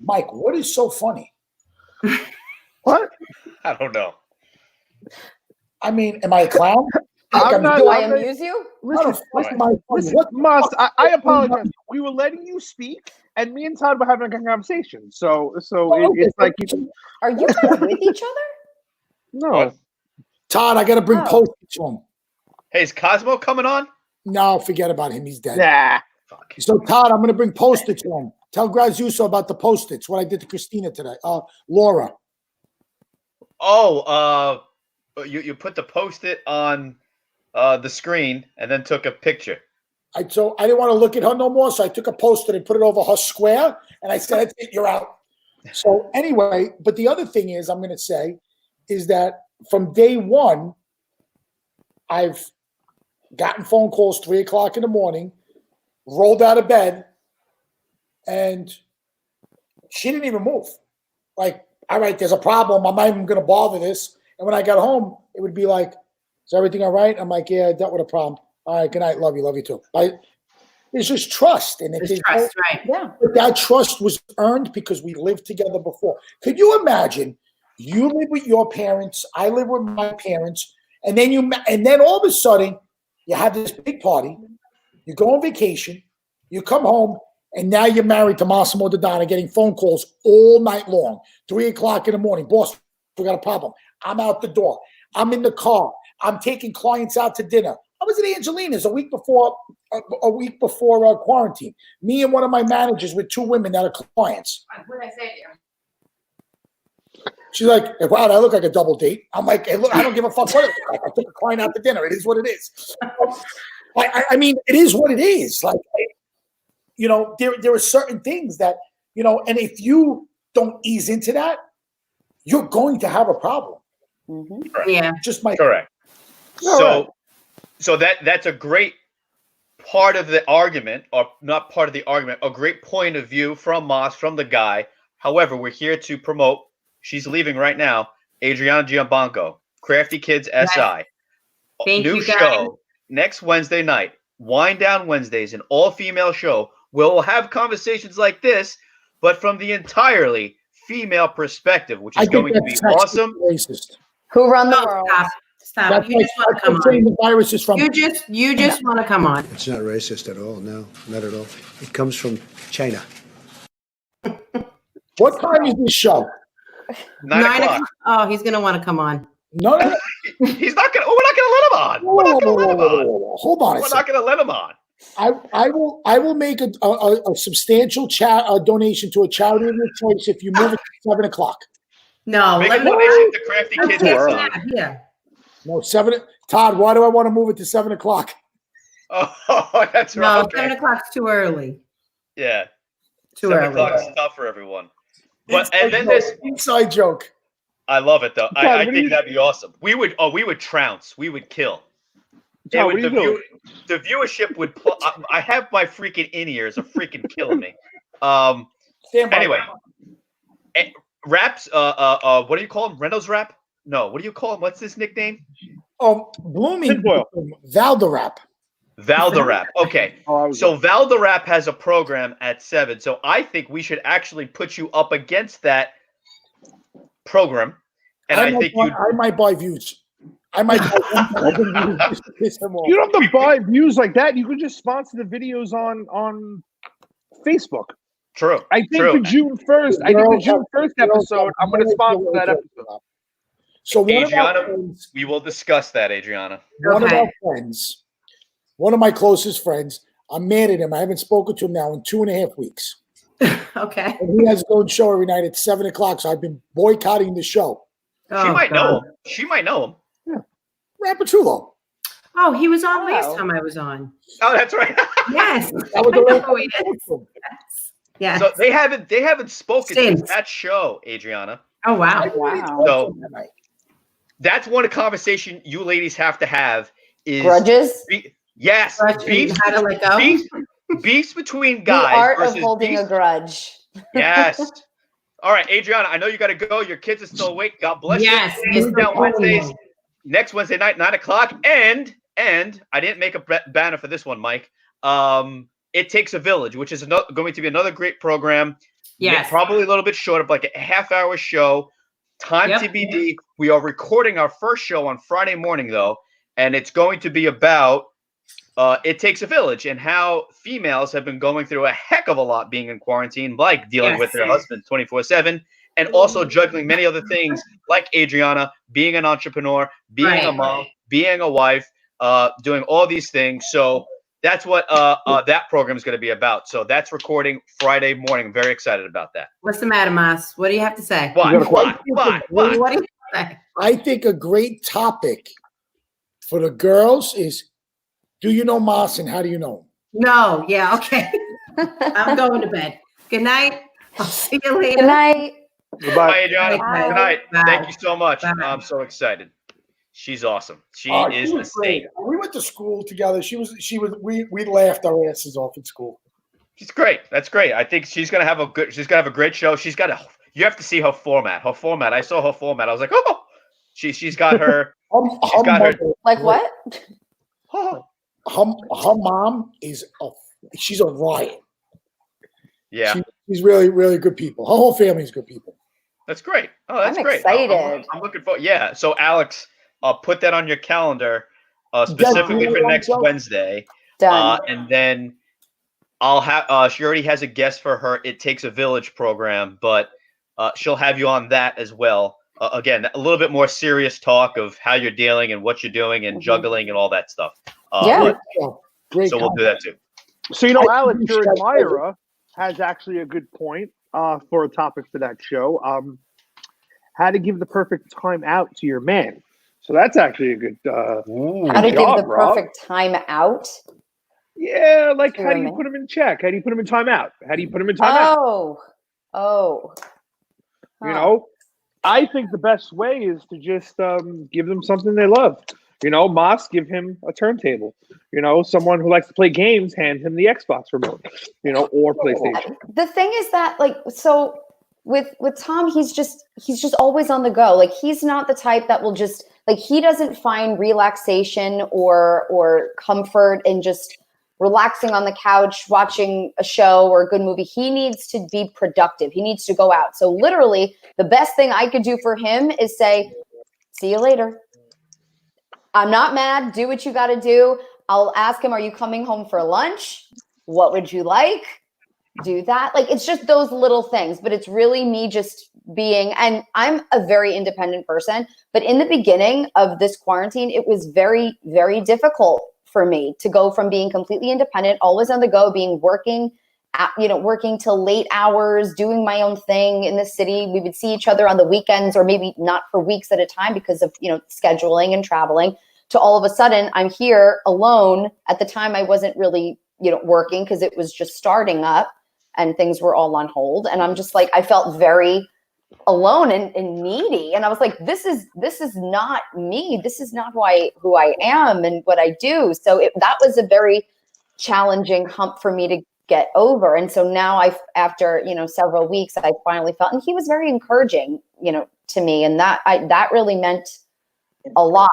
Mike, what is so funny? What? I don't know. I mean, am I a clown? Do I amuse you? Listen, Mas, I apologize. We were letting you speak, and me and Todd were having a conversation. So it's like Are you guys with each other? No. What? Todd, I got to bring Post-its to him. Hey, is Cosmo coming on? No, forget about him. He's dead. Nah. Fuck. So, Todd, I'm going to bring Post-its to him. Tell Grazuso about the Post-its, what I did to Christina today. Laura. Oh, you put the Post-it on the screen and then took a picture. So I didn't want to look at her no more, so I took a Post-it and put it over her square, and I said, "That's it, you're out." So anyway, but the other thing is, I'm going to say, is that from day one, I've gotten phone calls 3 o'clock in the morning, rolled out of bed, and she didn't even move. Like, all right, there's a problem. I'm not even going to bother this. And when I got home, it would be like, is everything all right? I'm like, yeah, I dealt with a problem. All right, good night. Love you too. It's just trust. And It's trust, right? Yeah. but that trust was earned because we lived together before. Could you imagine you live with your parents, I live with my parents, and then all of a sudden you have this big party, you go on vacation, you come home, and now you're married to Massimo Dodonna, getting phone calls all night long, 3 o'clock in the morning. Boss, we got a problem. I'm out the door. I'm in the car. I'm taking clients out to dinner. I was at Angelina's a week before quarantine. Me and one of my managers with 2 women that are clients. What did I say to you? She's like, wow, I look like a double date. I'm like, hey, look, I don't give a fuck what it looks like. I took a client out to dinner. It is what it is. I mean, it is what it is. Like, you know, there are certain things that, you know, and if you don't ease into that, you're going to have a problem. Mm-hmm. Yeah. Just my Correct. So that's a great part of the argument, or not part of the argument, a great point of view from Moss, from the guy. However, we're here to promote, she's leaving right now, Adriana Giambanco, Crafty Kids SI. Thank New you, guys. show next Wednesday night, Wind Down Wednesdays, an all-female show. We'll have conversations like this, but from the entirely female perspective, which is going to be awesome. Racist. Who run the Oh, world? Stop. That's You like, just want to come saying on. the virus is from. You just want to come on. It's not racist at all. No, not at all. It comes from China. What time is this show? 9 o'clock. Oh, he's gonna want to come on. No. He's not gonna. Oh, we're not gonna let him on. We're not gonna let him on. Hold on. We're not gonna let him on. I will make a substantial donation to a charity of your choice if you move it to 7 o'clock. No, Make a let me. donation to Crafty Kids SI. Yeah. No, 7. Todd, why do I want to move it to 7 o'clock? Oh, that's right. No, Okay. 7 o'clock's too early. Yeah. Too 7 early. o'clock is tough for everyone. But and then there's inside joke. I love it though. Todd, I what think that'd be awesome. We would trounce. We would kill. Todd, what are you doing? The viewership would. I have my freaking in-ears are freaking killing me. Anyway, raps. What do you call him? Reynolds rap? No. What do you call him? What's his nickname? Blooming Valderrap. Valderrap. Okay. So Valderrap has a program at 7. So I think we should actually put you up against that program. And I think I might buy views. I might buy You don't have to buy views like that. You can just sponsor the videos on Facebook. True. I think True. the June 1st. I think the June 1st episode. I'm going to sponsor that episode. So Adriana, we will discuss that, Adriana. One of our friends, one of my closest friends, I'm mad at him. I haven't spoken to him now in 2.5 weeks. Okay. And he has his own show every night at 7 o'clock. So I've been boycotting the show. She might know him. She might know him. Yeah. Rapatullo. Oh, he was on last time I was on. Oh, that's right. Yes. That was the last. Yes. So they haven't spoken Since. since that show, Adriana. Oh wow. So that's one conversation you ladies have to have is Grudges? Yes. Beefs, how to let go? Beefs between The guys art of versus holding beefs. a grudge. Yes. All right, Adriana, I know you got to go. Your kids are still awake. God bless Yes, you. Mr. Down Wednesdays, Coleman. next Wednesday night, 9 o'clock. And I didn't make a banner for this one, Mike. It Takes a Village, which is going to be another great program. Yes. Probably a little bit short of like a half-hour show. Time TBD. We are recording our first show on Friday morning, though, and it's going to be about It Takes a Village and how females have been going through a heck of a lot being in quarantine, like dealing with their husbands 24/7, and also juggling many other things like Adriana, being an entrepreneur, being a mom, being a wife, doing all these things. So that's what that program is going to be about. So that's recording Friday morning. I'm very excited about that. What's the matter, Mas? What do you have to say? What do you say? I think a great topic for the girls is, do you know Moss and how do you know him? No. Yeah. Okay. I'm going to bed. Good night. I'll see you later. Good night. Goodbye, Adriana. Bye. Good night. Bye. Thank you so much. Bye. I'm so excited. She's awesome. She She is the was great. same. We went to school together. We laughed our asses off in school. She's great. That's great. I think she's gonna have a great show. You have to see her format. I saw her format. I was like, oh, she's got her. She's got her. Like what? Her mom she's a riot. Yeah. She's really, really good people. Her whole family's good people. That's great. Oh, that's I'm great. excited. I'm looking forward. Yeah. So Alex, put that on your calendar, specifically for next Wednesday. Done. And then I'll have. She already has a guest for her It Takes a Village program, but she'll have you on that as well. Again, a little bit more serious talk of how you're dealing and what you're doing and juggling and all that stuff. Yeah. Great. So we'll do that too. So, Alex, your admirer has actually a good point for a topic for that show. How to give the perfect time out to your man. So that's actually a good how to give the perfect time out? Yeah, like how do you put him in check? How do you put him in timeout? How do you put him in timeout? Oh. I think the best way is to just give them something they love. Moss, give him a turntable. Someone who likes to play games, hand him the Xbox remote, or PlayStation. The thing is that, so with Tom, he's just always on the go. Like, he's not the type that will just, he doesn't find relaxation or comfort in just relaxing on the couch, watching a show or a good movie. He needs to be productive. He needs to go out. So literally, the best thing I could do for him is say, see you later. I'm not mad. Do what you got to do. I'll ask him, are you coming home for lunch? What would you like? Do that. It's just those little things, but it's really me just being, and I'm a very independent person, but in the beginning of this quarantine, it was very, very difficult for me to go from being completely independent, always on the go, working till late hours, doing my own thing in the city. We would see each other on the weekends or maybe not for weeks at a time because of, scheduling and traveling, to all of a sudden I'm here alone. At the time I wasn't really, working because it was just starting up and things were all on hold. And I'm just I felt very alone and needy. And I was like, this is not me. This is not who I am and what I do. So that was a very challenging hump for me to get over. And so now after, several weeks, I finally felt, and he was very encouraging, to me. And that really meant a lot.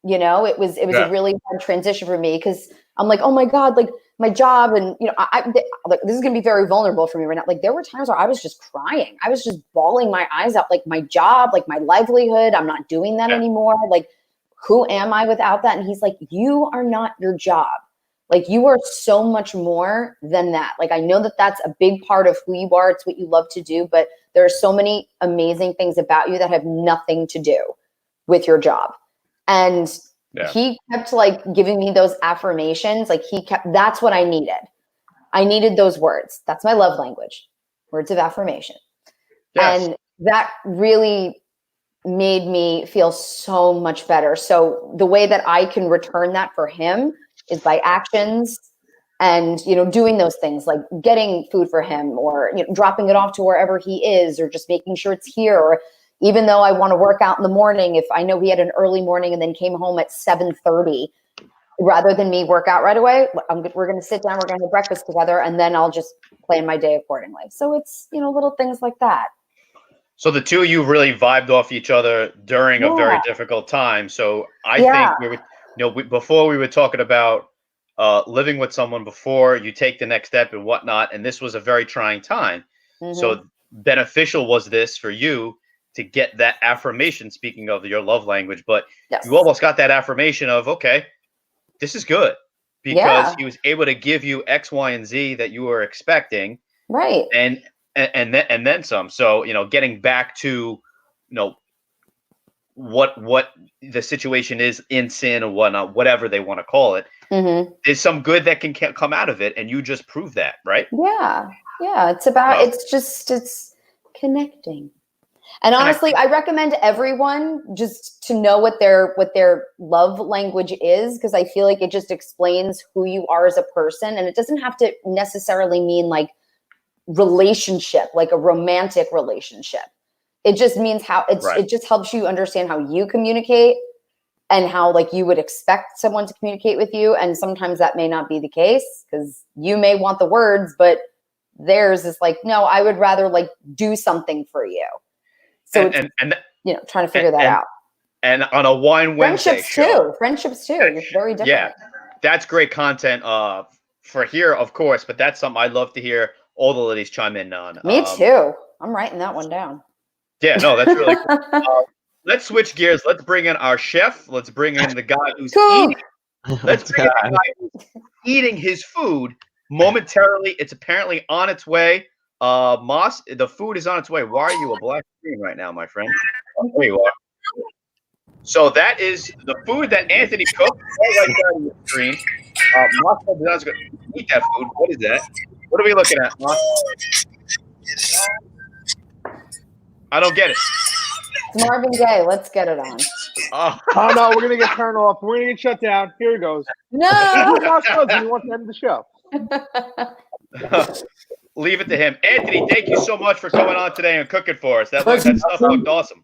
It was a really hard transition for me because I'm like, oh my God, my job. And, this is going to be very vulnerable for me right now. There were times where I was just crying. I was just bawling my eyes out, my job, my livelihood. I'm not doing that anymore. Who am I without that? And he's like, you are not your job. You are so much more than that. I know that that's a big part of who you are. It's what you love to do, but there are so many amazing things about you that have nothing to do with your job. And he kept giving me those affirmations. That's what I needed. I needed those words. That's my love language, words of affirmation. Yes. And that really made me feel so much better. So the way that I can return that for him is by actions and, doing those things like getting food for him or dropping it off to wherever he is or just making sure it's here. Or even though I want to work out in the morning, if I know he had an early morning and then came home at 7:30, rather than me work out right away, we're going to sit down, we're going to have breakfast together, and then I'll just plan my day accordingly. So it's, little things like that. So the two of you really vibed off each other during a very difficult time. So I think we were, before we were talking about living with someone before you take the next step and whatnot, and this was a very trying time. Mm-hmm. So beneficial was this for you to get that affirmation, speaking of your love language, but you almost got that affirmation of, okay, this is good because he was able to give you X, Y, and Z that you were expecting. Right. And then some. So, getting back to, what the situation is in sin or whatnot, whatever they want to call it, there's some good that can come out of it. And you just prove that, right? Yeah. Yeah. It's connecting. And honestly, I recommend everyone just to know what their love language is, because I feel like it just explains who you are as a person. And it doesn't have to necessarily mean relationship, like a romantic relationship. It just means it just helps you understand how you communicate and how like you would expect someone to communicate with you. And sometimes that may not be the case because you may want the words, but theirs is like, no, I would rather like do something for you. So and trying to figure that out. And on a Wine Wednesday Friendships too. You're very different. Yeah, that's great content for here, of course, but that's something I'd love to hear all the ladies chime in on. Me too. I'm writing that one down. Yeah, no, that's really cool. Let's switch gears. Let's bring in our chef. Let's bring in the guy who's eating. Let's bring in the guy who's eating his food momentarily. It's apparently on its way. Moss, the food is on its way. Why are you a black screen right now, my friend? There you are. So that is the food that Anthony cooked right there on the screen. Moss is going to eat that food. What is that? What are we looking at, Moss? I don't get it. It's Marvin Gaye. Let's get it on. Oh no, we're gonna get turned off. We're gonna get shut down. Here he goes. No. He wants to end the show. Leave it to him. Anthony, thank you so much for coming on today and cooking for us. That stuff looked awesome.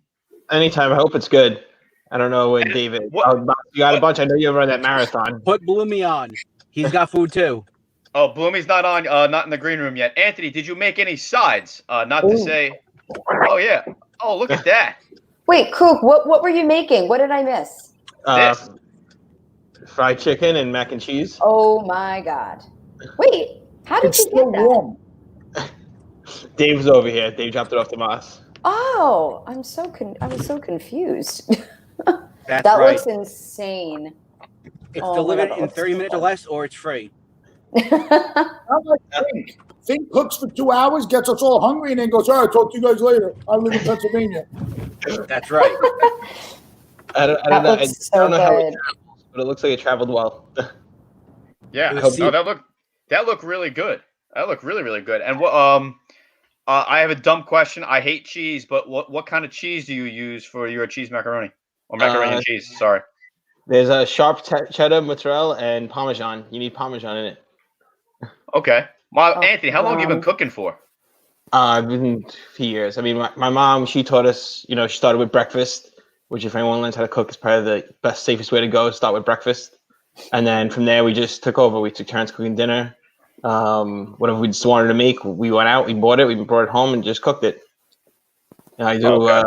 Anytime. I hope it's good. I don't know when David. You got a bunch. I know you run that marathon. Put Bloomy on. He's got food too. Oh, Bloomy's not on. Not in the green room yet. Anthony, did you make any sides? Not to say. Oh yeah. Oh, look at that. Wait, Cook, what were you making? What did I miss? Fried chicken and mac and cheese. Oh my God. Wait, how did you get that? Warm. Dave's over here. Dave dropped it off to Moss. Oh, I was so confused. That's that right. looks insane. It's delivered in 30 minutes or less, or it's free. I'm like Fink. Fink cooks for 2 hours, gets us all hungry, and then goes, all right, talk to you guys later. I live in Pennsylvania. That's right. I don't know how it travels, but it looks like it traveled well. Yeah, that looked really good. That looked really, really good. And I have a dumb question. I hate cheese, but what kind of cheese do you use for your cheese macaroni? Or macaroni and cheese, sorry. There's a sharp cheddar, mozzarella, and Parmesan. You need Parmesan in it. Okay. Anthony, how long have you been cooking for? Been a few years. I mean, my mom, she taught us, she started with breakfast, which if anyone learns how to cook is probably the best, safest way to go, start with breakfast. And then from there, we just took over. We took turns cooking dinner. Whatever we just wanted to make, we went out, we bought it home and just cooked it. And I do a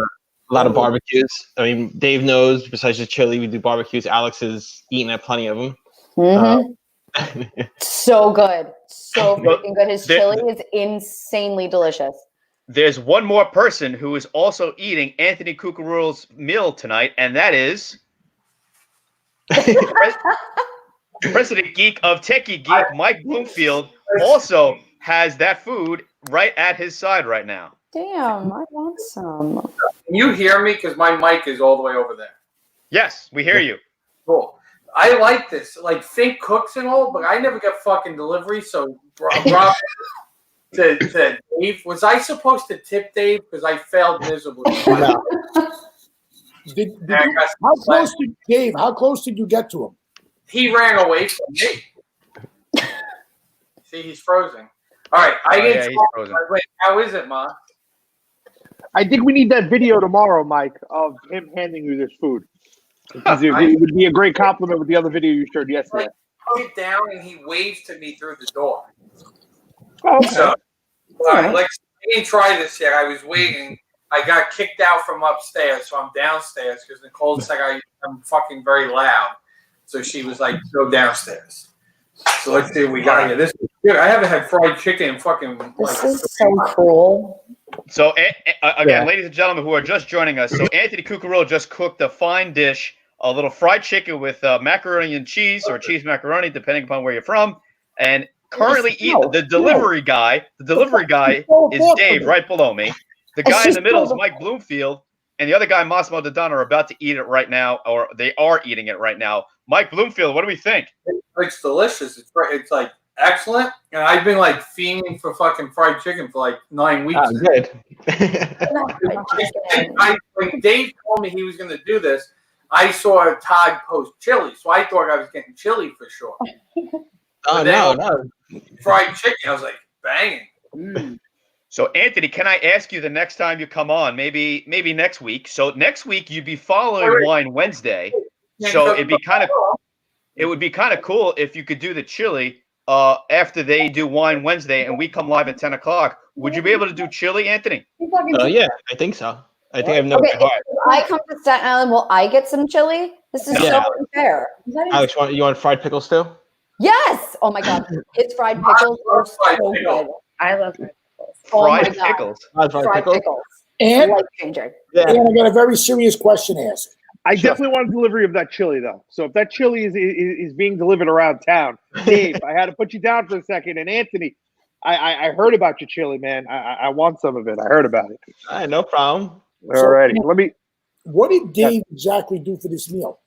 lot of barbecues. I mean, Dave knows, besides the chili, we do barbecues. Alex has eaten at plenty of them. Mm-hmm. So good. So freaking good. His chili is insanely delicious. There's one more person who is also eating Anthony Cucarule's meal tonight, and that is President Geek of Techie Geek, Mike Bloomfield, also has that food right at his side right now. Damn, I want some. Can you hear me? Because my mic is all the way over there. Yes, we hear you. Cool. I like this. Like, Fink cooks and all, but I never get fucking delivery. So, Rob, to Dave, was I supposed to tip Dave? Because I failed miserably. How close did you get to him? He ran away from me. See, he's frozen. All right, he's frozen. Wait, how is it, Ma? I think we need that video tomorrow, Mike, of him handing you this food. Because it would be a great compliment with the other video you showed yesterday. Like, put it down and he waves to me through the door. Oh, okay. So, all right, I didn't try this yet. I was waiting. I got kicked out from upstairs, so I'm downstairs because Nicole said I'm fucking very loud. So she was like, go downstairs. So let's see what we got here. This is good. I haven't had fried chicken in fucking. This is so cool. So, again, ladies and gentlemen who are just joining us, so Anthony Cucarullo just cooked a fine dish, a little fried chicken with macaroni and cheese, or cheese macaroni, depending upon where you're from. And currently, the delivery guy is Dave, right below me. The guy in the middle is Mike Bloomfield, and the other guy, Massimo Dodonna, are about to eat it right now, or they are eating it right now. Mike Bloomfield, what do we think? It's delicious. It's like excellent. And I've been like fiending for fucking fried chicken for like 9 weeks. Oh, good. When Dave told me he was going to do this, I saw Todd post chili, so I thought I was getting chili for sure. Oh, no. Fried chicken, I was like, banging. So, Anthony, can I ask you the next time you come on, maybe next week? So next week you'd be following Wine Wednesday, So it would be kind of cool if you could do the chili after they do Wine Wednesday and we come live at 10 o'clock. Would you be able to do chili, Anthony? Yeah, I think so. I think I've known Okay, it hard. if I come to Staten Island, will I get some chili? This is so unfair. Alex, you want fried pickles too? Yes. Oh my God, his fried pickles are so good. I love fried pickles. Fried pickles. Fried pickles. And, Life changer. and I got a very serious question to ask. I definitely want a delivery of that chili, though. So if that chili is being delivered around town, Dave, I had to put you down for a second. And Anthony, I heard about your chili, man. I want some of it. I heard about it. All right, no problem. All righty. Let me. What did Dave exactly do for this meal?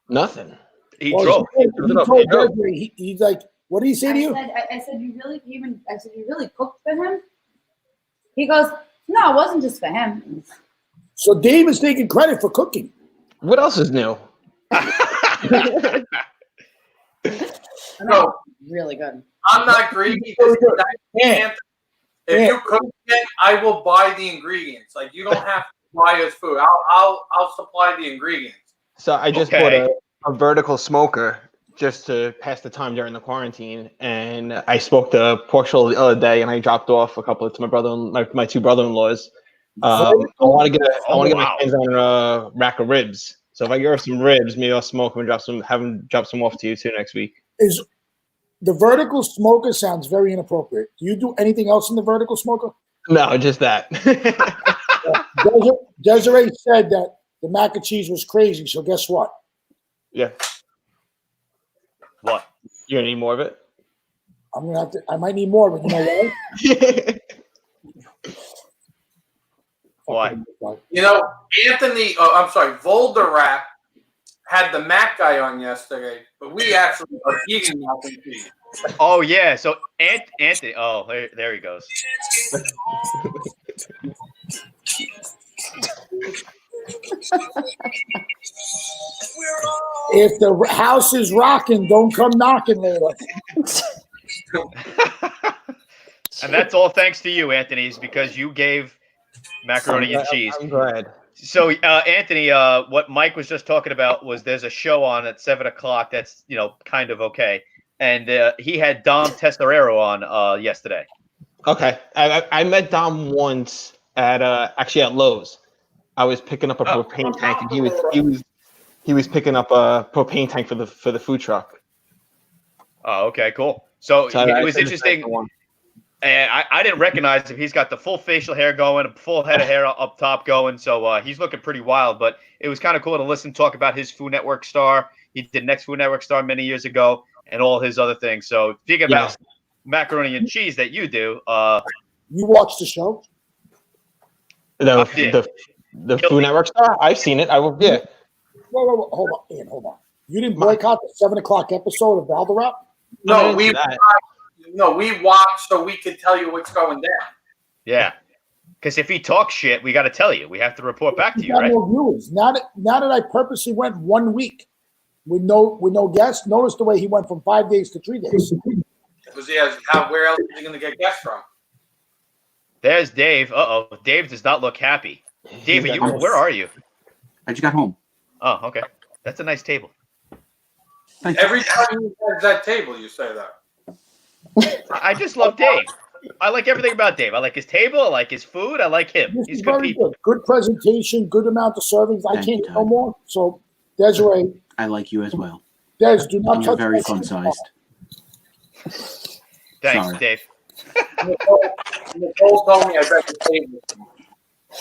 Nothing. He drove. He told Desiree, he's like, what did he say to you? I said, you really cooked for him? He goes, no, it wasn't just for him. So Dave is taking credit for cooking. What else is new? No, really good. I'm not greedy. If you cook it, I will buy the ingredients. Like, you don't have to buy us food. I'll supply the ingredients. So I just bought a vertical smoker just to pass the time during the quarantine, and I spoke to Portugal the other day, and I dropped off a couple to my brother, my two brother-in-laws. I want to get my hands on a rack of ribs. So if I get some ribs, maybe I'll smoke them and have them drop some off to you too next week. Is the vertical smoker sounds very inappropriate. Do you do anything else in the vertical smoker? No, just that. Desiree said that the mac and cheese was crazy. So guess what? Yeah. What? You gonna need more of it? I'm gonna have to. I might need more, but you know why? Why? You know, Volderac had the Mac guy on yesterday, but we actually are eating mac and cheese. Oh yeah, so Anthony. Oh, there he goes. If the house is rocking, don't come knocking later. And that's all thanks to you, Anthony, is because you gave macaroni and cheese. I'm glad. So, Anthony, what Mike was just talking about was there's a show on at 7 o'clock that's, kind of okay. And he had Dom Tesserero on yesterday. Okay. I met Dom once at actually at Lowe's. I was picking up a propane tank, and he was picking up a propane tank for the food truck. Oh, okay, cool. So it was interesting. And I didn't recognize him. He's got the full facial hair going, a full head of hair up top going. So he's looking pretty wild. But it was kind of cool to listen talk about his Food Network star. He did Next Food Network star many years ago and all his other things. So speaking about macaroni and cheese that you do. You watched the show? The Food Network star? I've seen it. Yeah. Whoa, hold on, Ian, hold on. You didn't boycott the 7 o'clock episode of Valderrap? No, we watched so we could tell you what's going down. Yeah, because if he talks shit, we got to tell you. We have to report back to you, right? No viewers. Now that I purposely went 1 week with no guests, notice the way he went from 5 days to 3 days. Because where else is he going to get guests from? There's Dave. Dave does not look happy. Dave, where are you? I just got home. Oh, okay. That's a nice table. Every time you have that table, you say that. I just love Dave. I like everything about Dave. I like his table. I like his food. I like him. He's good people. Good presentation, good amount of servings. I can't eat no more. So, Desiree. I like you as well. Des, do not touch. You're very fun-sized. Thanks, Sorry. Dave. Nicole told me I better save this.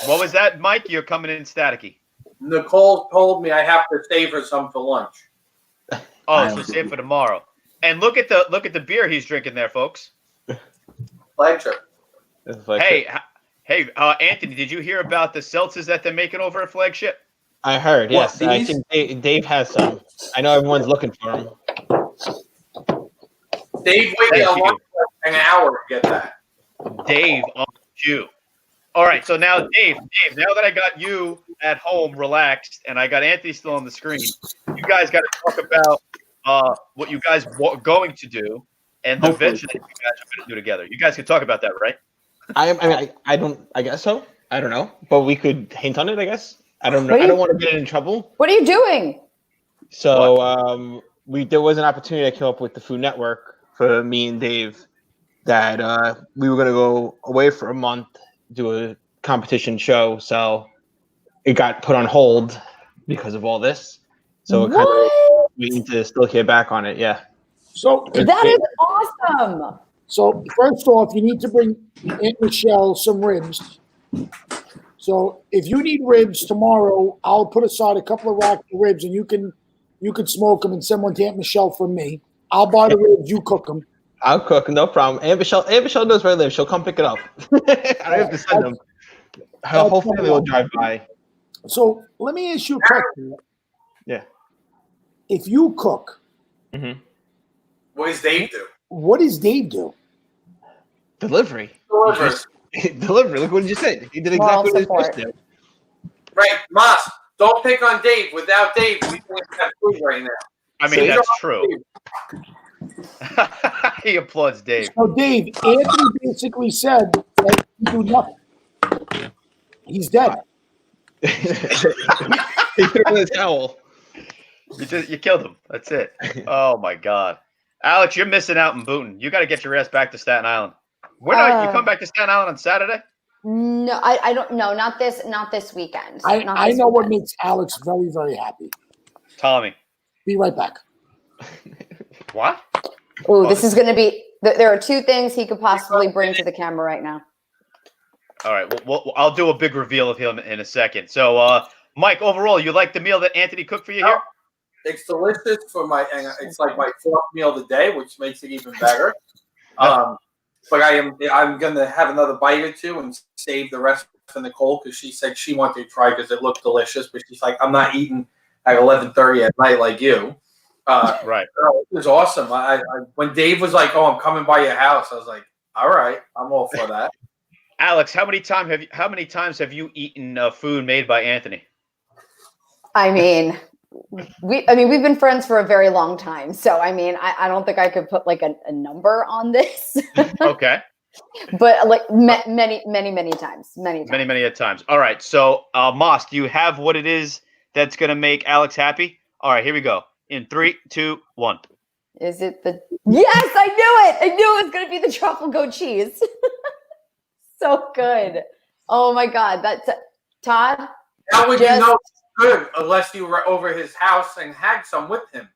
What was that, Mike? You're coming in staticky. Nicole told me I have to save her some for lunch. Oh, so save for tomorrow. And look at the beer he's drinking there, folks. Flagship. Hey, Anthony, did you hear about the seltzers that they're making over at Flagship? I heard, yes. I think Dave has some. I know everyone's looking for them. Dave waited an hour to get that. Dave, on you. All right, so now, Dave, now that I got you at home relaxed and I got Anthony still on the screen, you guys got to talk about what you guys are going to do and the venture that you guys are going to do together. You guys can talk about that, right? I guess so. I don't know, but we could hint on it, I guess. I don't know. I don't want to get in trouble. What are you doing? So there was an opportunity that came up with the Food Network for me and Dave that we were going to go away for a month, do a competition show. So it got put on hold because of all this. So it kind of we need to still hear back on it. Yeah. So That is awesome. So first off, you need to bring Aunt Michelle some ribs. So if you need ribs tomorrow, I'll put aside a couple of racks of ribs, and you can smoke them and send one to Aunt Michelle from me. I'll buy the ribs, you cook them. I'll cook, no problem. Aunt Michelle knows where I live. She'll come pick it up. I don't have to send them. Her whole family will drive by. So let me ask you a question. Yeah. If you cook, What does Dave do? what does Dave do? Delivery. Delivery. Look what you said. He did exactly what he was supposed to do. Right, Moss. Don't pick on Dave. Without Dave, we wouldn't have food right now. I mean, that's true. He applauds Dave. So Dave, Anthony basically said that you do nothing. He's dead. He threw in the towel. You killed him. That's it. Oh my God, Alex, you're missing out in Boonton. You got to get your ass back to Staten Island. When you come back to Staten Island on Saturday? No, I don't know. Not this weekend. I know what makes Alex very, very happy. Tommy. Be right back. What? Oh, this is going to be. There are two things he could possibly bring to the camera right now. All right. Well, I'll do a big reveal of him in a second. So, Mike, overall, you like the meal that Anthony cooked for you here? It's delicious it's like my fourth meal of the day, which makes it even better. But I'm gonna have another bite or two and save the rest for Nicole because she said she wanted to try because it looked delicious. But she's like, I'm not eating at 11:30 at night like you. Right. It was awesome. When Dave was like, "Oh, I'm coming by your house," I was like, "All right, I'm all for that." Alex, how many times have you eaten food made by Anthony? I mean, we've been friends for a very long time, so I mean, I don't think I could put like a number on this. Okay. But like many times. Many times. All right. So, Moss, do you have what it is that's gonna make Alex happy? All right, here we go. In 3, 2, 1. Is it the? Yes, I knew it. I knew it was gonna be the truffle goat cheese. So good. Oh my God, that's Todd. How would you know it's good unless you were over his house and had some with him?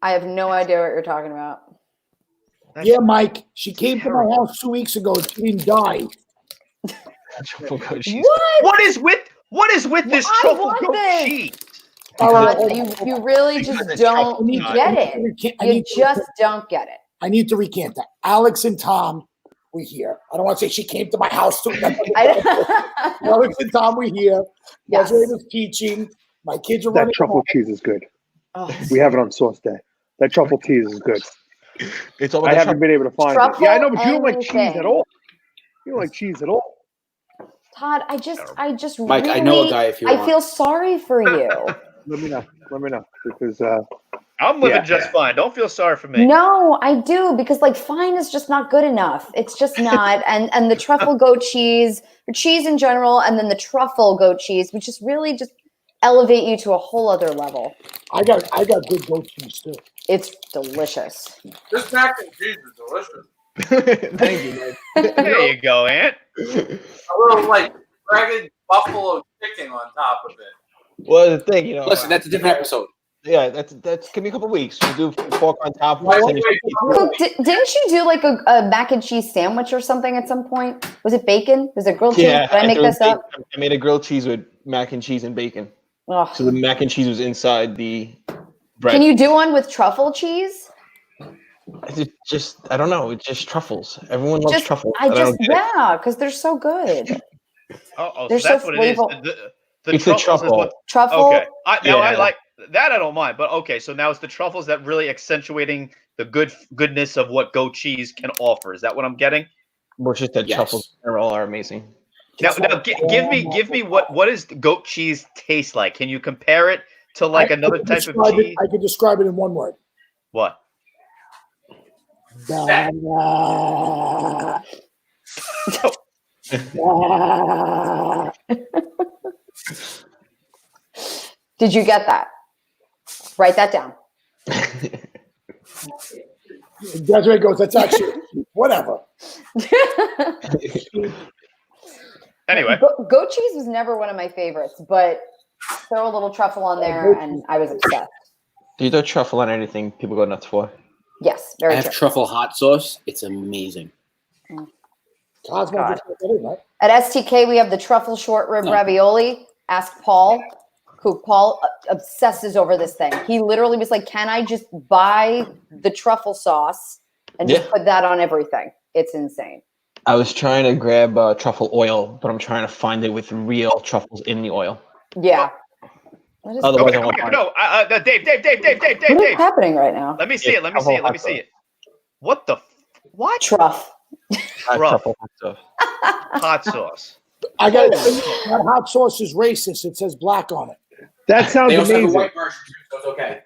I have no idea what you're talking about. Yeah, Mike. She came to my house 2 weeks ago. She didn't die. What is with this truffle goat cheese? Todd, you really just don't get it. You just don't get it. I need to recant that. Alex and Tom were here. I don't want to say she came to my house. Alex and Tom were here. Yes. Desiree was teaching. My kids are running. That truffle cheese is good. Oh, we have it on sauce day. That truffle cheese is good. It's all I haven't been able to find it. Yeah, I know, but you don't like cheese anything. at all. You don't like cheese at all. Todd, I just Mike, really, I know a guy if you I want. feel sorry for you. Let me know because I'm living just fine. Don't feel sorry for me. No, I do, because like fine is just not good enough. It's just not. And the truffle goat cheese, or cheese in general, and then the truffle goat cheese, which just really just elevate you to a whole other level. I got good goat cheese too. It's delicious. This mac and cheese is delicious. Thank you, man. There you go, Ant. A little like ragged buffalo chicken on top of it. Well, the thing, Listen, that's a different episode. Yeah, that's give me a couple weeks. We'll do pork on top. Didn't you do like a mac and cheese sandwich or something at some point? Was it bacon? Was it grilled cheese? Did I make this up? I made a grilled cheese with mac and cheese and bacon. Ugh. So the mac and cheese was inside the bread. Can you do one with truffle cheese? It's just I don't know. It's just truffles. Everyone loves truffles. Because they're so good. They're so that's what flavorful. it is. The It's the truffle. Truffle. Okay. I like that. I don't mind. But okay, so now it's the truffles that really accentuating the goodness of what goat cheese can offer. Is that what I'm getting? Well, it's just that truffles all are amazing. Now give me what does goat cheese taste like? Can you compare it to like another type of cheese? I could describe it in one word. What? Did you get that? Write that down. Desiree goes, that's actually whatever. Anyway, Goat cheese was never one of my favorites, but throw a little truffle on there, and I was obsessed. Do you throw truffle on anything people go nuts for? Yes, I very have true. truffle hot sauce. It's amazing. Cosmo God. just got that in, right? At STK, we have the truffle short rib ravioli. Ask Paul, who Paul obsesses over this thing. He literally was like, "Can I just buy the truffle sauce and just put that on everything?" It's insane. I was trying to grab truffle oil, but I'm trying to find it with real truffles in the oil. Yeah. Otherwise, I won't find it. No, Dave. What is happening right now? Let me see it. Let me see it. What the? What? Truff. Truffle hot sauce. Hot sauce. I got that hot sauce is racist. It says black on it. That sounds They also have a amazing. white version too, so it's okay.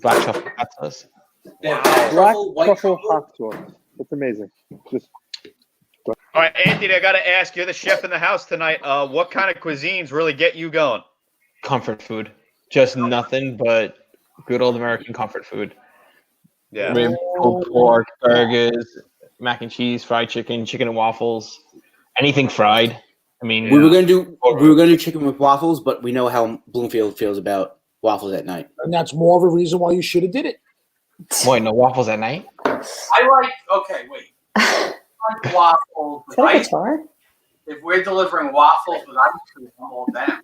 Black truffle hot sauce. They have Black truffle, white truffle truffle. hot sauce. That's amazing. Just All right, Anthony, I got to ask, you're the chef in the house tonight. What kind of cuisines really get you going? Comfort food. Just nothing but good old American comfort food. Yeah. Rib, pulled pork, burgers, mac and cheese, fried chicken, chicken and waffles, anything fried. I mean, We were gonna do chicken with waffles, but we know how Bloomfield feels about waffles at night. And that's more of a reason why you should have did it. Wait, no waffles at night? Okay, wait. I like waffles with ice cream. If we're delivering waffles with ice cream, I'm all down.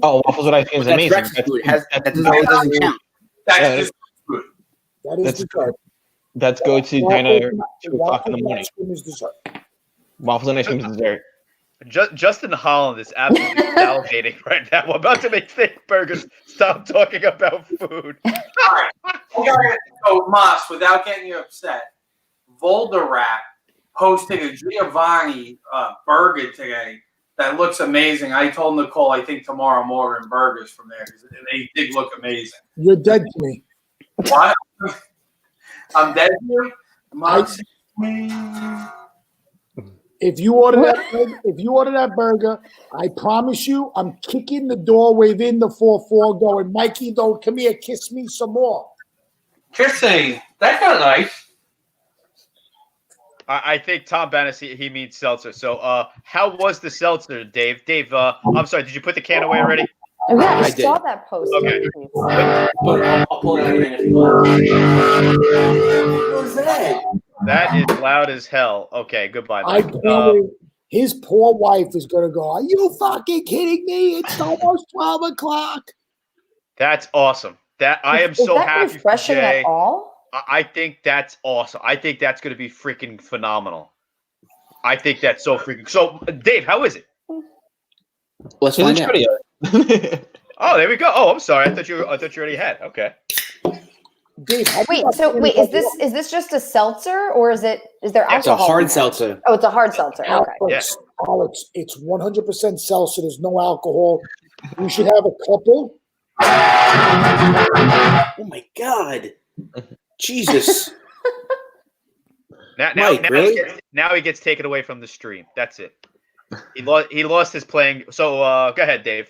Oh, waffles with ice cream is That's amazing. breakfast food. That doesn't count. That's just good. That is That's dessert. That's go to dinner 2 o'clock in the morning. Ice cream is dessert. Waffles and ice cream is dessert. Justin Holland is absolutely salivating right now. We're about to make steak burgers. Stop talking about food. All right. Okay, so, Moss, without getting you upset, Volderap posted a Giovanni burger today that looks amazing. I told Nicole I think tomorrow I'm ordering burgers from there because they did look amazing. You're dead to me. What? I'm dead to you? Moss? If you order that burger, I promise you, I'm kicking the door within the 4-4 going, Mikey, don't come here, kiss me some more. Kissing. That's not nice. I think Tom Bennis, he means seltzer. So how was the seltzer, Dave? Dave, I'm sorry, did you put the can away already? Oh, yeah, I did. saw that post. Okay. I'll pull it out again if you want. What was that? That is loud as hell. Okay, goodbye. I Mike. can't wait. His poor wife is going to go, are you fucking kidding me? It's almost 12 o'clock. That's awesome. That I am so that happy for refreshing Jay. at all? I think that's awesome. I think that's going to be freaking phenomenal. I think that's so freaking. So, Dave, how is it? Let's find out. Oh, there we go. Oh, I'm sorry. I thought you already had. Okay. Dave, Wait, is this just a seltzer or is there It's a alcohol? hard in it? seltzer. Oh, it's a hard seltzer. Okay. Alex, it's 100% seltzer. There's no alcohol. You should have a couple. Oh my God. Jesus. Mike, really? Now he gets taken away from the stream. That's it. He lost his playing. So go ahead, Dave.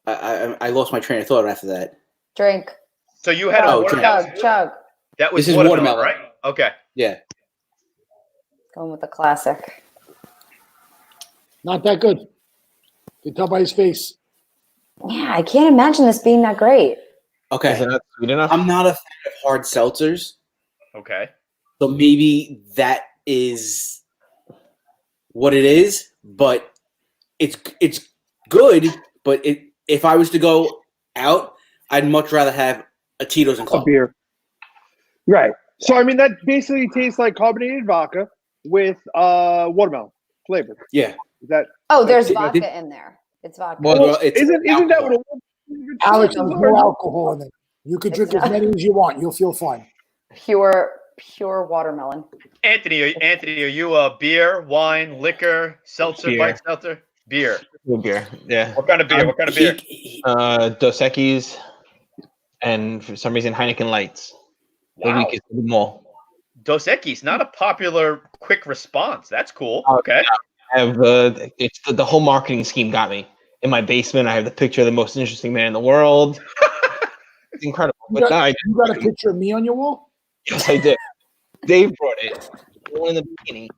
I lost my train of thought after that. Drink. So you had a watermelon. Chug. That was This is watermelon, watermelon. right? Okay. Yeah. Going with the classic. Not that good. You can tell by his face. Yeah, I can't imagine this being that great. Okay. Is it not sweet enough? I'm not a fan of hard seltzers. Okay. So maybe that is what it is, but it's good. But if I was to go out, I'd much rather have a Tito's and a Club. beer. Right. So I mean that basically tastes like carbonated vodka with watermelon flavor. Yeah. Is that? Oh, there's Did- vodka in there. It's vodka. Well, it's isn't that what? Alex, there's no alcohol in it. You can drink as many as you want. You'll feel fine. Pure watermelon. Anthony, are you a beer, wine, liquor, seltzer, Beer. bite seltzer? Beer. Beer. Yeah. What kind of beer? What kind of beer? Dos Equis, and for some reason Heineken Lights. Maybe Wow. we could do them all. Dos Equis, not a popular quick response. That's cool. Okay. I have the whole marketing scheme got me. In my basement, I have the picture of the most interesting man in the world. It's incredible. You But got, no, I you got a picture of me on your wall? yes, I did. Dave brought it. The one in the bikini.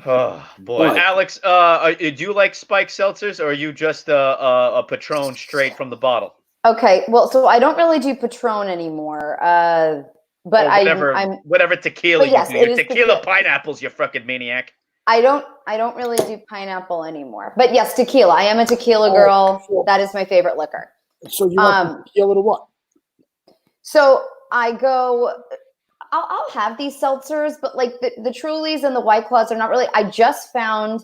Oh boy, What? Alex, do you like spiked seltzers, or are you just a Patron straight from the bottle? Okay, well, so I don't really do Patron anymore. But Or whatever, whatever tequila but yes, you do. it Your is tequila tequila. pineapples, you fucking maniac. I don't really do pineapple anymore. But yes, tequila. I am a tequila Oh, girl. sure. That is my favorite liquor. So you want tequila to what? So I go. I'll have these seltzers, but like the Trulies and the White Claws are not really. I just found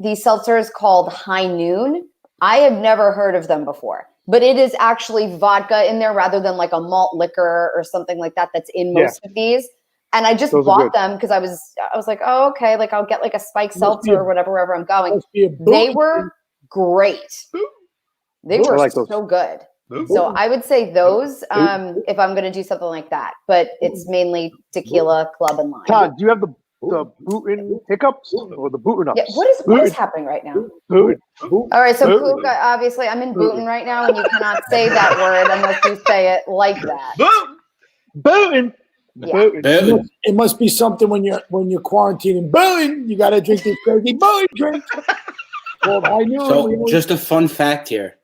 these seltzers called High Noon. I have never heard of them before, but it is actually vodka in there rather than like a malt liquor or something like that that's in most of these. And I just bought them because I was like, oh, okay, like I'll get like a spiked seltzer or whatever wherever I'm going. They were great. They were like those. so good. So I would say those if I'm going to do something like that, but it's mainly tequila, club, and lime. Todd, do you have the Bootin' hiccups or the Bootin' ups? Yeah, what is happening right now? Bootin'. All right, so Cook, obviously I'm in Bootin' right now, and you cannot say that word unless you say it like that. Bootin'. Yeah. It must be something when you're quarantining. Booing, you got to drink this crazy booing drink. Well, I knew. So, just a fun fact here.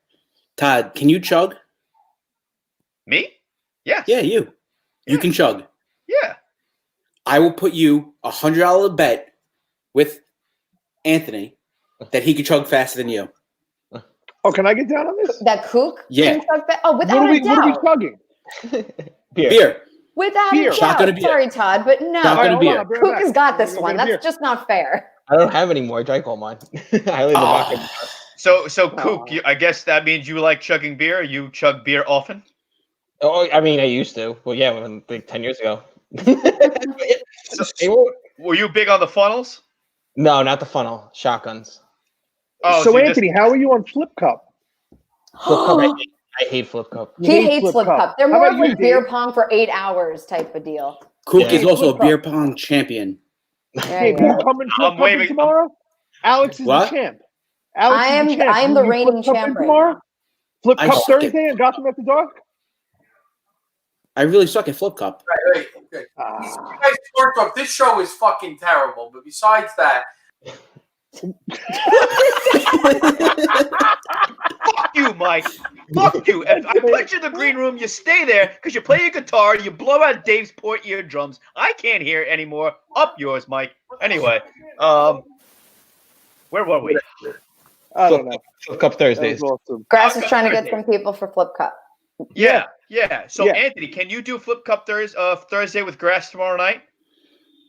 Todd, can you chug? Me? Yes. Yeah, you. You can chug. Yeah. I will put you $100 bet with Anthony that he can chug faster than you. Oh, can I get down on this? That Cook? Yeah. Can chug oh, without What are we doubt. chugging? Beer. Without Beer. a Shotgun doubt. of beer. Sorry, Todd, but no. Shotgun of beer. Cook has got this one. That's just not fair. I don't have any more. I drank all mine. I leave the vodka. So Kook, I guess that means you like chugging beer. You chug beer often? Oh, I mean, I used to. Well, yeah, like 10 years ago. Were you big on the funnels? No, not the funnel. Shotguns. Oh, so Anthony, how are you on Flip Cup? Flip Cup. I hate Flip Cup. He hates Flip Cup. They're How more about of you, a beer Dave? pong for 8 hours type of deal. Cook is also a Flip beer Cup. pong champion. There you Dave, you go. coming Flip I'm Cup waving- tomorrow? Alex is What? the champ. Alex I is the champ. am You the Flip reigning Cup champ in right tomorrow? now. Flip I Cup suck Thursday and Gotham After Dark? I really suck at Flip Cup. Right. You guys worked off. This show is fucking terrible. But besides that, Fuck you, Mike. Fuck you. If I put you in the green room, you stay there because you play your guitar, you blow out Dave's poor eardrums. I can't hear it anymore. Up yours, Mike. Anyway, where were we? I don't know. Flip Cup Thursdays. That was awesome. Grass is trying to get some people for Flip Cup. Yeah. So Yeah. Anthony, can you do Flip Cup Thursday with Grass tomorrow night?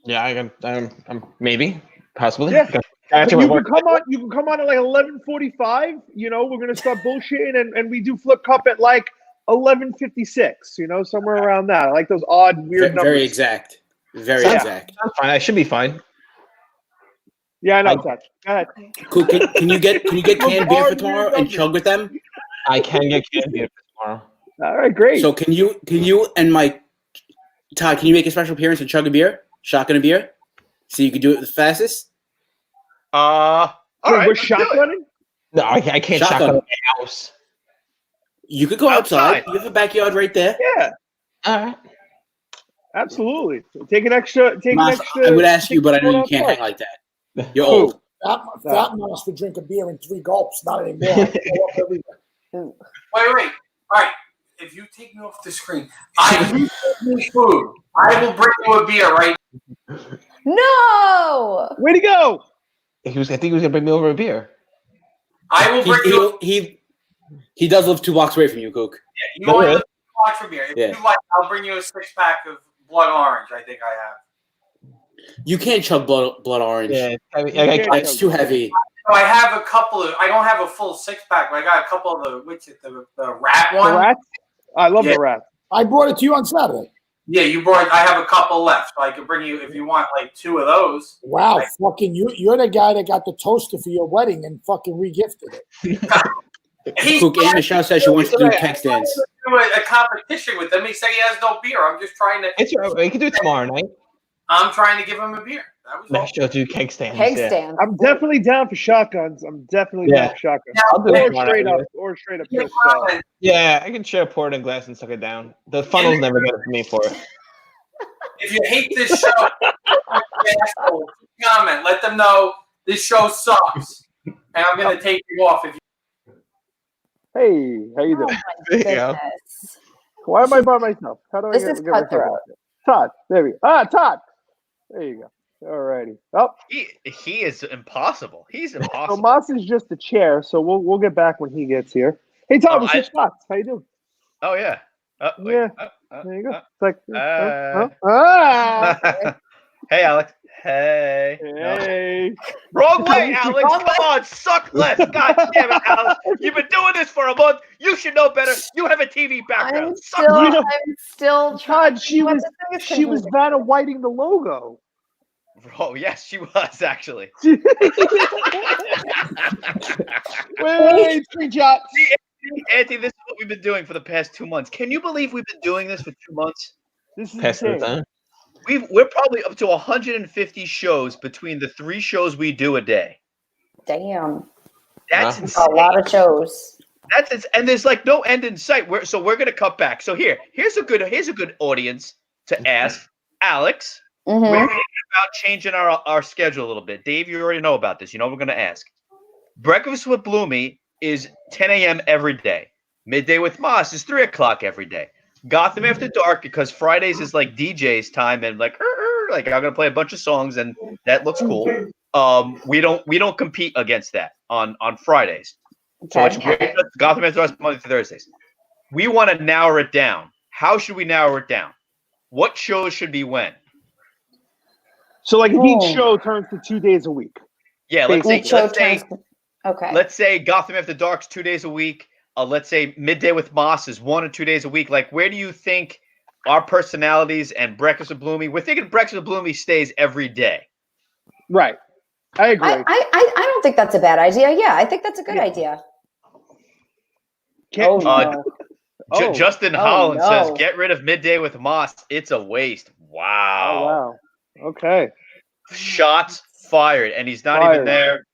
Yeah, I'm maybe, possibly. Yeah. Got You my can work. come on. You can come on at like 11:45. You know, we're gonna start bullshitting, and we do Flip Cup at like 11:56. You know, somewhere around that. I like those odd, weird numbers. Very exact. Very Sounds- exact. I'm fine. I should be fine. Yeah, I know. Touch. Go ahead. Cool. Can you get canned beer for tomorrow and chug with them? I can get canned beer for tomorrow. All right, great. So can you and Mike, Todd, can you make a special appearance and chug a beer, shotgun a beer, so you can do it the fastest? All Wait, right, we're let's do it. shotgunning. No, I can't shotgun in my house. You could go outside. Outside. You have a backyard right there. Yeah, All right. absolutely. Take an extra. Mas, I would ask you, but I know you can't hang like that. You're old. Fat Mouse would drink a beer in 3 gulps. Not anymore. wait. All right. If you take me off the screen, I will take me food. I will bring you a beer, right? No. Way to go! I think he was gonna bring me over a beer. I will bring you. He does live 2 blocks away from you, Cook. You only live 2 blocks from here. If Yeah. you like, I'll bring you a 6-pack of Blood Orange. I think I have. You can't chug blood orange. Yeah, It's too heavy. So I have a couple of. I don't have a full 6-pack, but I got a couple of the rat one. The rats? I love Yeah. the rats. I brought it to you on Saturday. Yeah, you brought. I have a couple left, so I could bring you if you want like 2 of those. Wow, fucking you're the guy that got the toaster for your wedding and fucking regifted it. Cook, Aunt Michelle says she wants to do keg stands. Do a competition with him. He said he has no beer. I'm just trying to. It's all right. We can do it tomorrow night. I'm trying to give him a beer. That was all. Next show, do keg stands. Keg yeah. stand. I'm definitely down for shotguns. I'm definitely Yeah. down for shotguns. I'll do Or it fine, straight up, yeah. or straight up Yeah, just Yeah, I can share a pour it in glass and suck it down. The funnel's never good for me for it. If you hate this show, asshole, comment. Let them know this show sucks, and I'm gonna take you off. If you Hey, how you Oh doing? my There you go. goodness. Why am I by myself? How do I This get, is get myself cutthroat. off here? Todd, there we go. Todd. There you go. Alrighty. Oh, He is impossible. He's so impossible. Moss is just a chair, so we'll get back when he gets here. Hey, Todd, we'll switch spots. How you doing? Oh yeah. Wait, Yeah. There you go. It's like. Hey, Alex. Hey. No. Hey. Wrong way, Alex. Come on, suck less. God damn it, Alex. You've been doing this for a month. You should know better. You have a TV background. I'm Suck still, less. I'm still trying. Todd, she was Vanna Whiting the logo. Oh yes, she was actually. wait, screenshot. Anthony, this is what we've been doing for the past 2 months. Can you believe we've been doing this for 2 months? This is Past the insane. time. We're probably up to 150 shows between the 3 shows we do a day. Damn. That's Wow. insane. A lot of shows. And there's like no end in sight. We're gonna cut back. So here's a good audience to ask Alex. Mm-hmm. We're thinking about changing our schedule a little bit. Dave, you already know about this. You know we're gonna ask. Breakfast with Bloomy is 10 a.m. every day. Midday with Moss is 3 o'clock every day. Gotham After Dark, because Fridays is like DJ's time and like I'm gonna play a bunch of songs and that looks cool. We don't compete against that on Fridays. So it's Gotham After Dark Monday to Thursdays. We want to narrow it down. How should we narrow it down? What shows should be when? So like each show turns to 2 days a week. Yeah, let's say Gotham After Dark's 2 days a week. Let's say Midday with Moss is 1 or 2 days a week. Like, where do you think our personalities and Breakfast with Bloomy? We're thinking Breakfast with Bloomy stays every day. Right. I agree. I don't think that's a bad idea. Yeah, I think that's a good idea. Justin Holland says, "Get rid of Midday with Moss. It's a waste." Wow. Oh, wow. Okay. Shots fired, and he's not even there.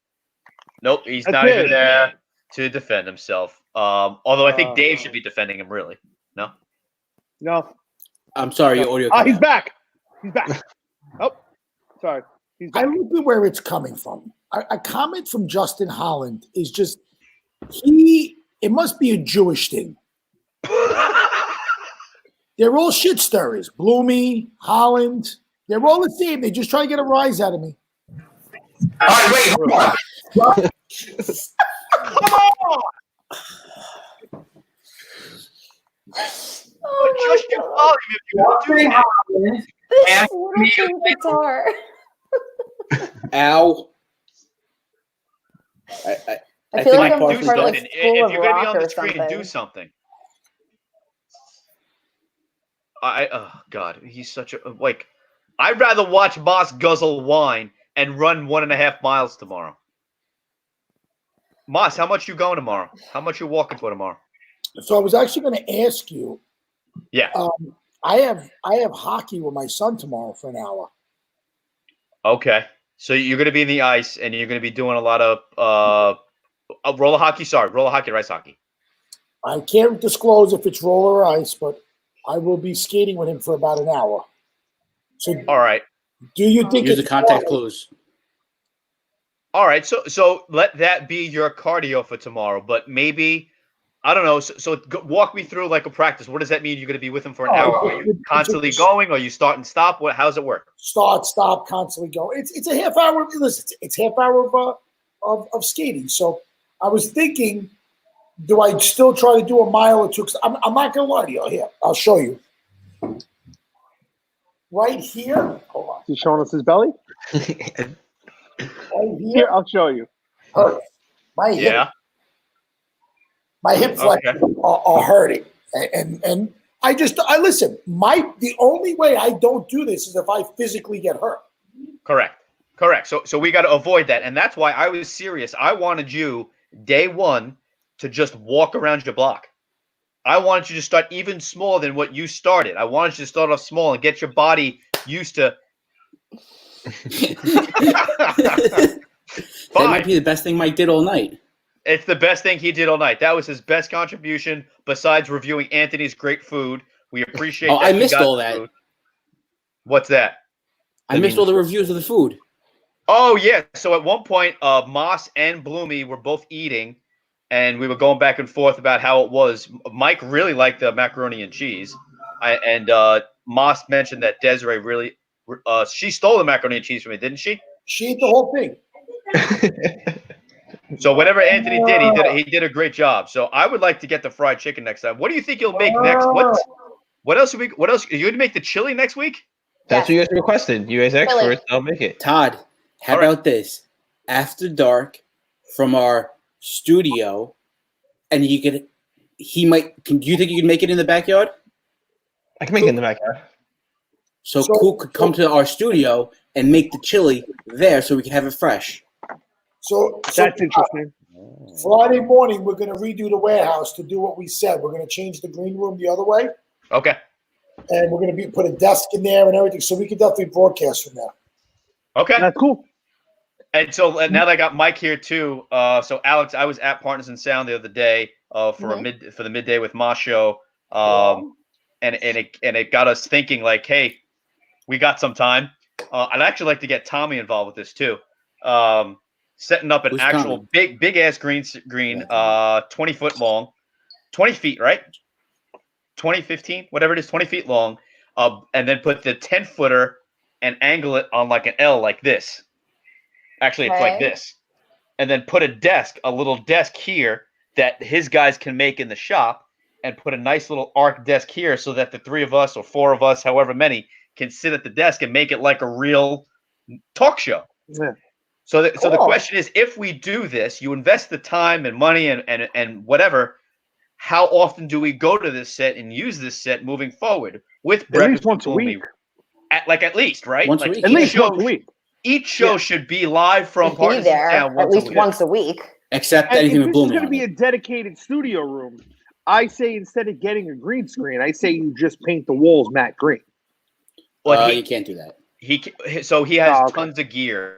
Nope, he's not even there to defend himself. Although I think Dave should be defending him. Really? No. No. I'm sorry, your audio. He's back. He's back. Oh, sorry. He's back. I look at where it's coming from. A comment from Justin Holland is just it must be a Jewish thing. They're all shit stirrers. Bloomy, Holland. They're all the same. They just try to get a rise out of me. all right, wait, hold on. Come on! Adjust your volume if you want to. This little pink guitar. Ow. I feel like I'm do part of like something. School If of you're gonna be Rock on or the screen, something. do something. Oh God, he's such a like. I'd rather watch Moss guzzle wine and run 1.5 miles tomorrow. Moss, how much you going tomorrow? How much you walking for tomorrow? So I was actually going to ask you. Yeah. I have hockey with my son tomorrow for an hour. Okay. So you're going to be in the ice and you're going to be doing a lot of roller hockey. Sorry, roller hockey or ice hockey. I can't disclose if it's roller or ice, but I will be skating with him for about an hour. So, all right. Do you think use the contact clues? All right. So let that be your cardio for tomorrow. But maybe I don't know. So walk me through like a practice. What does that mean? You're going to be with him for an hour? Are you constantly going? Or you start and stop? How does it work? Start, stop, constantly go. It's a half hour. Listen, it's half hour of skating. So I was thinking, do I still try to do a mile or two? I'm not going to lie to you. Here, I'll show you. Right here. Hold on. He's showing us his belly? Right Here, I'll show you. My hip flexors are hurting, and I listen. The only way I don't do this is if I physically get hurt. Correct. So we got to avoid that, and that's why I was serious. I wanted you day one to just walk around your block. I wanted you to start even smaller than what you started. I wanted you to start off small and get your body used to That might be the best thing Mike did all night. It's the best thing he did all night. That was his best contribution besides reviewing Anthony's great food. We appreciate that. I missed all that. Food. What's that? I missed all the reviews of the food. Oh, yeah. So at one point, Moss and Bloomy were both eating, and we were going back and forth about how it was. Mike really liked the macaroni and cheese. Moss mentioned that Desiree really she stole the macaroni and cheese from me, didn't she? She ate the whole thing. So whatever Anthony did, he did a great job. So I would like to get the fried chicken next time. What do you think you'll make next? What else? Are you going to make the chili next week? That's what you guys requested. You guys asked for it. I'll make it. Todd, how about this? After dark, from our studio, and do you think you can make it in the backyard? I can make it in the backyard. So Cool could come to our studio and make the chili there, so we can have it fresh. So That's interesting. Friday morning, we're going to redo the warehouse to do what we said. We're going to change the green room the other way, Okay. and we're going to put a desk in there and everything, so we can definitely broadcast from there. Okay. That's cool. And so now that I got Mike here too, so Alex, I was at Partners in Sound the other day for the midday with Moss show, and it got us thinking like, hey, we got some time. I'd actually like to get Tommy involved with this too. Setting up an actual big ass green, 20 foot long, 20 feet, right? 20, 15, whatever it is, 20 feet long, and then put the 10-footer and angle it on like an L like this. Actually, it's like this. And then put a little desk here that his guys can make in the shop, and put a nice little arc desk here so that the 3 of us or 4 of us, however many, can sit at the desk and make it like a real talk show. Yeah. So the question is, if we do this, you invest the time and money and whatever, how often do we go to this set and use this set moving forward with at least once a week? At least, right? Once a week. At least once a week. Each show should be live from Be there at least once a week. Except And anything if with this is Bloomy going to on be it. a dedicated studio room, I say instead of getting a green screen, I say you just paint the walls matte green. Well, you can't do that. He has tons of gear.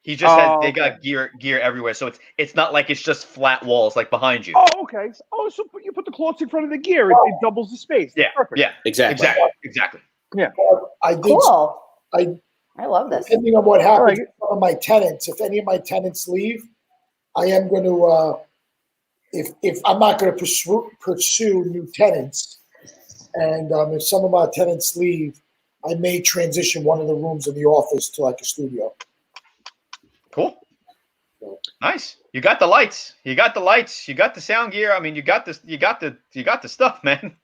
He just has. They got gear everywhere, so it's not like it's just flat walls like behind you. Oh, okay. Oh, so you put the cloths in front of the gear. It doubles the space. Yeah, That's perfect. yeah, exactly. Yeah. I did. Cool. I love this. Depending on what happens with some of my tenants, if any of my tenants leave, I am going to. If I'm not going to pursue new tenants, and if some of my tenants leave, I may transition one of the rooms in the office to like a studio. Cool. Nice. You got the lights. You got the sound gear. I mean, you got the stuff, man.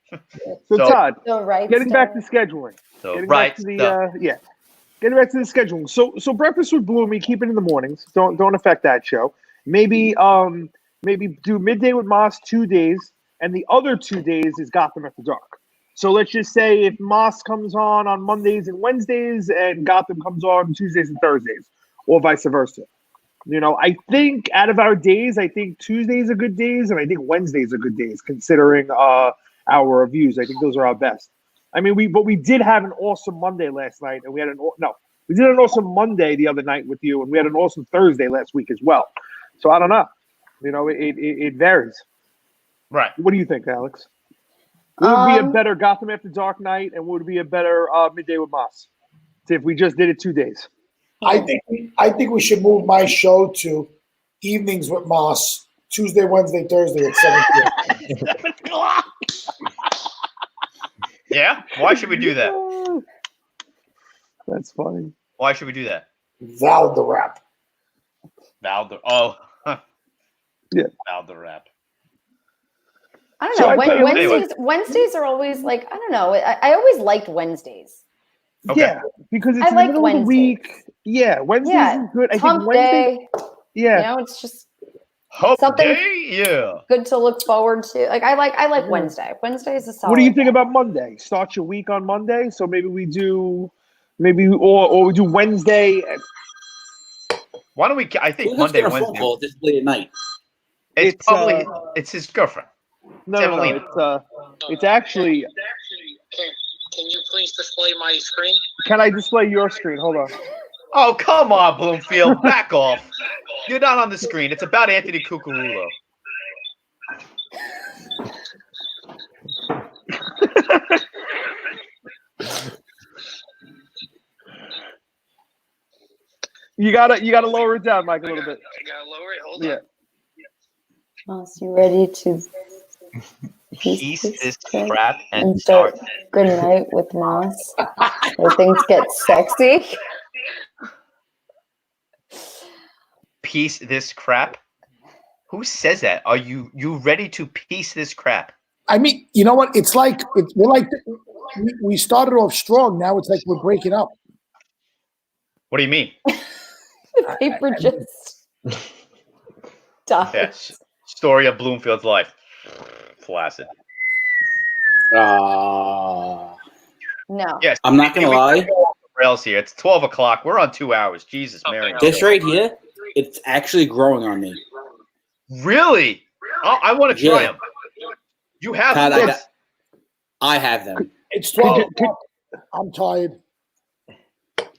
So Todd, right getting back to scheduling. Getting back to the scheduling. So breakfast with Bloomy, keep it in the mornings. Don't affect that show. Maybe do midday with Moss 2 days, and the other 2 days is Gotham After Dark. So let's just say if Moss comes on Mondays and Wednesdays, and Gotham comes on Tuesdays and Thursdays, or vice versa. You know, I think out of our days, I think Tuesdays are good days, and I think Wednesdays are good days, considering our reviews. I think those are our best. I mean, we did have an awesome Monday last night, and we did an awesome Monday the other night with you, and we had an awesome Thursday last week as well. So I don't know. You know, it varies. Right. What do you think, Alex? What would be a better Gotham After Dark night, and what would be a better midday with Moss? If we just did it 2 days. I think we should move my show to evenings with Moss, Tuesday, Wednesday, Thursday at 7 p.m. 7 o'clock. Yeah? Why should we do that? That's funny. Why should we do that? Val the rap. Yeah. Val the rap. I don't know. Wednesdays are always like, I don't know. I always liked Wednesdays. Okay. Yeah, because it's I like the middle of the week. Yeah, Wednesdays is good. I think Wednesday. Yeah. You know, it's just something good to look forward to. Like I like Wednesday. Wednesday is a solid. What do you think about Monday? Start your week on Monday, so maybe we do or we do Wednesday. Why don't we? I think Monday, Wednesday. Phone call this late at night. It's probably it's his girlfriend. No, it's actually. Can you please display my screen? Can I display your screen? Hold on. Oh, come on, Bloomfield. Back off. You're not on the screen. It's about Anthony Cucurullo. You gotta lower it down, Mike, a little bit. I gotta lower it. Hold Yeah. on. Moss, you ready to Piece this crap and start good night with Moss? Where things get sexy. Piece this crap? Who says that? Are you ready to piece this crap? I mean, you know what? It's like we started off strong. Now it's like we're breaking up. What do you mean? The paper just died. Yes. Story of Bloomfield's life. Flaccid. No. Yes. I'm not gonna lie. Rails here. It's 12 o'clock. We're on 2 hours. Jesus, Mary. This right here, it's actually growing on me. Really? I want to try Yeah. them. You have Todd, them. I have them. It's 12 o'clock. I'm tired.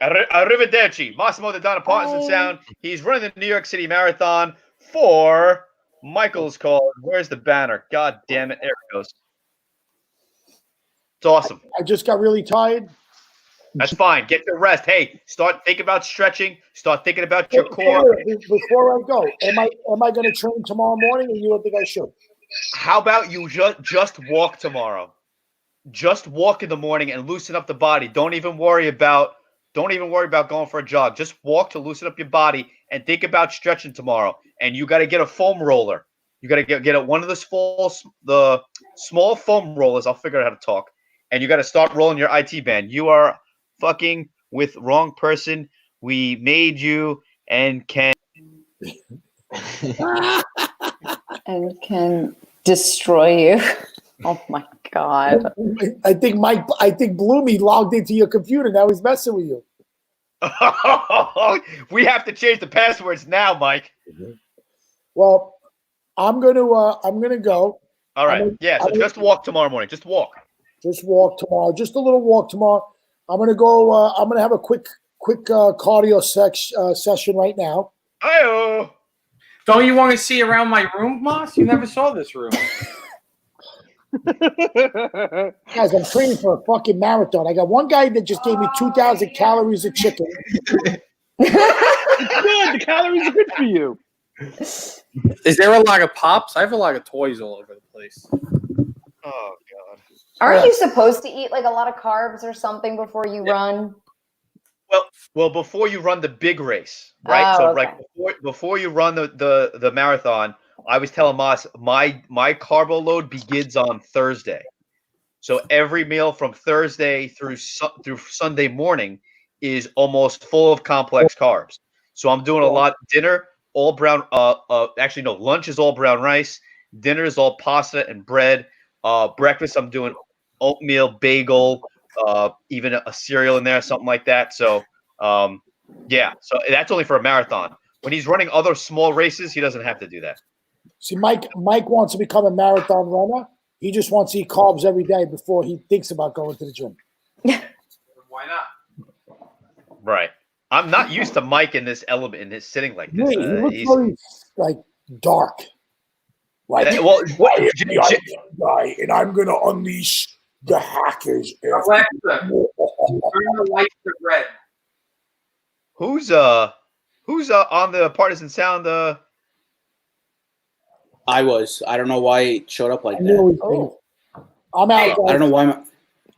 Arrivederci. Massimo the Donna Partners and Sound. He's running the New York City Marathon for Michael's call. Where's the banner? God damn it. There it goes. It's awesome. I just got really tired. That's fine. Get the rest. Hey, start thinking about stretching. Start thinking about your core. Before I go, am I going to train tomorrow morning, or you don't think I should? How about you just walk tomorrow? Just walk in the morning and loosen up the body. Don't even worry about going for a jog. Just walk to loosen up your body and think about stretching tomorrow. And you got to get a foam roller. You got to get one of the small foam rollers. I'll figure out how to talk. And you got to start rolling your IT band. You are fucking with wrong person. We made you and can destroy you. Oh my God. I think Bloomy logged into your computer. Now he's messing with you. We have to change the passwords now, Mike. Well, I'm gonna go. All right. So just walk tomorrow morning. Just walk. Just walk tomorrow. Just a little walk tomorrow. I'm gonna go. I'm gonna have a quick cardio session right now. Hi-oh. Don't you want to see around my room, Moss? You never saw this room. Guys, I'm training for a fucking marathon. I got one guy that just gave me 2,000 calories of chicken. It's good. The calories are good for you. Is there a lot of pops? I have a lot of toys all over the place. Oh God. Aren't you supposed to eat like a lot of carbs or something before you run? Well, before you run the big race, right? Oh, So, okay. like before you run the marathon, I was telling Moss my carbo load begins on Thursday. So every meal from Thursday through Sunday morning is almost full of complex carbs. So I'm doing a lot. Dinner, all brown. Actually, no. Lunch is all brown rice. Dinner is all pasta and bread. Breakfast, I'm doing oatmeal, bagel, even a cereal in there, something like that. So, yeah. So that's only for a marathon. When he's running other small races, he doesn't have to do that. See, Mike wants to become a marathon runner. He just wants to eat carbs every day before he thinks about going to the gym. Why not? Right. I'm not used to Mike in this element, in his sitting like this. He looks very like dark. Like, well, guy, and I'm gonna unleash the hackers. Alexa, turn the lights to red. Who's on the Partisan Sound? I was. I don't know why it showed up like that. I'm out. I don't know why.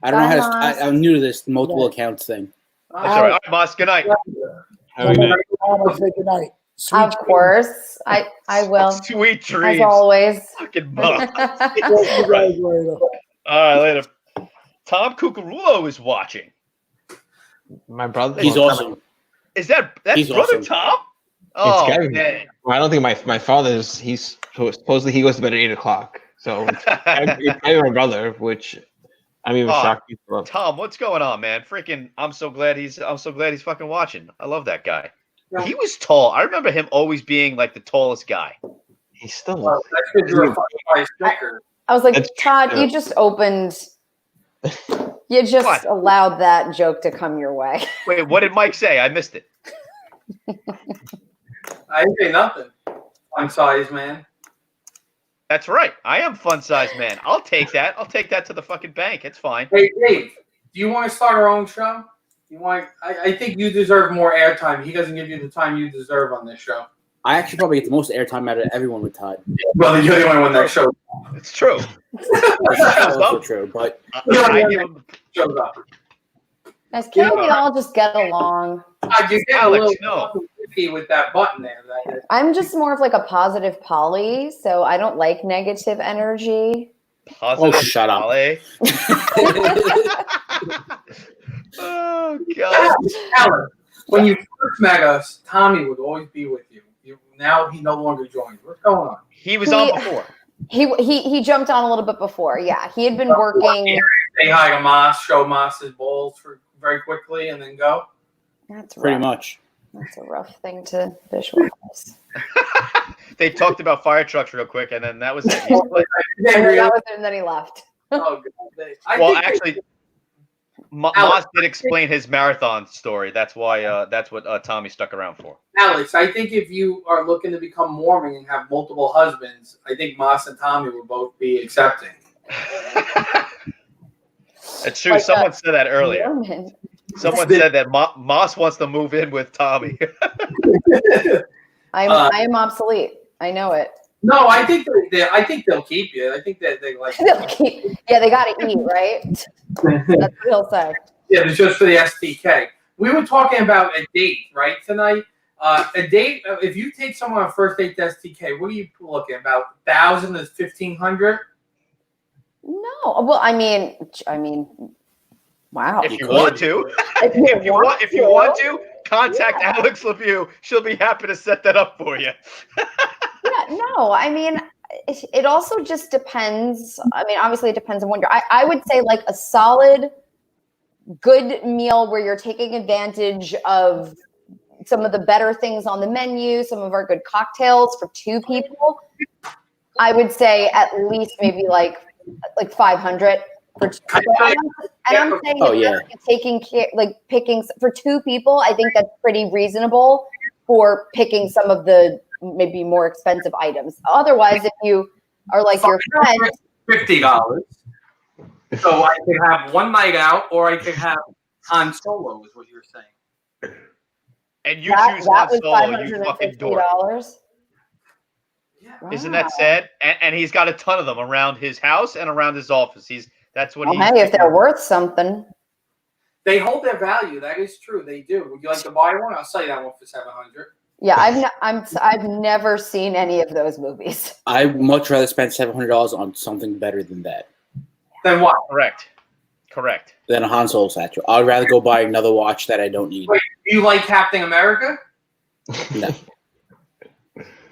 I don't know how to. Moss. I'm new to this multiple accounts thing. That's all right. All right, Moss. Good night. Have a good night. Say good night. Of course. I will. Sweet dreams. As always. Fucking Moss. All right, later. Tom Cucurullo is watching. My brother. He's awesome. Is that's He's brother awesome. Tom? Oh, Gary. man. Well, I don't think my father's. He's supposedly he goes to bed at 8 o'clock. So it's my brother, which I'm even shocked. Tom, what's going on, man? Freaking! I'm so glad he's fucking watching. I love that guy. Yeah. He was tall. I remember him always being like the tallest guy. He's still. That's because you're a fucking nice sticker. I was like, That's Todd, true. you just opened You just What? allowed that joke to come your way. Wait, what did Mike say? I missed it. I didn't say nothing. I'm size, man. That's right. I am fun size man. I'll take that. I'll take that to the fucking bank. It's fine. Hey, Dave, do you want to start our own show? You want? I think you deserve more airtime. He doesn't give you the time you deserve on this show. I actually probably get the most airtime out of everyone with Todd. Well, you're the only one on that show. It's true. That's also true, but I give him shows up. Guys, can't we all just get along? You get Alex, a little no. iffy with that button there. I'm just more of like a positive Polly, so I don't like negative energy. positive. Oh, shut up. Polly. Oh God. Alan, when you first met us, Tommy would always be with you. Now he no longer joins. What's going on? He was on before. He jumped on a little bit before. Yeah, he had been working. Say hi to Moss, show Moss's balls for very quickly, and then go. That's pretty rough. much. That's a rough thing to visualize. They talked about fire trucks real quick, and then that was it. And then that was it, and then he left. Oh, God. Well, actually, Moss did explain his marathon story. That's why. That's what Tommy stuck around for. Alex, I think if you are looking to become Mormon and have multiple husbands, I think Moss and Tommy will both be accepting. It's true. Someone said that earlier. Mormon. Someone said that Moss wants to move in with Tommy. I am obsolete. I know it. No, I think they'll keep you. I think that they like. Yeah, they got to eat, right? That's what he'll say. Yeah, it's just for the STK. We were talking about a date, right, tonight. A date. If you take someone on a first date to STK, what are you looking about? 1,000 to 1,500? No, well, I mean, wow. If you want to, if you want to, contact Alex LeBue. She'll be happy to set that up for you. Yeah, no, I mean, it also just depends. I mean, obviously, it depends on what I would say like a solid, good meal where you're taking advantage of some of the better things on the menu, some of our good cocktails for two people. I would say at least maybe like 500 for two people. And I'm saying taking care, like picking for two people. I think that's pretty reasonable for picking some of the maybe more expensive items. Otherwise, if you are like your friend, $50. So I could have one night out, or I could have Han Solo. Is what you're saying. And you choose Han Solo. You fucking dork. Isn't that sad? And he's got a ton of them around his house and around his office. That's what hey, if they're worth something, they hold their value. That is true. They do. Would you like to buy one? I'll sell you that one for $700. Yeah, I've never seen any of those movies. I'd much rather spend $700 on something better than that. Then what? Correct. Than a Han Solo statue. I'd rather go buy another watch that I don't need. Wait, do you like Captain America? No.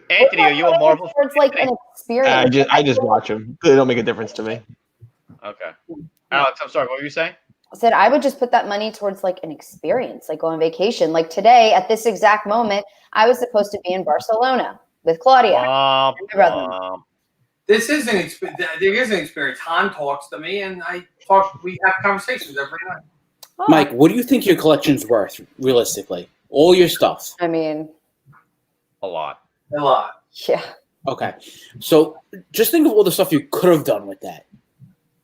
Anthony, are you a Marvel fan? It's like an experience. I just watch them. They don't make a difference to me. Okay. Alex, I'm sorry. What were you saying? I said I would just put that money towards like an experience, like go on vacation. Like today, at this exact moment, I was supposed to be in Barcelona with Claudia. And my brother. This is an experience. There is an experience. Han talks to me, and we have conversations every night. Oh. Mike, what do you think your collection's worth, realistically? All your stuff. I mean, a lot. A lot. Yeah. Okay. So just think of all the stuff you could have done with that.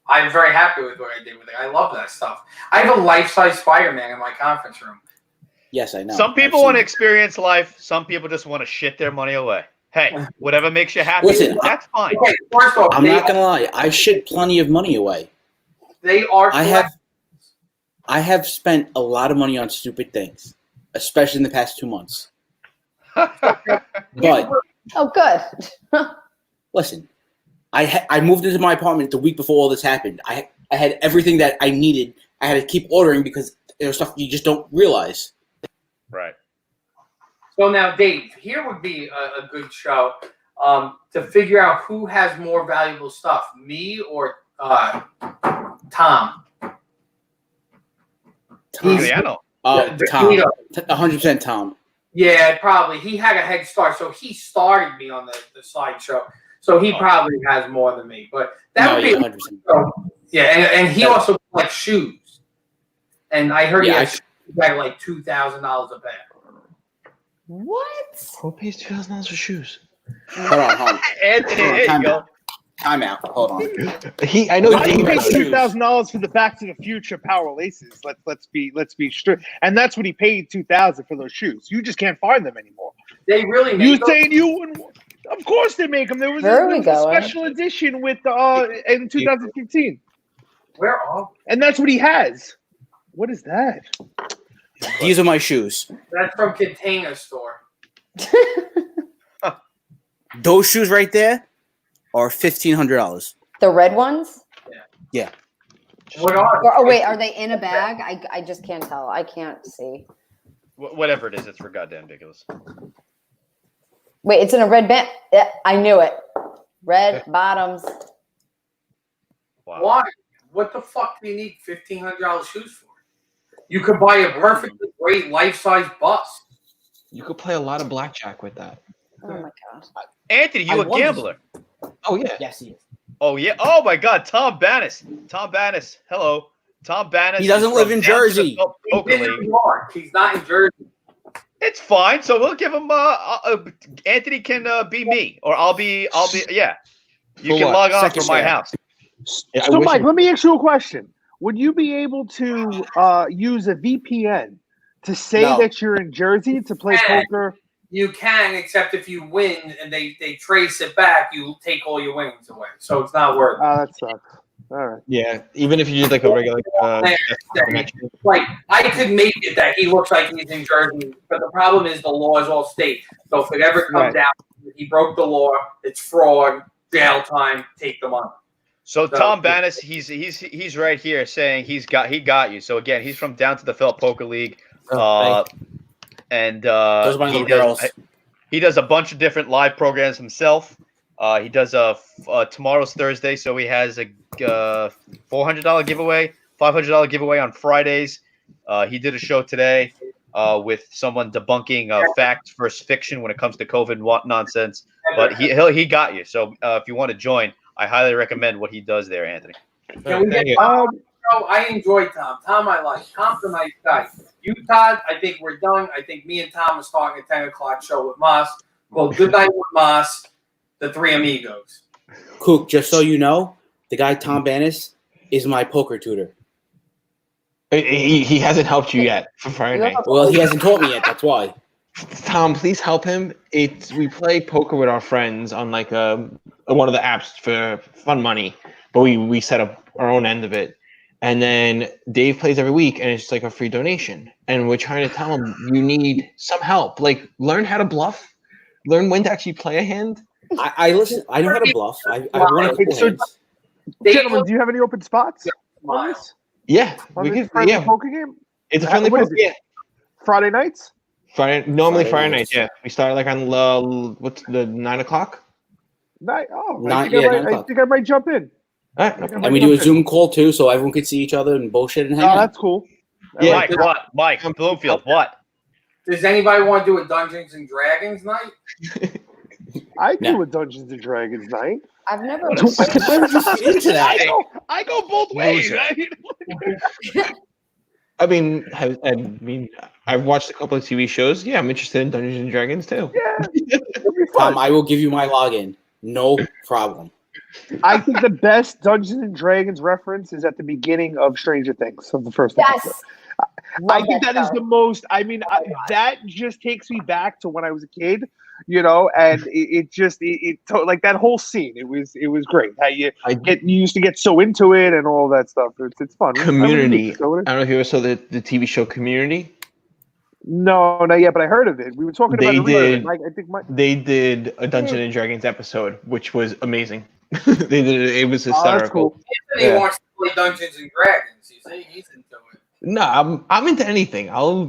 I'm very happy with what I did with it. I love that stuff. I have a life-size Spider-Man in my conference room. Yes, I know. Some people want to experience life. Some people just want to shit their money away. Hey, whatever makes you happy, Listen, that's fine. Okay, first off, I'm not gonna lie. I shit plenty of money away. They are. I have spent a lot of money on stupid things, especially in the past 2 months. But oh, good. Listen, I moved into my apartment the week before all this happened. I had everything that I needed. I had to keep ordering because there was stuff you just don't realize. Right. So now, Dave, here would be a good show to figure out who has more valuable stuff, me or Tom. Tom. Tom. 100% Tom. Yeah, probably. He had a head start, so he started me on the slideshow. So he probably has more than me. But that would be 100%. Yeah, and he also collects shoes. And I heard he has shoes that are like $2,000 a pair. What? Who pays $2,000 for shoes? Hold on. Anthony, there you go. Time out. Hold on. I know he Dave paid does. $2,000 for the Back to the Future Power Laces. Let's be strict, and that's what he paid $2,000 for those shoes. You just can't find them anymore. They really make You those? saying you wouldn't? Of course they make them. There was a special edition with in 2015. Where are? And that's what he has. What is that? These are my shoes. That's from Container Store. Those shoes right there are $1,500. The red ones? Yeah. What are? Oh wait, are they in a bag? I just can't tell. I can't see. Whatever it is, it's for goddamn ridiculous. Wait, it's in a red band. Yeah, I knew it. Red bottoms. Wow. Why? What the fuck do you need $1,500 shoes for? You could buy a perfectly great life-size bus. You could play a lot of blackjack with that. Oh my god. Anthony, you a gambler? Oh yeah. Yes, he is. Oh yeah. Oh my God, Tom Bannis. Tom Bannis. Hello, Tom Bannis. He doesn't live in Jersey. He's in New York. He's not in Jersey. It's fine. So we'll give him. Anthony can be me, or I'll be. Yeah. You For can what? log on Second from my share. house. Yeah, I So, wish Mike, I- let me ask you a question. Would you be able to use a VPN to say No. that you're in Jersey to play Yeah. poker? You can, except if you win and they trace it back, you take all your winnings away. So it's not worth it. That sucks. All right. Yeah, even if you did like a regular Like, I could make it that he looks like he's in Jersey, but the problem is the law is all state. So if it ever comes Right. out, he broke the law, it's fraud, jail time, take the money. So Tom Bannis, he's right here saying he got you. So again, he's from Down to the Felt Poker League, and Those are my little girls. He does a bunch of different live programs himself. He does tomorrow's Thursday, so he has a $400 giveaway, $500 giveaway on Fridays. He did a show today with someone debunking fact versus fiction when it comes to COVID and what nonsense. But he got you. So if you want to join, I highly recommend what he does there, Anthony. Can we get Tom? I enjoy Tom. Tom, I like. Tom's a nice guy. You, Todd, I think we're done. I think me and Tom are starting a 10 o'clock show with Moss. Well, good night with Moss, the three amigos. Cook, just so you know, the guy Tom Bannis is my poker tutor. He hasn't helped you yet for Friday night. Well, he hasn't taught me yet. That's why. Tom, please help him. We play poker with our friends on like one of the apps for fun money, but we set up our own end of it. And then Dave plays every week, and it's like a free donation. And we're trying to tell him you need some help. Like learn how to bluff, learn when to actually play a hand. I listen. I know how to bluff. I want to So, hands. gentlemen, do you have any open spots on this? Yeah, On we this can. friendly Yeah, poker game? it's a friendly What is poker. it? Yeah, Friday nights? Normally Friday Friday nights. nights. Yeah, we start like on what's the 9 o'clock. Night. Oh, Nine- I think, yeah, 9 I o'clock. think I might jump in. All right, And we do a Zoom call too, so everyone could see each other and bullshit and hang Oh, out. that's cool. Yeah. Mike, what? Mike, Bloomfield, what? Does anybody want to do a Dungeons and Dragons night? I do a Dungeons and Dragons night. I've never. Into that. I go both ways. Loser. I've watched a couple of TV shows. Yeah, I'm interested in Dungeons and Dragons too. Yeah. Tom, I will give you my login. No problem. I think the best Dungeons and Dragons reference is at the beginning of Stranger Things, of the first episode. Yes. I think that is the most. I mean, that just takes me back to when I was a kid, and like that whole scene. It was great. How you used to get so into it and all that stuff. It's fun. Community. I don't know if you ever saw the TV show Community. No, not yet, but I heard of it. We were talking about it earlier. Mike, I think they did a Dungeons and Dragons episode, which was amazing. They did it. It was hysterical. Cool. Anthony wants to play Dungeons and Dragons. You say he's into it. No, I'm into anything. I'll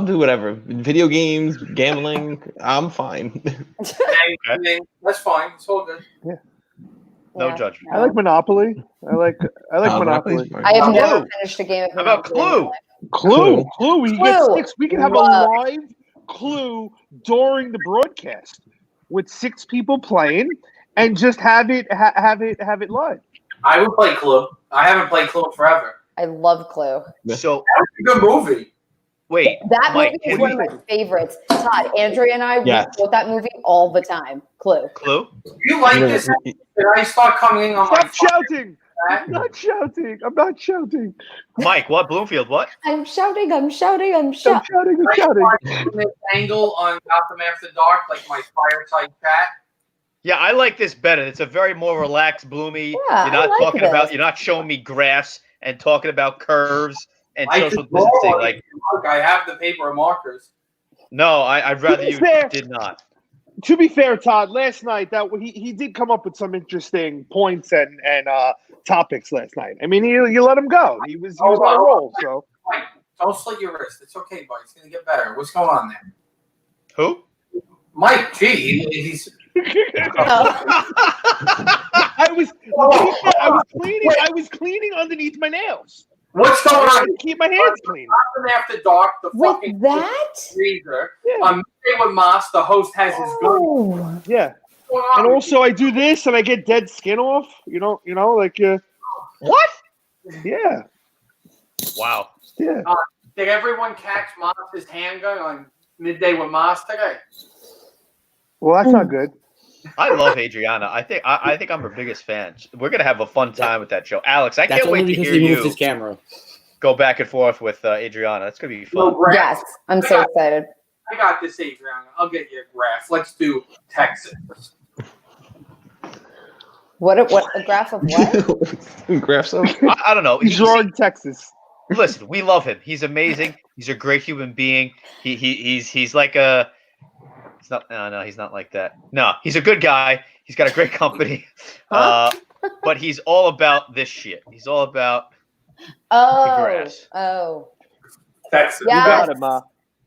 do whatever. Video games, gambling. I'm fine. That's fine. It's all good. Yeah. No judgment. I like Monopoly. I like Monopoly. I have never finished a game of How about Monopoly. Clue? Clue. We get 6. We can have a live Clue during the broadcast with 6 people playing, and just have it live. I would play Clue. I haven't played Clue in forever. I love Clue. So That's a good movie. wait, That Mike, movie is can one of we- my favorites. Todd, Andrea, and I Yeah. quote that movie all the time. Clue. Clue? You like this? Did I start coming on my Stop shouting! I'm not shouting. I'm not shouting. Mike, what? Bloomfield, what? I'm shouting. I'm shouting. I'm I'm shouting. shouting. I'm shouting. this angle on Gotham After Dark, like my fireside chat? Yeah, I like this better. It's a very more relaxed, Bloomy. Yeah, you're not I like talking this. about. You're not showing me graphs and talking about curves and I social could draw distancing. on Like, it. Look, I have the paper and markers. no, I'd rather be you fair- did not. To be fair, Todd, last night that he did come up with some interesting points and topics last night. I mean, you let him go. He was on a roll. So Mike, don't slit your wrist. It's okay, buddy. It's gonna get better. What's going on there? Who? Mike G. He's I was cleaning underneath my nails. What's going on? To keep my hands clean. Gotham After Dark, the With fucking that? freezer. Yeah. On Midday with Moss, the host has his gun. Oh. Yeah. What's going on And with also, I do this, and I get dead skin off. You know, like What? yeah, Wow. yeah. Did everyone catch Moss's handgun on Midday with Moss today? Well, that's not good. I love Adriana. I think I'm her biggest fan. We're gonna have a fun time with that show. Alex, I That's can't only wait to because hear he moved you his camera. go back and forth with Adriana. That's gonna be fun. Yes, I'm so excited. I got this, Adriana. I'll get you a graph. Let's do Texas. What a graph of what? Graphs up. I don't know. He's drawing Texas. Listen, we love him. He's amazing. He's a great human being. He's like a. He's not. No, he's not like that. No, he's a good guy. He's got a great company. But he's all about this shit. He's all about the Oh. grass. Oh. Texas. You Yes. got it, Ma.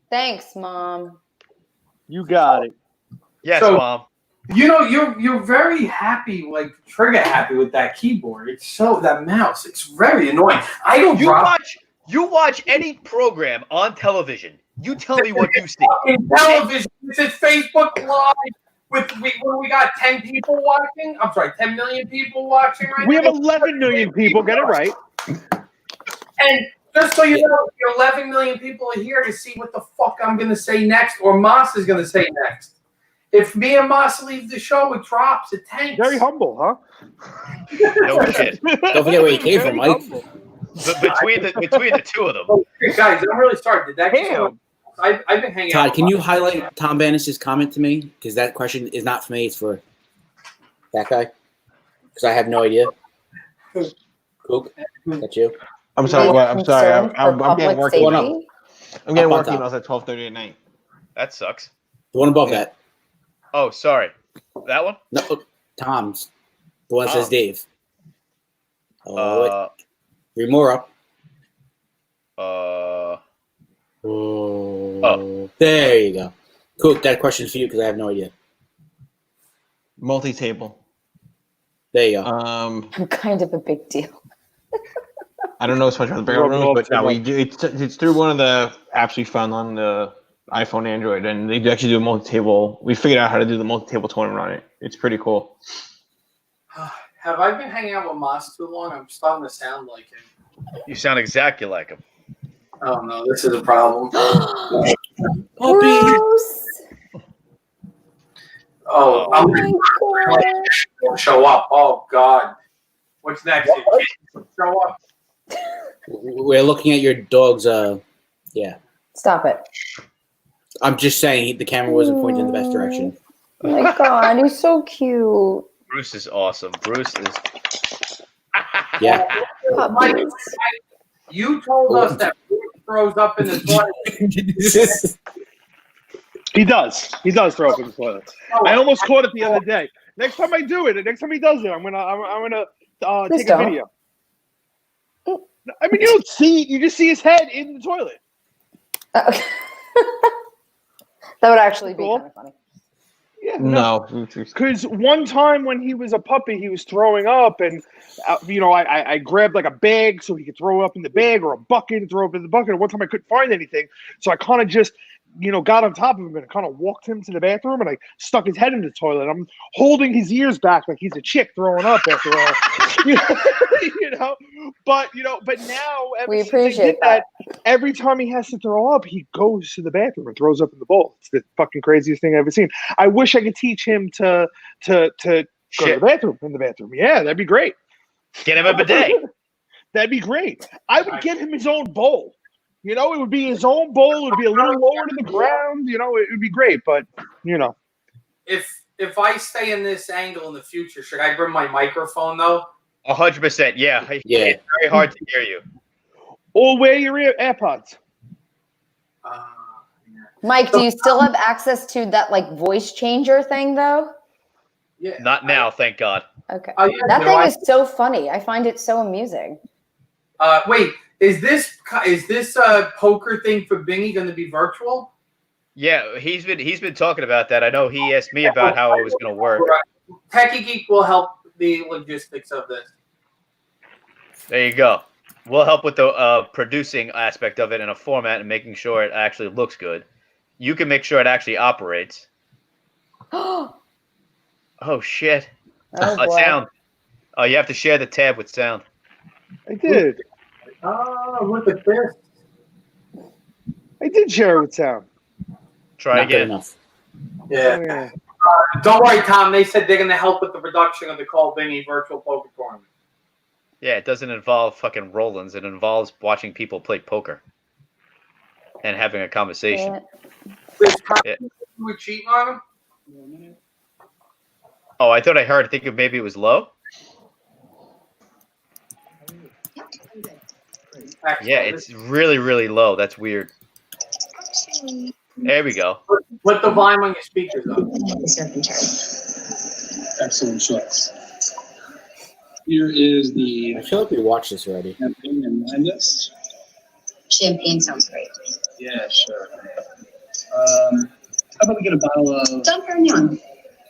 Thanks, Mom. You got it. Yes, So- Mom. You know, you're very happy, like trigger happy with that keyboard. It's so that mouse. It's very annoying. I don't drop You watch any program on television. You tell me what you see. fucking television. This is Facebook Live with we got 10 people watching. I'm sorry, 10 million people watching right We now. have 11 million people. Get it right. And just so you know, 11 million people are here to see what the fuck I'm going to say next, or Moss is going to say next. If me and Moss leave the show, it drops. It tanks. Very humble, huh? No shit. Don't forget where he came from, Mike. Between the two of them. Hey, guys, I'm really sorry. Did that get Damn. I've been hanging out. Todd, can you highlight Tom Bannis's comment to me? Because that question is not for me; it's for that guy. Because I have no idea. Cook, that's you. I'm sorry. What? I'm sorry. I'm getting work Going up. emails. I'm getting Up on work top. emails at 12:30 at night. That sucks. The one above that. Oh, sorry. That one? No, Tom's. The one that says Dave. Oh, wait. 3 more up. Oh. There you go. Cook, that question's for you because I have no idea. Multi-table. There you go. I'm kind of a big deal. I don't know so much about the barrel rooms, but no, we do. It's through one of the apps we found on the iPhone, Android, and they do actually do a multi-table. We figured out how to do the multi-table tournament on it. It's pretty cool. Have I been hanging out with Moss too long? I'm starting to sound like him. You sound exactly like him. Oh no, this is a problem. Gross. Oh, I'm gonna show up. Oh God, what's next? Show up. We're looking at your dog's. Yeah. Stop it. I'm just saying the camera wasn't pointing in the best direction. Oh my God, he's so cute. Bruce is awesome. Bruce is. Yeah. Mike, you told us that Bruce throws up in the toilet. He does. He does throw up in the toilet. I almost caught it the other day. Next time I do it, next time he does it, I'm gonna take a video. I mean, you don't see. You just see his head in the toilet. That would actually be kind of funny. Yeah, No. Because one time when he was a puppy, he was throwing up, and I grabbed like a bag so he could throw up in the bag, or a bucket and throw up in the bucket. And one time I couldn't find anything, so I kind of just got on top of him and kind of walked him to the bathroom, and I stuck his head in the toilet. I'm holding his ears back like he's a chick throwing up after all. But now ever We since I appreciate did that, every time he has to throw up, he goes to the bathroom and throws up in the bowl. It's the fucking craziest thing I've ever seen. I wish I could teach him to go to the bathroom in the bathroom. Yeah, that'd be great. Get him a bidet. That'd be great. I would get him his own bowl. It would be his own bowl. It would be a little lower to the ground. It would be great. But If I stay in this angle in the future, should I bring my microphone though? 100%. Yeah. It's very hard to hear you. Or wear your AirPods. Mike, do you still have access to that like voice changer thing though? Yeah. Not now, thank God. Okay. Oh, yeah, that no, thing is so funny. I find it so amusing. Wait, is this poker thing for Bingy going to be virtual? Yeah, he's been talking about that. I know he asked me about how it was going to work. Techie Geek will help the logistics of this. There you go. We'll help with the producing aspect of it in a format and making sure it actually looks good. You can make sure it actually operates. Oh, shit. Sound. Oh, you have to share the tab with sound. I did. Look at this. I did share it with sound. Try Not again. good enough. Yeah. Don't worry, Tom. They said they're going to help with the production of the Call Bingy virtual poker tournament. Yeah, it doesn't involve fucking Rollins. It involves watching people play poker and having a conversation. Yeah. You were cheating on him? Oh, I thought I heard. I think maybe it was low. Yeah, it's really, really low. That's weird. There we go. Put the volume on your speakers up. Excellent choice. Here is the. I feel like we watched this already. Champagne and wine list. Champagne sounds great. Yeah, sure. How about we get a bottle of. Dom Perignon.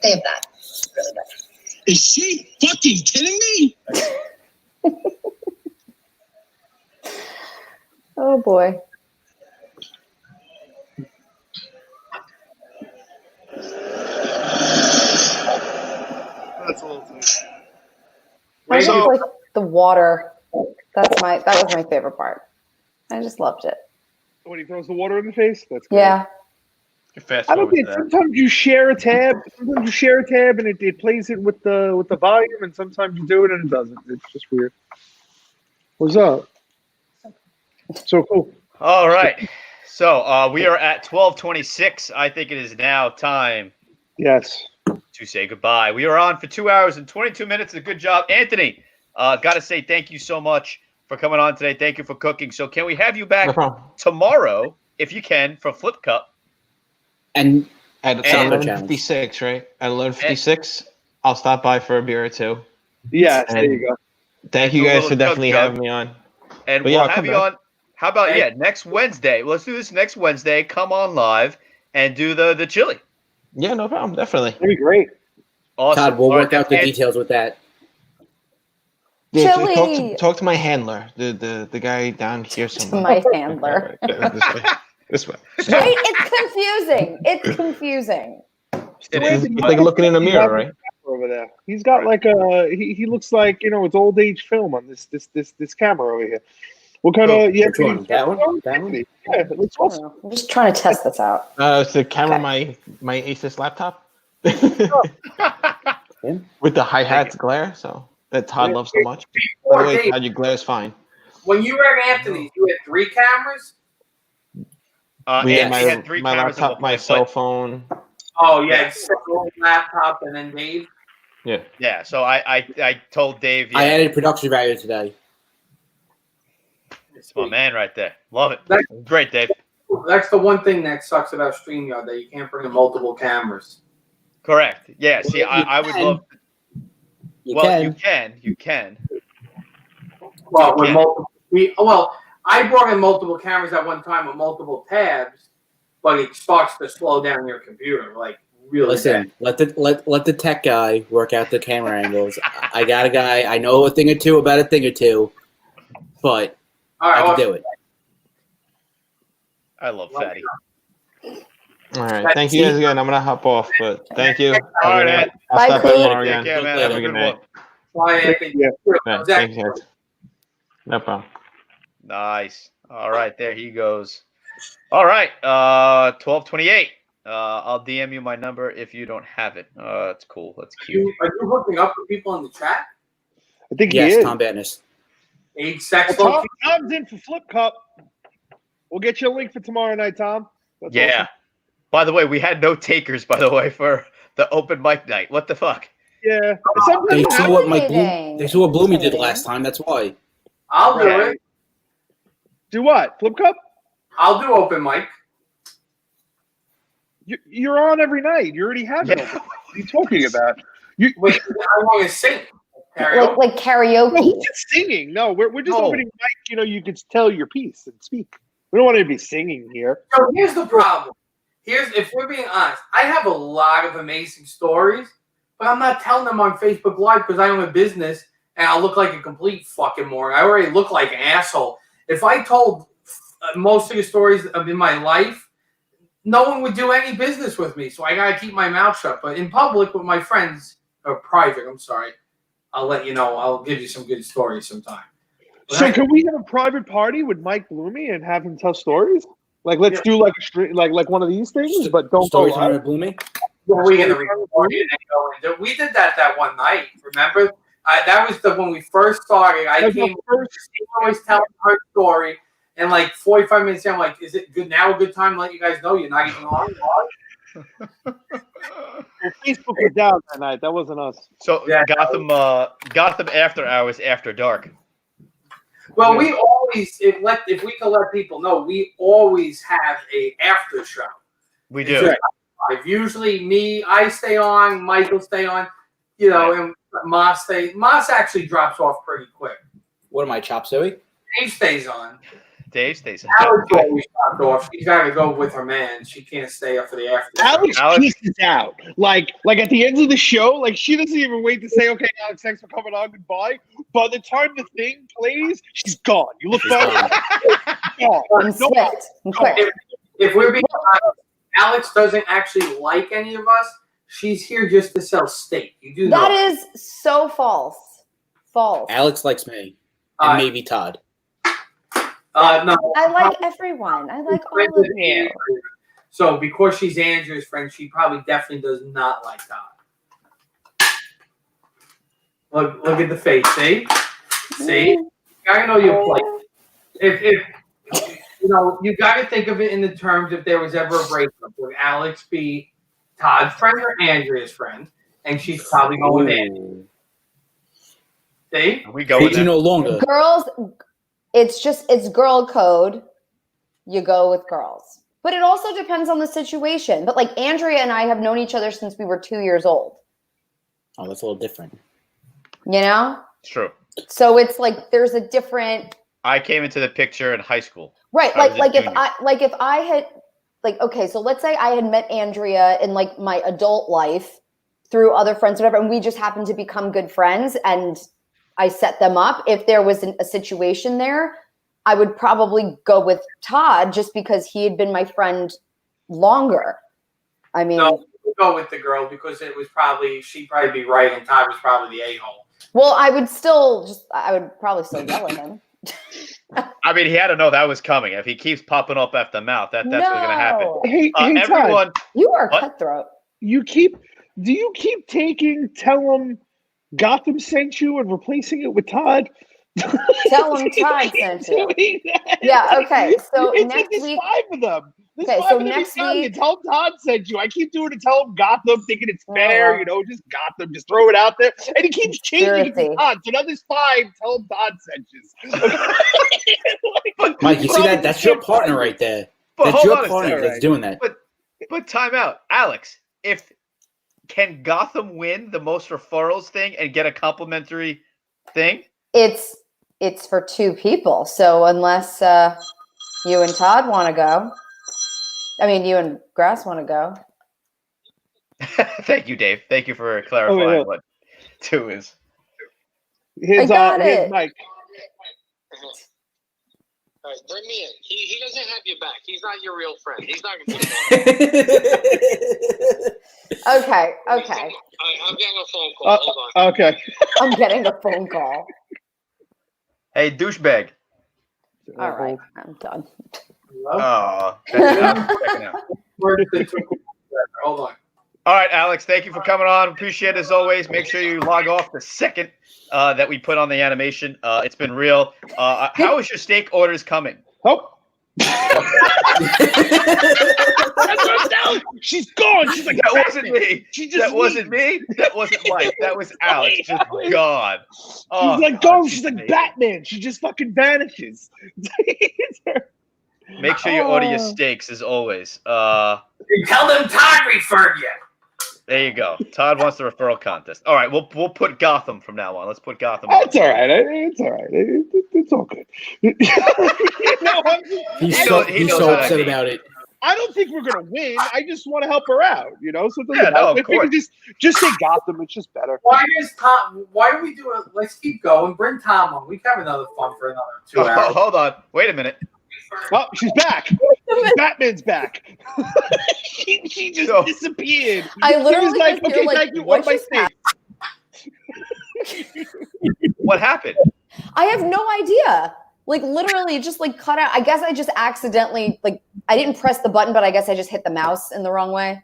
They have that. Really good. Is she fucking kidding me? Oh boy. That's a little too. I just like the water. That was my favorite part. I just loved it. When he throws the water in the face, that's good. Yeah. I don't think sometimes you share a tab. Sometimes you share a tab and it plays it with the volume, and sometimes you do it and it doesn't. It's just weird. What's up? So cool. All right. So we are at 12:26. I think it is now time. Yes. To say goodbye. We are on for 2 hours and 22 minutes. A good job, Anthony. Got to say thank you so much for coming on today. Thank you for cooking. So can we have you back tomorrow, if you can, for Flip Cup? And at 11:56, right? At 11:56, I'll stop by for a beer or two. Yes, And there you go. Thank you guys for definitely having me on. And But yeah, we'll I'll have come you back. on. How about next Wednesday? Let's do this next Wednesday. Come on live and do the chili. Yeah, no problem. Definitely. That'd be great. Awesome. Todd, we'll All work right, out the and- details with that. Yeah, Chili! talk to my handler, the guy down here somewhere. My handler. This way. Right? It's confusing. It's confusing. It is. It's like looking in a mirror, right? Over there, he's got like he looks like it's old age film on this camera over here. What kind of Which one? That one? That one? Yeah, it looks awesome. I'm just trying to test this out. It's the camera, my Asus laptop, with the hi-hats glare. So that Todd loves so much. By the way, Todd, your glare is fine. When you were at Anthony's, you had 3 cameras? We had he had 3 my cameras in laptop, one my place, cell but- phone. Oh, yeah. Laptop and then Dave. Yeah. Yeah. So I told Dave. I added production value today. It's my man right there. Love it. Great, Dave. That's the one thing that sucks about StreamYard, that you can't bring in multiple cameras. Correct. Yeah. See, I would love. You can. Well, with multiple, I brought in multiple cameras at one time with multiple tabs, but it starts to slow down your computer, like really. Listen, let the tech guy work out the camera angles. I got a guy. I know a thing or two about a thing or two, but All right, I can do it. I love Fatty. All right. Thank you guys again. I'm gonna hop off, but thank you. All right, man. I'll stop by tomorrow Take again. care, man. Have Have a a good good night. one. Bye, Anthony. Right, Zach. thanks, guys. No problem. Nice. All right, there he goes. All right, 1228. I'll DM you my number if you don't have it. That's cool. That's cute. Are you hooking up with people in the chat? I think Yes, he is. Tom Badness. Age, sex, Well, Tom's in for Flip Cup. We'll get you a link for tomorrow night, Tom. That's Yeah. awesome. By the way, we had no takers, by the way, for the open mic night. What the fuck? Yeah. They saw what Mike Bloom. They saw what Bloomy did last time. That's why. I'll do it. Do what? Flip Cup? I'll do open mic. You're on every night. You already have it. Open mic. What are you talking about? Wait, I want to sing. Karaoke. Like karaoke. No, who's just singing? No, we're just opening mic. You know, you could tell your piece and speak. We don't want to be singing here. So here's the problem. If we're being honest, I have a lot of amazing stories, but I'm not telling them on Facebook Live because I own a business and I'll look like a complete fucking moron. I already look like an asshole. If I told most of the stories in my life, no one would do any business with me. So I got to keep my mouth shut. But in public with my friends, or private, I'm sorry, I'll let you know. I'll give you some good stories sometime. So can we have a private party with Mike Bloomy and have him tell stories? Like, let's do like a stream, like one of these things, but don't go Story time live. with Bloomy. Well, we did that one night. Remember? That was when we first started. I came always telling her story, and like 45 minutes in, I'm like, "Is it good now? A good time to let you guys know you're not even on?" Well, Facebook was down that night. That wasn't us. So Gotham After Hours After Dark. Well, we always if we can let people know, we always have a after show. We do. Usually me, I stay on, Michael stay on, you know, and Moss stays. Moss actually drops off pretty quick. What am I, Chop Suey? Dave stays on. Dave stays on. Alex always dropped off. She's got to go with her man. She can't stay up for the after. Alex pieces out. Like at the end of the show, like she doesn't even wait to say, "Okay, Alex, thanks for coming on, goodbye." By the time the thing plays, she's gone. You look back. I'm swift. I'm quick. If we're being honest, Alex doesn't actually like any of us. She's here just to sell steak. You do That know. is so false. False. Alex likes me, and maybe Todd. No. I like everyone. I like all of you. So because she's Andrew's friend, she probably definitely does not like Todd. Look at the face. See? You gotta know your place. If you know, you gotta think of it in the terms if there was ever a breakup. Would Alex be Todd's friend or Andrea's friend? And she's probably going with Andrew. See? We go with no longer. Girls, it's girl code. You go with girls. But it also depends on the situation. But like Andrea and I have known each other since we were 2 years old. Oh, that's a little different. You know? It's true. So it's like there's a different I came into the picture in high school. right. I was a junior. If I had okay, so let's say I had met Andrea in like my adult life through other friends, whatever, and we just happened to become good friends and I set them up. If there was a situation there, I would probably go with Todd just because he had been my friend longer. I mean, No, we'll go with the girl because she'd probably be right and Todd was probably the a-hole. well, I would probably still yell at him. I mean, he had to know that was coming. If he keeps popping up after the mouth, that's what's going to happen. Hey, everyone, Todd, you are what? cutthroat. do you keep taking tell him Gotham sent you and replacing it with Todd? Tell him Todd sent you. Doing that? Yeah, okay. So it's next there's week. 5 of them. There's Okay, 5 so of them next in Gotham. week- Tell him Todd sent you. I keep doing it. Tell him Gotham, thinking it's fair. You know, just Gotham. Just throw it out there, and he keeps changing it to Todd. So now there's 5. Tell him Todd sent you. Mike, you see that? That's your partner right there. But That's hold your on a partner second. that's doing that. But time out. Alex, can Gotham win the most referrals thing and get a complimentary thing? It's for 2 people. So unless you and Todd want to go, I mean, you and Grass want to go. Thank you, Dave. Thank you for clarifying what 2 is. Here's I got it. Mike. All right, bring me in. He doesn't have your back. He's not your real friend. He's not going to be Okay. I'm getting a phone call. Hold on. Okay. I'm getting a phone call. Hey, douchebag. All right, I'm done. Oh, checking out. Hold on. All right, Alex, thank you for coming on. Appreciate it as always. Make sure you log off the second that we put on the animation. It's been real. How is your steak orders coming? Oh. She's gone. She's like, that wasn't me. She just that wasn't me. That wasn't Mike. That was Alex. Just gone. Oh, she's like gone. She's like Batman. She just fucking vanishes. Make sure you order your steaks as always. Tell them Todd referred you. There you go. Todd wants the referral contest. All right, we'll put Gotham from now on. Let's put Gotham. That's all right. It's all right. It's all good. He's so upset about it. I don't think we're gonna win. I just want to help her out, So it doesn't Yeah, no, help. of If we course. can just say Gotham, it's just better. Why do we do it? Let's keep going. Bring Tom on. We can have another fun for another 2 hours. Hold on. Wait a minute. Oh, she's back. Batman's back. she just disappeared. I literally She was like, just okay, feel thank you. what What my just steak? What happened? I have no idea. Like literally just like cut out. I guess I just accidentally I didn't press the button, but I guess I just hit the mouse in the wrong way.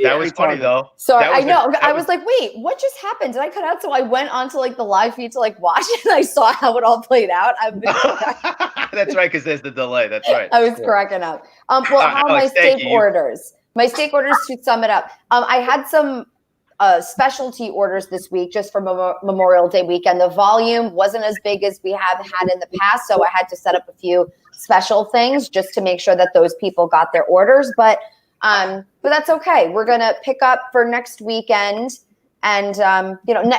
That was funny though. Sorry, I know. I was like, wait, what just happened? Did I cut out? So I went onto the live feed to watch it, and I saw how it all played out. That's right, because there's the delay. That's right. I was cracking up. Well, how my Alex, thank steak you. orders? My steak orders, to sum it up, I had some specialty orders this week just for Memorial Day weekend. The volume wasn't as big as we have had in the past, so I had to set up a few special things just to make sure that those people got their orders. But that's okay. We're gonna pick up for next weekend, and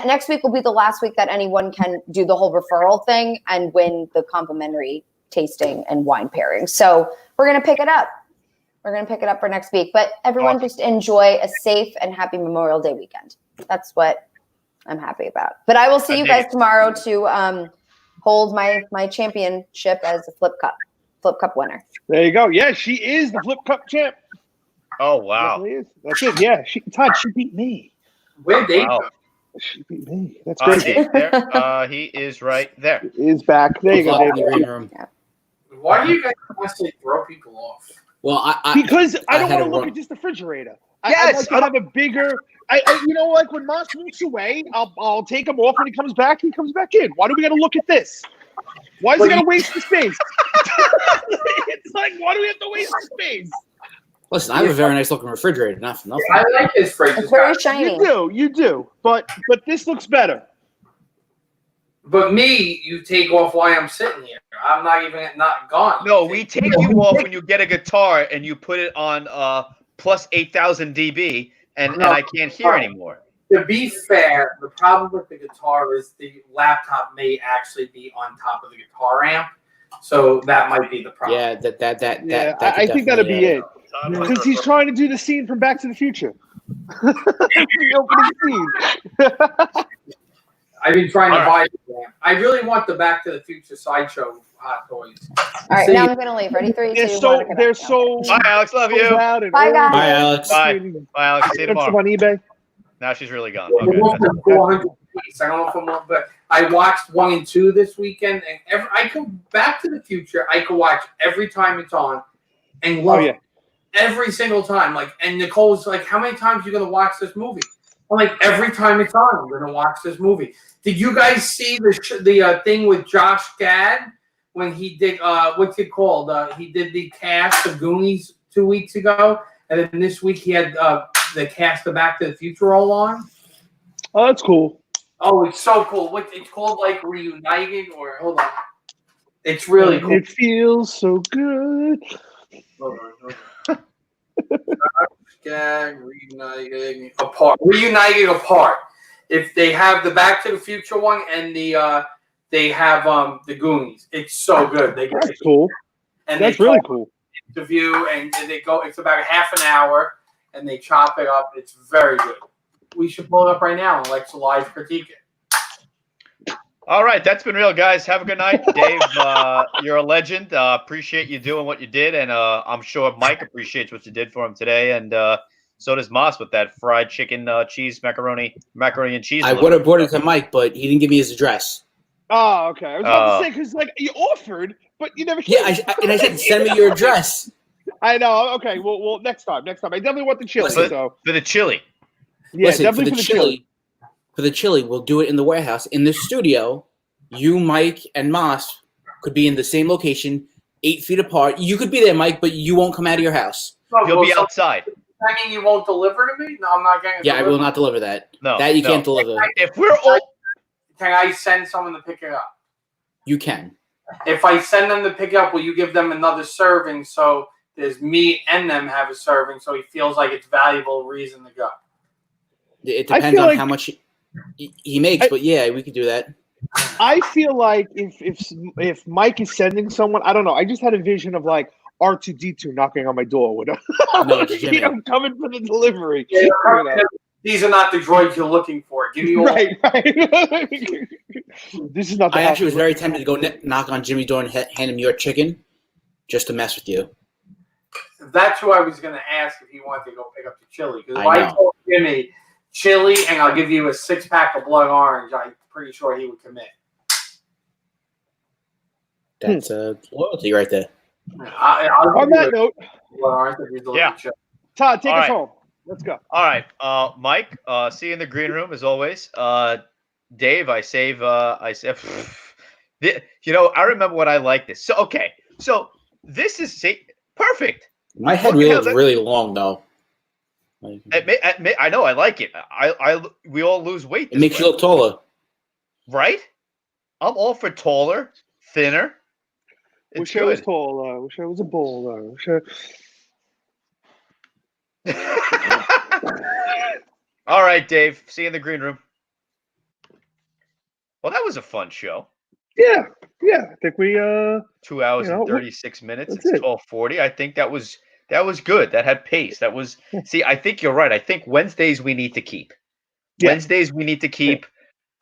next week will be the last week that anyone can do the whole referral thing and win the complimentary tasting and wine pairing. So we're gonna pick it up. We're gonna pick it up for next week. But everyone, just enjoy a safe and happy Memorial Day weekend. That's what I'm happy about. But I will see you guys tomorrow to hold my championship as a Flip Cup winner. There you go. Yeah, she is the Flip Cup champ. Oh wow. That's it. Yeah, she beat me. Where they Wow. go? She beat me. That's crazy. He is right there. He is back. There you go, In the Dave. green room. Why do you guys constantly throw people off? Well, Because I don't had want to a look run- at just the refrigerator. Yes, I'd like to have a bigger. Like when Moss moves away, I'll take him off. When he comes back in. Why do we got to look at this? Why is he going to waste the space? It's like, why do we have to waste the space? Listen, I have a very nice looking refrigerator. Not for nothing. I like his fridge. It's very shiny. You do. But this looks better. But me, you take off while I'm sitting here. I'm not even not gone. No, we take you off when you get a guitar and you put it on plus 8,000 dB, and I can't hear anymore. To be fair, the problem with the guitar is the laptop may actually be on top of the guitar amp, so that might be the problem. Yeah, that I think that'll be it. Because he's trying to do the scene from Back to the Future. The opening scene. I've been trying to buy the amp. I really want the Back to the Future sideshow Hot Toys. All right, now I'm gonna leave. Ready? 3, 2, 1. They're so. Bye, Alex. Love you. Bye, guys. Bye, Alex. Bye, Alex. See you tomorrow. on eBay. Now she's really gone. I don't know if I'm wrong, but I watched 1 and 2 this weekend, and I could Back to the Future. I could watch every time it's on, and love it every single time. And Nicole's like, "How many times are you gonna watch this movie?" I'm like, "Every time it's on, I'm gonna watch this movie." Did you guys see the thing with Josh Gad when he did what's it called? He did the cast of Goonies 2 weeks ago, and then this week he had the cast of Back to the Future all on. Oh, that's cool. Oh, it's so cool. What it's called, Reunited, or hold on. It's really cool. It feels so good. Hold on. Gag, reuniting apart. If they have the Back to the Future one and they have the Goonies, it's so good. That's cool. And that's really cool. Interview and they go. It's about a half an hour, and they chop it up. It's very good. We should pull it up right now and let's live critique it. All right, that's been real, guys. Have a good night, Dave. You're a legend. Appreciate you doing what you did, and I'm sure Mike appreciates what you did for him today, and so does Moss with that fried chicken, cheese, macaroni and cheese. I would have brought it to Mike, but he didn't give me his address. Oh, okay. I was about to say because like you offered, but you never. Yeah, I said send me your address. I know. Okay. Well, next time. I definitely want the chili. For the chili. Yeah, Listen, definitely for the chili. For the chili, we'll do it in the warehouse. In the studio, you, Mike, and Moss could be in the same location, 8 feet apart. You could be there, Mike, but you won't come out of your house. You'll be outside. I mean, you won't deliver to me? No, I'm not getting. Yeah, I will not deliver that. No, that you can't deliver. If we're all, can I send someone to pick it up? You can. If I send them to pick it up, will you give them another serving so there's me and them have a serving so he feels like it's valuable reason to go? It depends on how much he makes, but yeah, we could do that. I feel like if Mike is sending someone, I don't know. I just had a vision of like R2D2 knocking on my door with I'm coming for the delivery. Yeah, these are not the droids you're looking for. Give me all. Right. This is not. I actually was very tempted to go knock on Jimmy's door and hand him your chicken, just to mess with you. That's who I was going to ask if he wanted to go pick up the chili. Because if I told Jimmy chili and I'll give you a 6-pack of blood orange, I'm pretty sure he would commit. That's loyalty right there. On that note, yeah. Todd, take us home. Let's go. All right, Mike. See you in the green room as always. Dave, I save. You know, I remember when I liked this. So okay, so this is perfect. My head looks really long though. I know. I like it. We all lose weight. It makes you look taller. Right? I'm all for taller, thinner. Wish I was taller. Wish I was a bowler. All right, Dave. See you in the green room. Well, that was a fun show. Yeah. I think we 2 hours and 36 minutes. It's 12:40. I think that was good. That had pace. That was. See, I think you're right. I think Wednesdays we need to keep. Yeah. Wednesdays we need to keep.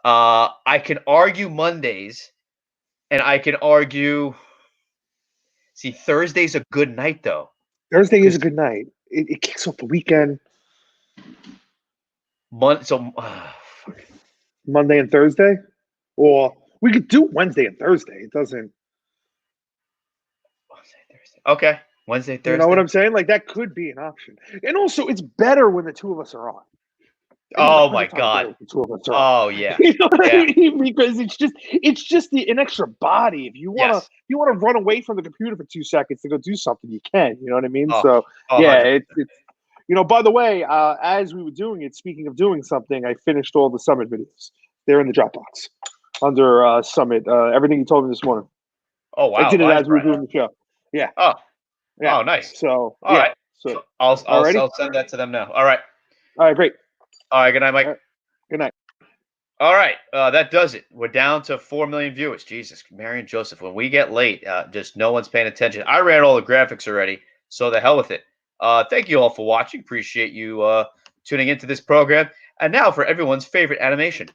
I can argue Mondays, and I can argue. See, Thursday's a good night though. Thursday is a good night. It kicks off the weekend. Monday and Thursday, or we could do Wednesday and Thursday. It doesn't. Okay, Wednesday, Thursday. You know what I'm saying? Like that could be an option. And also, it's better when the two of us are on. Oh my God! Oh yeah, you know what I mean? Because it's just an extra body. If you want to run away from the computer for 2 seconds to go do something, you can. You know what I mean? It's you know. By the way, as we were doing it, speaking of doing something, I finished all the Summit videos. They're in the Dropbox under Summit. Everything you told me this morning. Oh wow! I did it as we were doing the show. Yeah. Oh. Yeah. Oh, nice. So all right. So I'll send that to them now. All right. All right. Great. All right, good night, Mike. Right. Good night. All right, that does it. We're down to 4 million viewers. Jesus, Mary and Joseph, when we get late, just no one's paying attention. I ran all the graphics already, so the hell with it. Thank you all for watching. Appreciate you tuning into this program. And now for everyone's favorite animation.